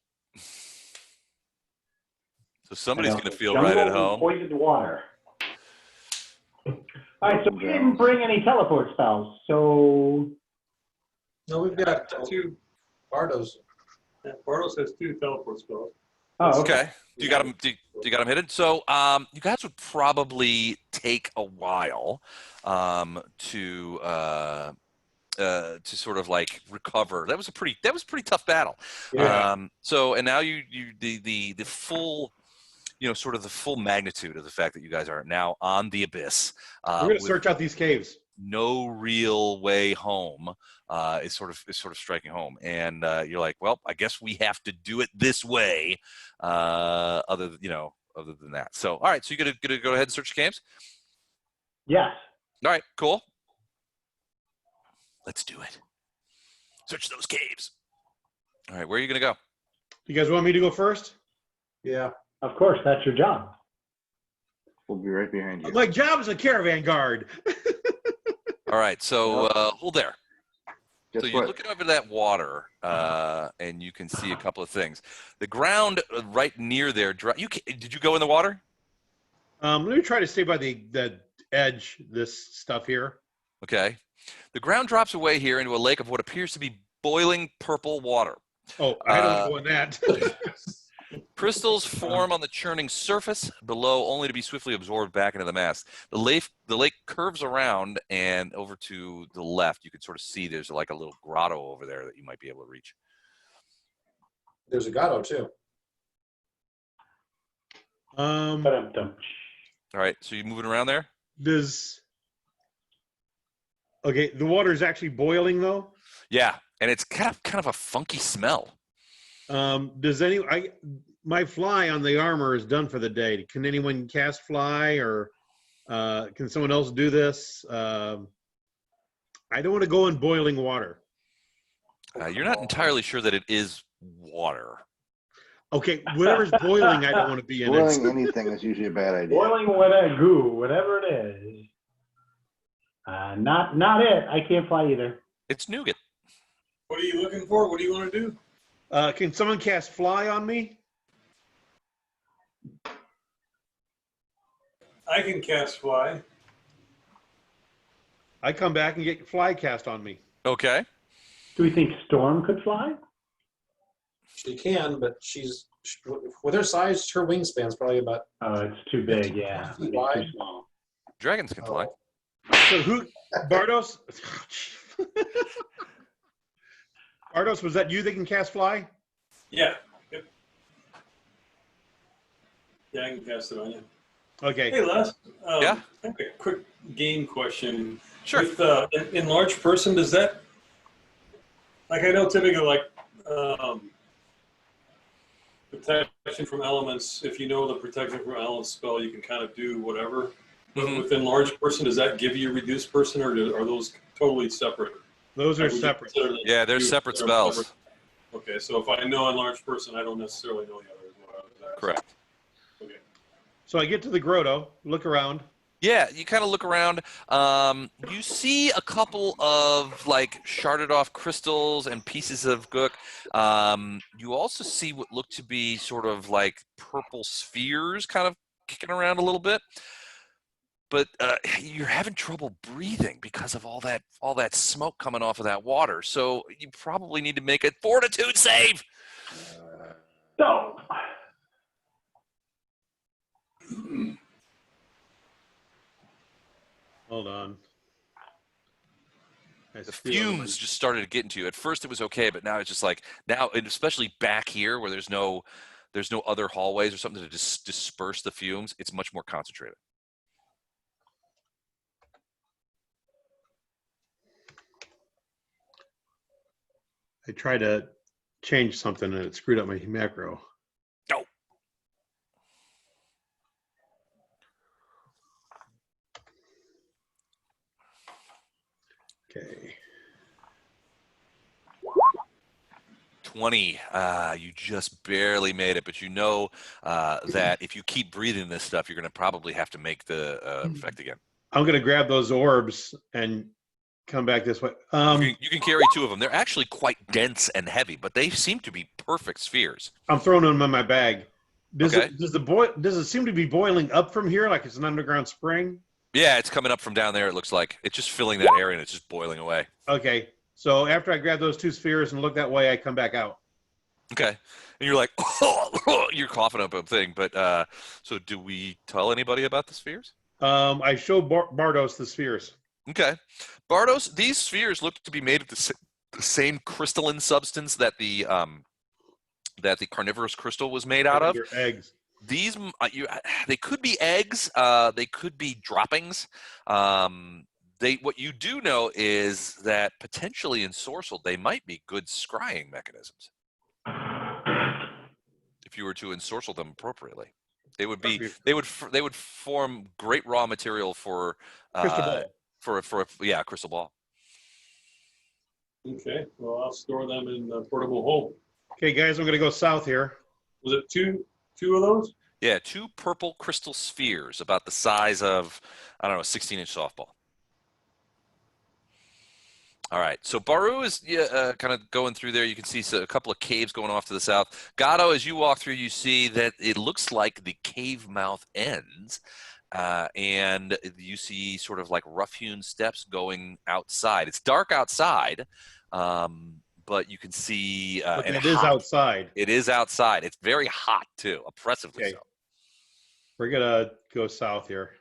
So somebody's I know. going to feel right at Jungle and home. Poisoned water. All right, so we didn't bring any teleport spells. So No, we've got 2 Bardos. Yeah, Bartos has 2 teleport spells. oh, Okay. Do you got them? Do you got them hidden? So, you guys would probably take a while to sort of like recover. That was a pretty tough battle. Yeah. So, and now the full, sort of the full magnitude of the fact that you guys are now on the abyss. We're going to search out these caves. no real way home is sort of striking home, and you're like, well, I guess we have to do it this way. Other than that, so all right, so you're gonna go ahead and search the caves. Yes. All right, cool. Let's do it. Search those caves. All right, where are you gonna go? You guys want me to go first? Yeah. Of course, that's your job. We'll be right behind you. My job is a caravan guard. All right, so hold there. Guess So you're what? looking over that water, and you can see a couple of things. The ground right near there. Did you go in the water? Let me try to stay by the edge. This stuff here. Okay. The ground drops away here into a lake of what appears to be boiling purple water. Oh, I don't go in that. Crystals form on the churning surface below, only to be swiftly absorbed back into the mass. The lake curves around, and over to the left, you can sort of see there's like a little grotto over there that you might be able to reach. There's a grotto too. All right, so you moving around there? Okay, the water is actually boiling though. Yeah, and it's kind of a funky smell. My fly on the armor is done for the day. Can anyone cast fly, or can someone else do this? I don't want to go in boiling water. You're not entirely sure that it is water. Okay, whatever's boiling, I don't want to be in Boiling it. anything is usually a bad idea. Boiling whatever it is. Not it. I can't fly either. It's nougat. What are you looking for? What do you want to do? Can someone cast fly on me? I can cast fly. I come back and get fly cast on me. Okay. Do we think Storm could fly? She can, but with her size, her wingspan's probably about. Oh, it's too big. Yeah, feet it's wide. too small. Dragons can fly. So who? Bardos? Bardos, was that you that can cast fly? Yeah. Yep. Yeah, I can cast it on you. Okay. Hey, Les. Yeah? I have a quick game question. Sure. With enlarged person, does that, like, I know typically, like, protection from elements, if you know the protection from elements spell, you can kind of do whatever. But with enlarged person, does that give you reduced person, or are those totally separate? Those are Like, would you separate. consider them Yeah, they're two separate separate? spells. Okay, so if I know enlarged person, I don't necessarily know the other. Is what I was asking. Correct. Okay. So I get to the grotto, look around. Yeah, you kind of look around. You see a couple of like sharded off crystals and pieces of gook. You also see what look to be sort of like purple spheres kind of kicking around a little bit. But you're having trouble breathing because of all that smoke coming off of that water. So you probably need to make a fortitude save. No. Hold on. The fumes just started to get into you. At first it was okay, but now it's just like and especially back here where there's no other hallways or something to just disperse the fumes. It's much more concentrated. I tried to change something and it screwed up my macro. No. Okay. 20. You just barely made it, but you know that if you keep breathing this stuff, you're going to probably have to make the effect again. I'm going to grab those orbs and come back this way. You can carry 2 of them. They're actually quite dense and heavy, but they seem to be perfect spheres. I'm throwing them in my bag. Does Okay. Does it seem to be boiling up from here like it's an underground spring? Yeah, it's coming up from down there, it looks like. It's just filling that area, and it's just boiling away. Okay. So after I grab those 2 spheres and look that way, I come back out. Okay. And you're like, you're coughing up a thing. But so do we tell anybody about the spheres? I show Bardos the spheres. Okay. Bardos, these spheres look to be made of the same crystalline substance that the carnivorous crystal was made out of. They're eggs. These they could be eggs. They could be droppings. what you do know is that potentially ensorcelled, they might be good scrying mechanisms. If you were to ensorcel them appropriately, they would form great raw material for Crystal ball. a crystal ball. Okay, well, I'll store them in the portable hole. Okay, guys, I'm going to go south here. Was it two of those? Yeah, 2 purple crystal spheres about the size of, I don't know, a 16-inch softball. All right, so Baru is kind of going through there. You can see a couple of caves going off to the south. Gato, as you walk through, you see that it looks like the cave mouth ends, and you see sort of like rough-hewn steps going outside. It's dark outside, but you can see and it is outside. It is outside. It's very hot, too, oppressively so. We're going to go south here.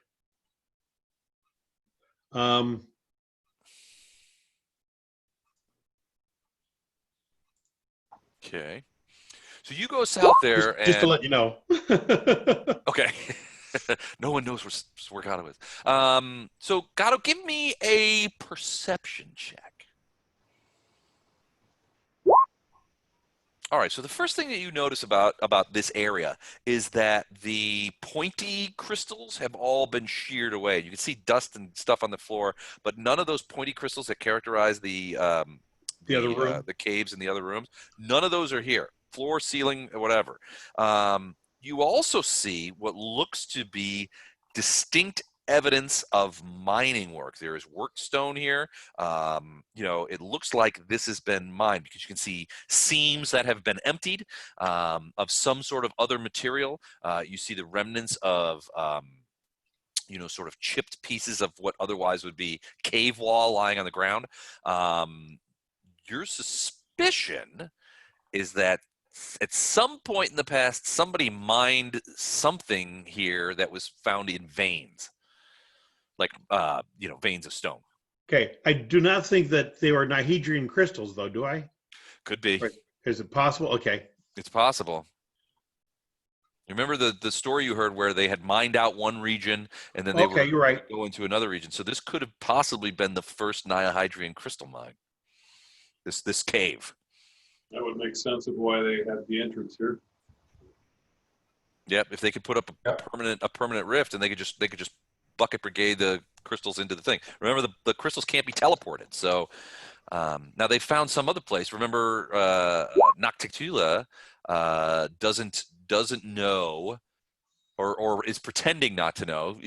Okay. So you go south there. Just to let you know. Okay. No one knows where Gato is. So Gato, give me a perception check. All right, so the first thing that you notice about this area is that the pointy crystals have all been sheared away. You can see dust and stuff on the floor, but none of those pointy crystals that characterize the caves in the other rooms, none of those are here. Floor, ceiling, whatever. You also see what looks to be distinct evidence of mining work. There is work stone here. It looks like this has been mined because you can see seams that have been emptied of some sort of other material. You see the remnants of sort of chipped pieces of what otherwise would be cave wall lying on the ground. Your suspicion is that at some point in the past, somebody mined something here that was found in veins, like veins of stone. Okay, I do not think that they were Nihedrian crystals, though, do I? Could be. Is it possible? Okay. It's possible. Remember the story you heard where they had mined out one region and then they were you're right. going to another region. So this could have possibly been the first Nihedrian crystal mine. This cave. That would make sense of why they had the entrance here. Yep, if they could put up a permanent rift, and they could just bucket brigade the crystals into the thing. Remember, the crystals can't be teleported. So now they found some other place. Remember, Nocticula doesn't know, or is pretending not to know.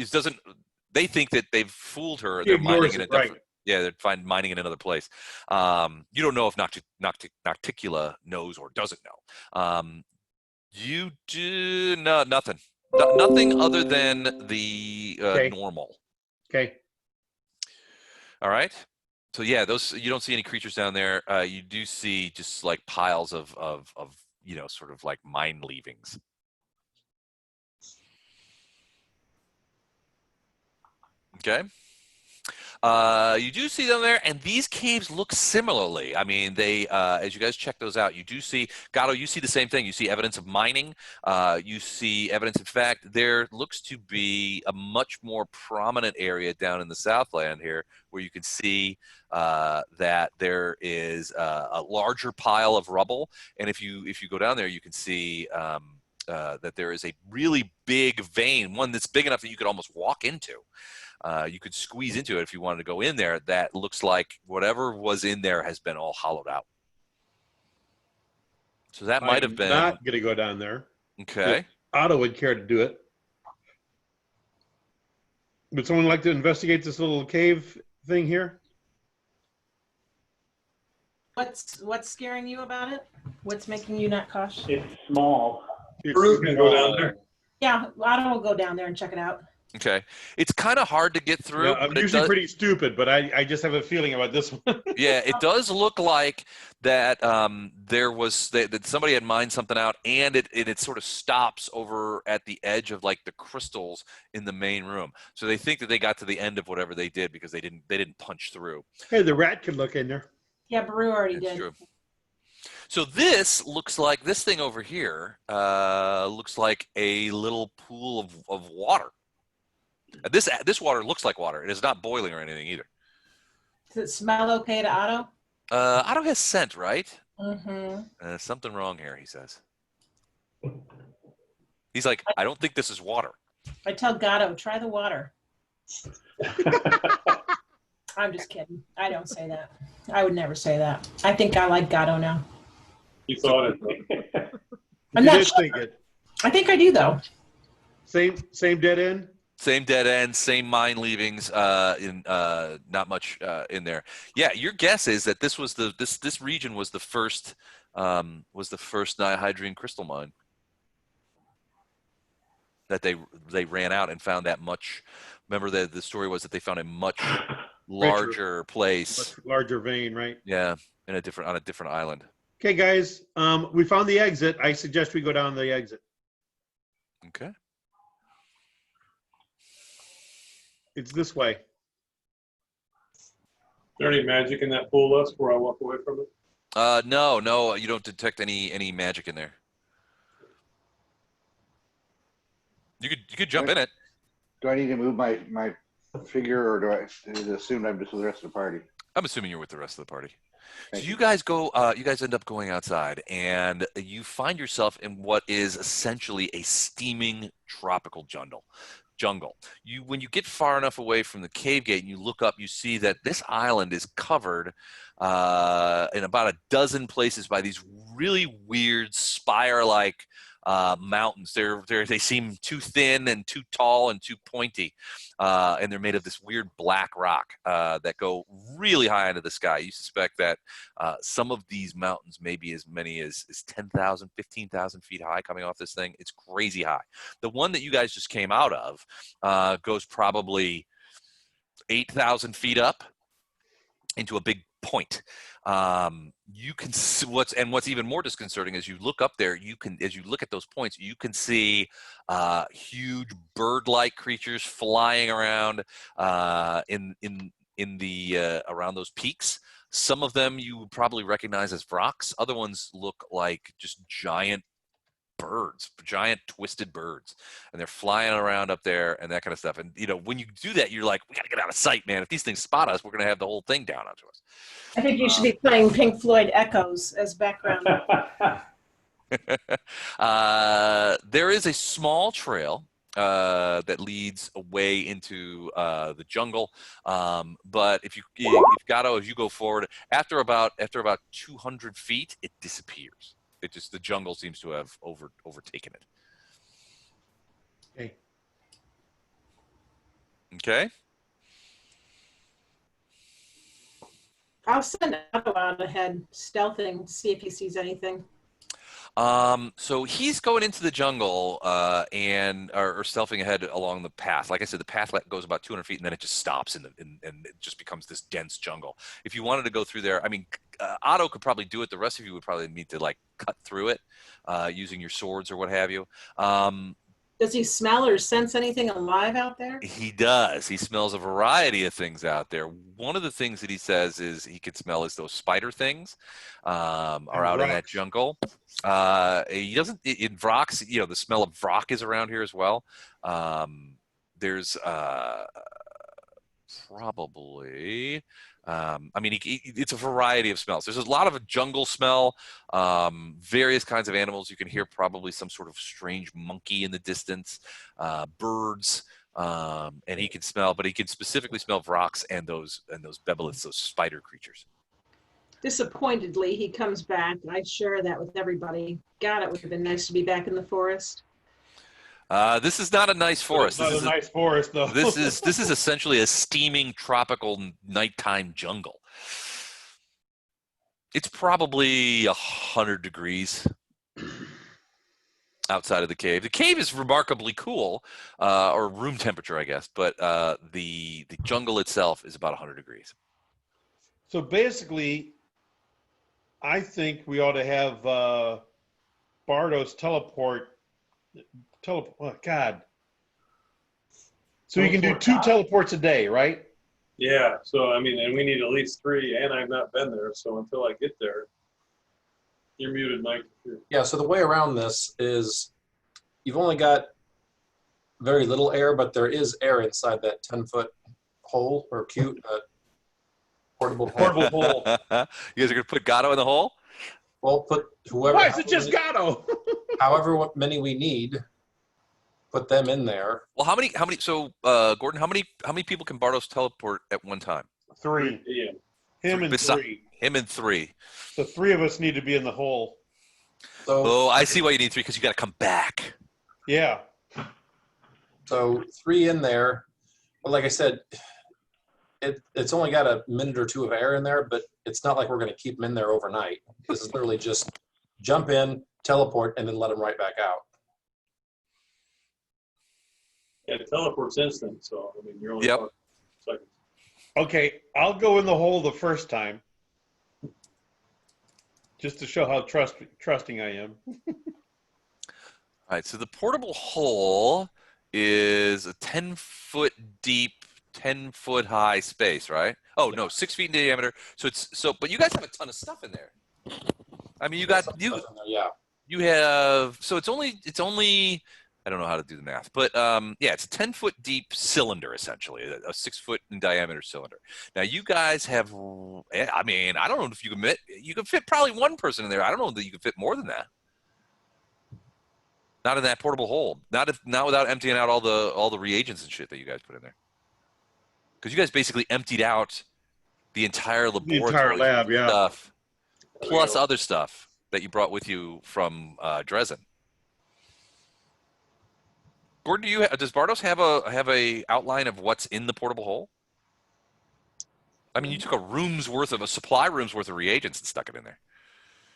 They think that they've fooled her. They're mining in a different. Yeah, they're mining in another place. You don't know if Nocticula knows or doesn't know. You do nothing. Nothing other than the normal. Okay. All right. So yeah, you don't see any creatures down there. You do see just like piles of sort of like mine leavings. Okay. You do see them there, and these caves look similarly. I mean, they as you guys check those out, you do see, Gato, you see the same thing. You see evidence of mining. You see evidence, in fact, there looks to be a much more prominent area down in the Southland here where you can see that there is a larger pile of rubble. And if you go down there, you can see that there is a really big vein, one that's big enough that you could almost walk into. You could squeeze into it if you wanted to go in there. That looks like whatever was in there has been all hollowed out. So that might have been. I'm not going to go down there. Okay. If Otto would care to do it. Would someone like to investigate this little cave thing here? What's scaring you about it? What's making you not cautious? It's small. Bruce can go down there. Yeah, Otto will go down there and check it out. Okay. It's kind of hard to get through. Yeah, I'm usually pretty stupid, but I just have a feeling about this one. Yeah, it does look like that that somebody had mined something out, and it sort of stops over at the edge of like the crystals in the main room. So they think that they got to the end of whatever they did because they didn't punch through. Hey, the rat could look in there. Yeah, Baru already That's did. true. So this looks like, this thing over here looks like a little pool of water. This water looks like water. It is not boiling or anything either. Does it smell okay to Otto? Otto has scent, right? Mm-hmm. Something wrong here, he says. He's like, I don't think this is water. I tell Gatto, try the water. I'm just kidding. I don't say that. I would never say that. I think I like Gatto now. You thought it. I'm You not did sure. think it. I think I do, though. Same dead end. Same dead end, same mine leavings. Not much in there. Yeah, your guess is that this was this region was the first dihydrogen crystal mine that they ran out and found that much. Remember the story was that they found a much larger place, Much larger vein, right? yeah, on a different island. Okay, guys, we found the exit. I suggest we go down the exit. Okay. It's this way. Is there any magic in that pool left where I walk away from it? No, you don't detect any magic in there. You could jump in it. Do I need to move my figure, or do I assume I'm just with the rest of the party? I'm assuming you're with the rest of the party. Thank So you guys go. You guys end up going outside, and you find yourself in what is essentially a steaming tropical jungle. When you get far enough away from the cave gate and you look up, you see that this island is covered in about a dozen places by these really weird spire-like mountains. They seem too thin and too tall and too pointy, and they're made of this weird black rock that go really high into the sky. You suspect that some of these mountains may be as many as 10,000, 15,000 feet high coming off this thing. It's crazy high. The one that you guys just came out of goes probably 8,000 feet up into a big point. You can see what's even more disconcerting is you look up there, as you look at those points, you can see huge bird-like creatures flying around in the around those peaks. Some of them you would probably recognize as vrocs. Other ones look like just giant birds, giant twisted birds, and they're flying around up there and that kind of stuff. And when you do that, you're like, we got to get out of sight, man. If these things spot us, we're going to have the whole thing down onto us. I think you should be playing Pink Floyd Echoes as background. There is a small trail that leads away into the jungle, but if you go forward after about 200 feet, it disappears. The jungle seems to have overtaken it. Okay. Okay. I'll send Otto out ahead, stealthing, see if he sees anything. So he's going into the jungle or stealthing ahead along the path. Like I said, the path goes about 200 feet and then it just stops and it just becomes this dense jungle. If you wanted to go through there, I mean, Otto could probably do it. The rest of you would probably need to cut through it using your swords or what have you. Does he smell or sense anything alive out there? He does. He smells a variety of things out there. One of the things that he says is he could smell is those spider things are out in that jungle. He doesn't in vrocs. The smell of vroc is around here as well. There's probably. It's a variety of smells. There's a lot of a jungle smell, various kinds of animals. You can hear probably some sort of strange monkey in the distance, birds, and he can smell, but he can specifically smell vrocs and those bebeliths, those spider creatures. Disappointedly, he comes back. I share that with everybody. God, it would have been nice to be back in the forest. This is not a nice forest. It's not a nice forest, though. This is essentially a steaming tropical nighttime jungle. It's probably 100 degrees outside of the cave. The cave is remarkably cool, or room temperature, I guess. But the jungle itself is about 100 degrees. So basically, I think we ought to have Bardos teleport. Oh, God. So you can do 2 teleports a day, right? Yeah. So, and we need at least 3, and I've not been there. So until I get there, you're muted, Mike. Yeah, so the way around this is you've only got very little air, but there is air inside that 10-foot hole or cute Portable hole. Portable hole. You guys are gonna put Gatto in the hole? Well, put whoever. Why is it just Gatto? However many we need, put them in there. Well, how many? So, Gordon, how many people can Bartos teleport at one time? 3. Yeah. Him and 3. Him and 3. So 3 of us need to be in the hole. So, Oh, I see why you need 3 because you got to come back. Yeah. so 3 in there. But like I said, it's only got a minute or 2 of air in there, but it's not like we're going to keep them in there overnight. This is literally just jump in, teleport, and then let them right back out. Yeah, teleport's instant, so I mean you're only Yep. talking seconds. Okay, I'll go in the hole the first time. Just to show how trusting I am. All right, so the portable hole is a 10-foot deep, 10-foot high space, right? Oh no, 6 feet in diameter. But you guys have a ton of stuff in there. I mean, Yeah. you have, so it's only I don't know how to do the math, but yeah, it's a 10-foot deep cylinder essentially, a 6-foot in diameter cylinder. Now you guys have, I mean, I don't know if you can fit probably one person in there. I don't know that you can fit more than that. Not in that portable hole. Not without emptying out all the reagents and shit that you guys put in there. Because you guys basically emptied out the entire laboratory, The entire lab, yeah. stuff, plus other stuff that you brought with you from Dresden. Gordon, does Bartos have a outline of what's in the portable hole? I mean, you took a supply room's worth of reagents and stuck it in there.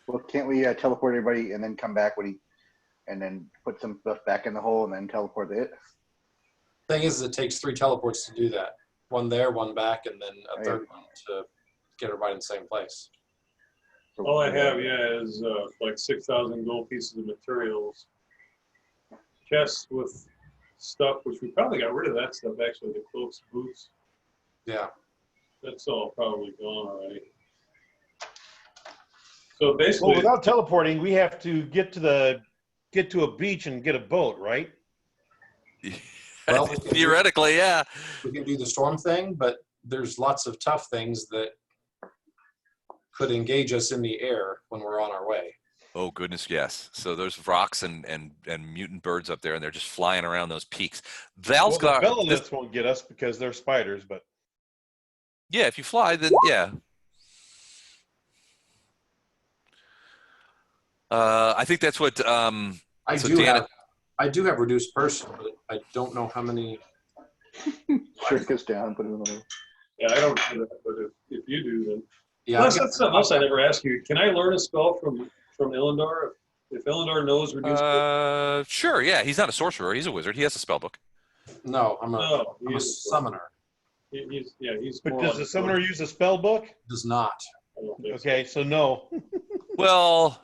Well, can't we teleport everybody and then come back and then put some stuff back in the hole and then teleport it? Thing is, it takes 3 teleports to do that. 1 there, 1 back, and then a third one to get everybody in the same place. All I have, is like 6,000 gold pieces of materials. Chests with stuff, which we probably got rid of that stuff, actually, the cloaks, boots. Yeah. That's all probably gone already. So basically, Well, without teleporting, we have to get to a beach and get a boat, right? Well, Theoretically, yeah. We can do the storm thing, but there's lots of tough things that could engage us in the air when we're on our way. Oh goodness, yes. So there's rocks and mutant birds up there, and they're just flying around those peaks. Well, the Belonuts won't get us because they're spiders, but yeah, if you fly, then yeah. I think that's what. I do have reduced person, but I don't know how many. Shrink us down, put it in the hole. yeah, I don't do that, but if you do, then. Yeah, Plus, that's something else I never asked you. Can I learn a spell from Illendar? If Illendar knows reduce. Sure, yeah. He's not a sorcerer. He's a wizard. He has a spell book. no, I'm a summoner. He's but more does like the a summoner use a spell book? Does not. I don't think so. Okay, so no. Well,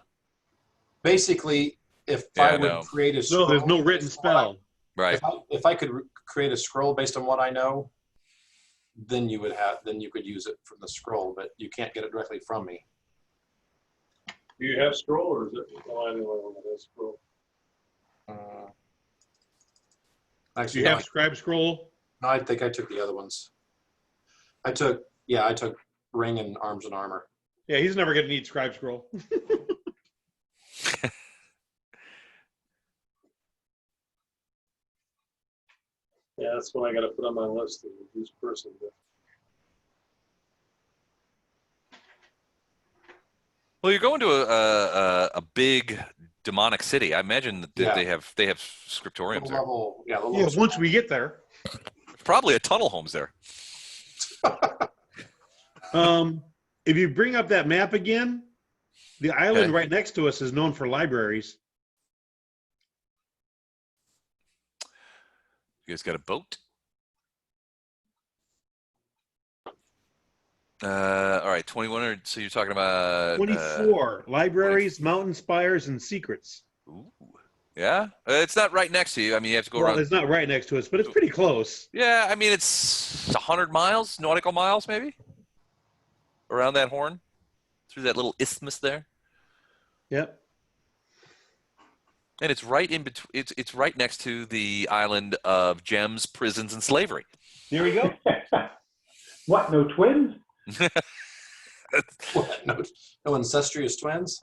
Basically, if Yeah, I would no. create a scroll, No, there's no written spell. right. If I could create a scroll based on what I know, then you could use it from the scroll, but you can't get it directly from me. Do you have scroll, or is it? Oh, I'm the only one that has scroll. Do Actually, you have scribe scroll? no, I think I took the other ones. I took ring and arms and armor. Yeah, he's never going to need scribe scroll. Yeah, that's what I got to put on my list of reduce person. Well, you're going to a big demonic city. I imagine that Yeah. they have scriptoriums there. Level, yeah, level Yeah, once we get there. Probably a tunnel homes there. If you bring up that map again, the island Okay. right next to us is known for libraries. You guys got a boat? All right, 21. So you're talking about 24 libraries, mountain spires, and secrets. Ooh, yeah, it's not right next to you. I mean, you have to go Well, around. it's not right next to us, but it's pretty close. Yeah, I mean, it's 100 miles, nautical miles, maybe, around that horn, through that little isthmus there, Yep. and it's right in between. It's right next to the island of gems, prisons, and slavery. There we go. What? No twins? What? No, no incestuous twins?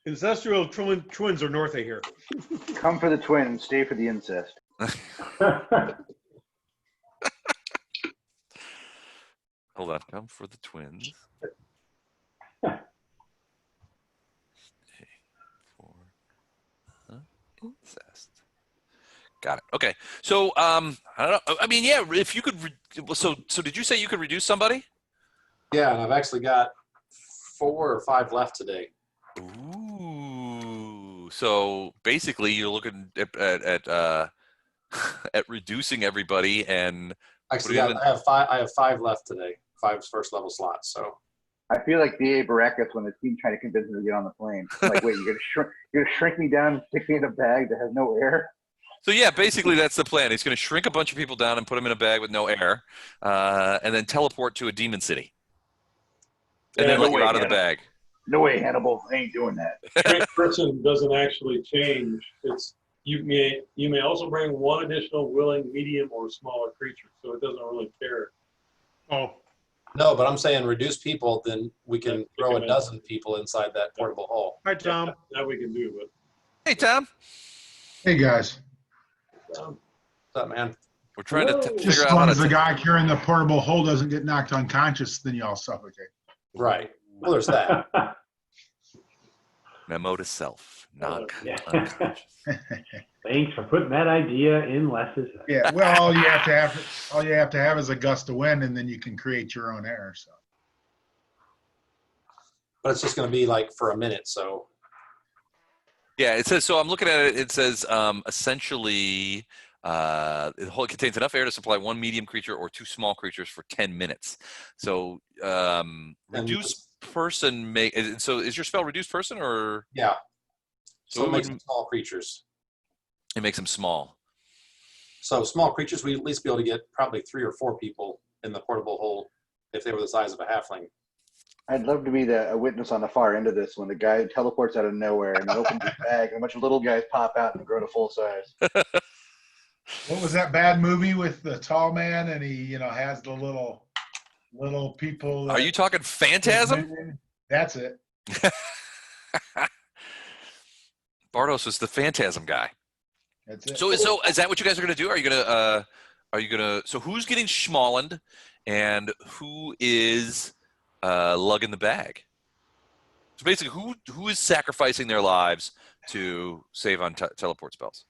Ancestral twins are north of here. Come for the twins, stay for the incest. Hold on. Come for the twins. Stay for the incest. Got it. Okay. So, I don't know. I mean, yeah, if you could, so did you say you could reduce somebody? Yeah, and I've actually got 4 or 5 left today. Ooh. So basically you're looking at at reducing everybody and Actually, putting yeah, I have 5 left today. 5 first level slots. So I feel like B.A. Baracus when the team tried to convince him to get on the plane. I'm like, wait, you're gonna shrink me down and stick me in a bag that has no air? So yeah, basically that's the plan. He's going to shrink a bunch of people down and put them in a bag with no air, and then teleport to a demon city, and Yeah, then no let you way, out of the Hannibal. bag. No way, Hannibal. I ain't doing that. Shrink person doesn't actually change. It's you may also bring one additional willing, medium, or smaller creature, so it doesn't really care. Oh, no, but I'm saying reduce people, then we can Yeah, throw a chicken dozen people inside that portable hole. hi, Tom. That we can do, Hey Tom, Hey guys, but What's up, man? we're trying to Hello. figure just as out how long to. as the guy carrying the portable hole doesn't get knocked unconscious, then you all suffocate. Right. Well, there's that. Memo to self, knock Yeah. unconscious. Thanks for putting that idea in Les's head. Yeah, well, all you have to have is a gust of wind, and then you can create your own air. So But it's just going to be like for a minute. So Yeah, it says, so I'm looking at it, it says essentially it contains enough air to supply 1 medium creature or 2 small creatures for 10 minutes. So reduce person so is your spell reduce person or? yeah. So So it it makes would- them small creatures. It makes them small. So small creatures, we'd at least be able to get probably 3 or 4 people in the portable hole if they were the size of a halfling. I'd love to be a witness on the far end of this when the guy teleports out of nowhere and then opens his bag and a bunch of little guys pop out and grow to full size. what was that bad movie with the tall man and he, has the little people? Are you talking Phantasm? That's it. Bardos is the Phantasm guy. That's it. So is that what you guys are going to do? Are you going to, so who's getting schmallened and who is lugging the bag? So basically who is sacrificing their lives to save on teleport spells?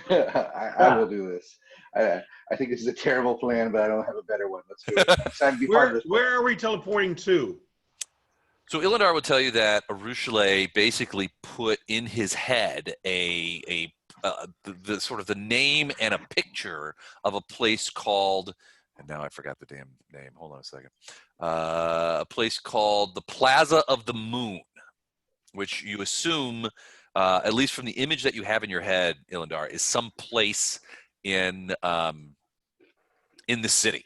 I will do this. I think this is a terrible plan, but I don't have a better one. Let's do it. It's time to be part of this. Where are we teleporting to? So Ilindar would tell you that Arushale basically put in his head the sort of the name and a picture of a place called, and now I forgot the damn name. Hold on a second. A place called the Plaza of the Moon, which you assume, at least from the image that you have in your head, Ilindar, is some place in the city.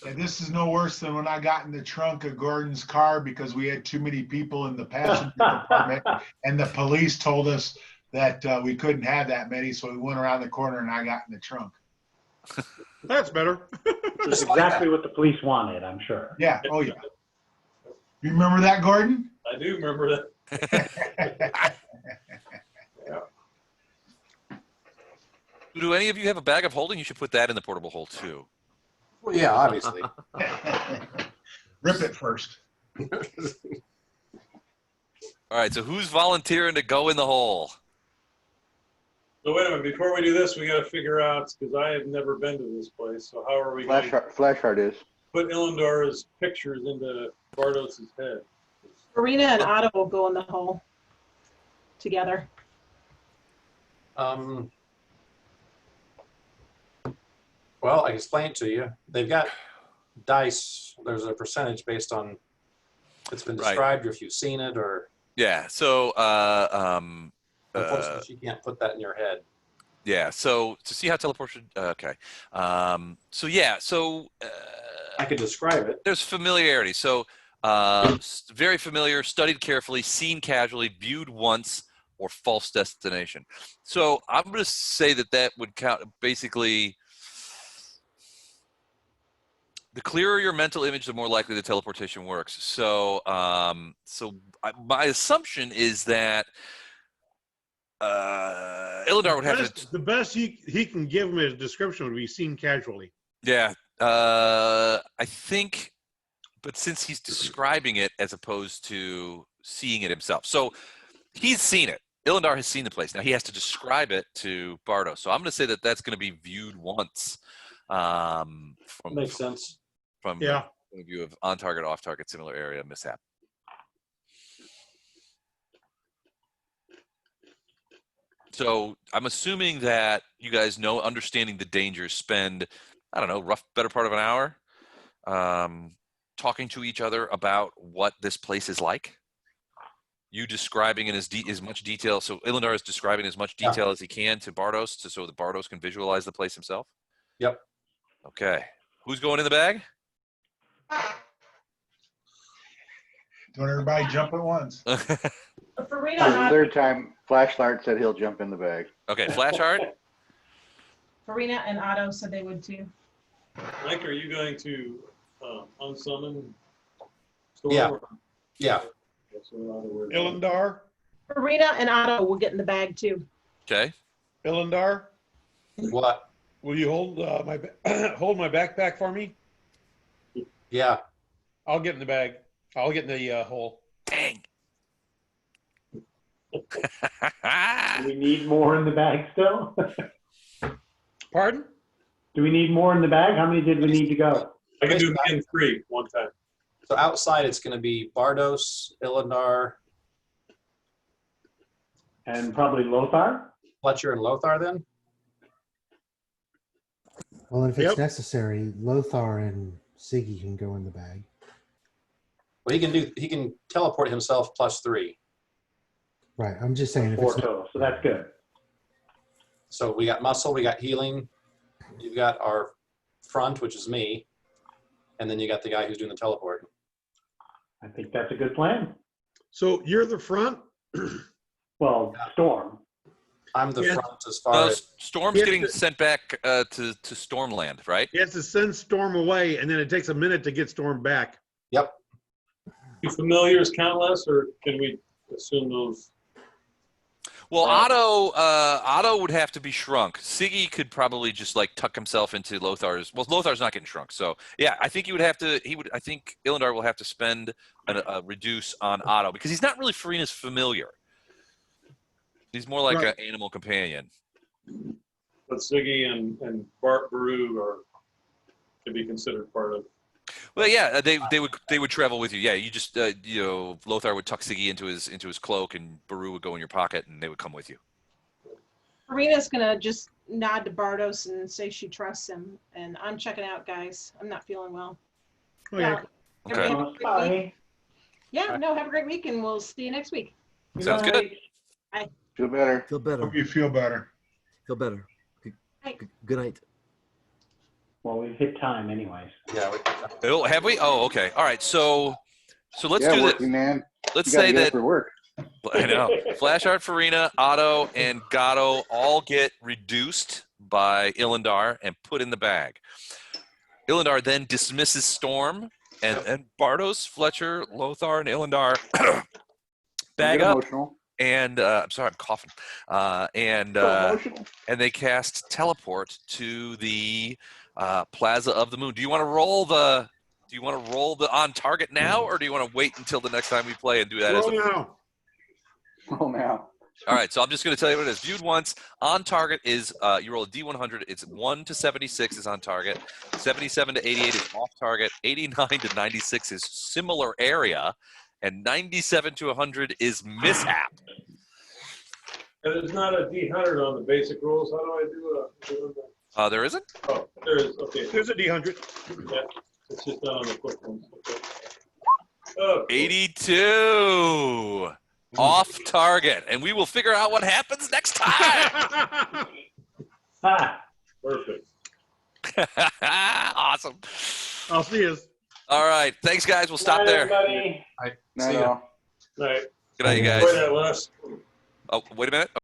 And this is no worse than when I got in the trunk of Gordon's car because we had too many people in the passenger compartment, and the police told us that we couldn't have that many, so we went around the corner and I got in the trunk. That's better. That's exactly what the police wanted, I'm sure. Yeah. Oh yeah. You remember that, Gordon? I do remember that. Do any of you have a bag of holding? You should put that in the portable hole too. Well, yeah, obviously. Rip it first. All right, so who's volunteering to go in the hole? So wait a minute, before we do this, we got to figure out, because I have never been to this place, so how are we going to Flashheart is. put Ilindar's pictures into Bardos' head? Arena and Otto will go in the hole together. Well, I explained to you. They've got dice. There's a percentage based on it's been described or if you've seen it or. Yeah. So. Unfortunately, you can't put that in your head. Yeah. So to see how teleportation. Okay. So yeah. So. I could describe it. There's familiarity. So. Very familiar, studied carefully, seen casually, viewed once, or false destination. So I'm going to say that would count. Basically, the clearer your mental image, the more likely the teleportation works. So, my assumption is that Illidan would have to. The best he can give him as description would be seen casually. Yeah, I think, but since he's describing it as opposed to seeing it himself, so he's seen it. Illidan has seen the place. Now he has to describe it to Bardo. So I'm going to say that that's going to be viewed once. Makes sense. From the point of view of on target, off target, similar area, mishap. So I'm assuming that you guys know, understanding the dangers, spend, I don't know, better part of an hour talking to each other about what this place is like. You describing in as much detail. So Illidan is describing as much detail as he can to Bardos, so that Bardos can visualize the place himself. Yep. Okay. Who's going in the bag? Don't everybody jump at once. Farina, The third time, Flashlight said he'll jump in the bag. Okay, Flashheart. Farina and Otto said they would too. Mike, are you going to unsummon Storm? Yeah. Yeah. Illindar? Farina and Otto will get in the bag too. Okay. Illindar, What? will you hold hold my backpack for me? Yeah. I'll get in the bag. I'll get in the hole. Dang. Do we need more in the bag still? Pardon? Do we need more in the bag? How many did we need to go? I can do in 3 one time. So outside, it's going to be Bardos, Illindar, And probably Lothar? Fletcher, and Lothar then? Well, if it's Yep. necessary, Lothar and Siggy can go in the bag. Well, he can teleport himself +3. Right. I'm just saying if 4 it's total, so that's good. So we got muscle, we got healing. You've got our front, which is me. And then you got the guy who's doing the teleport. I think that's a good plan. So you're the front? Well, Storm. I'm the Yeah. front as far as Storm's Yes, getting but- sent back to Stormland, right? He has to send Storm away, and then it takes a minute to get Storm back. Yep. Do familiars count less, or can we assume those? Well, Otto would have to be shrunk. Siggy could probably just like tuck himself into Lothar's. Well, Lothar's not getting shrunk, so yeah, I think he would have to. I think Illindar will have to spend a reduce on Otto because he's not really Farina's familiar. He's more like Right. an animal companion. But Siggy and Bart Baru could be considered part of. Well, yeah, they would travel with you. Yeah, you just Lothar would tuck Siggy into his cloak, and Baru would go in your pocket, and they would come with you. Farina's gonna just nod to Bardos and say she trusts him. And I'm checking out, guys. I'm not feeling well. Okay. Yeah. Okay. Everybody have a great week. Bye. Yeah, no, have a great week, and we'll see you next week. Sounds good. Feel better. Feel better. Hope you feel better. Feel better. Night. Good night. Well, we've hit time anyways. yeah. Oh, have we? Oh, okay. All right. So let's Yeah, do this. working man. Let's You gotta say get up that for work. I know Flashheart, Farina, Otto, and Gatto all get reduced by Illindar and put in the bag. Illindar then dismisses Storm, and Bardos, Fletcher, Lothar, and Illindar bag Get up. emotional. And I'm sorry, I'm coughing. And Emotional. they cast teleport to the Plaza of the Moon. Do you want to roll the on target now, or do you want to wait until the next time we play and do that? Roll now. Oh, now. All right, so I'm just going to tell you what it is. Viewed once, on target is you roll a D100. It's 1 to 76 is on target. 77 to 88 is off target. 89 to 96 is similar area. And 97 to 100 is mishap. And there's not a D100 on the basic rules. How do I do a? There isn't? Oh, there is. Okay. There's a D100. Yeah, it's just not on the quick ones. Okay. Oh, 82. Off target. And we will figure out what happens next time. Ah, perfect. Awesome. I'll see you. All right. Thanks, guys. We'll stop night, there. everybody. No, See ya. no. All right. Good night, you Enjoy guys. that, Les. Oh, wait a minute.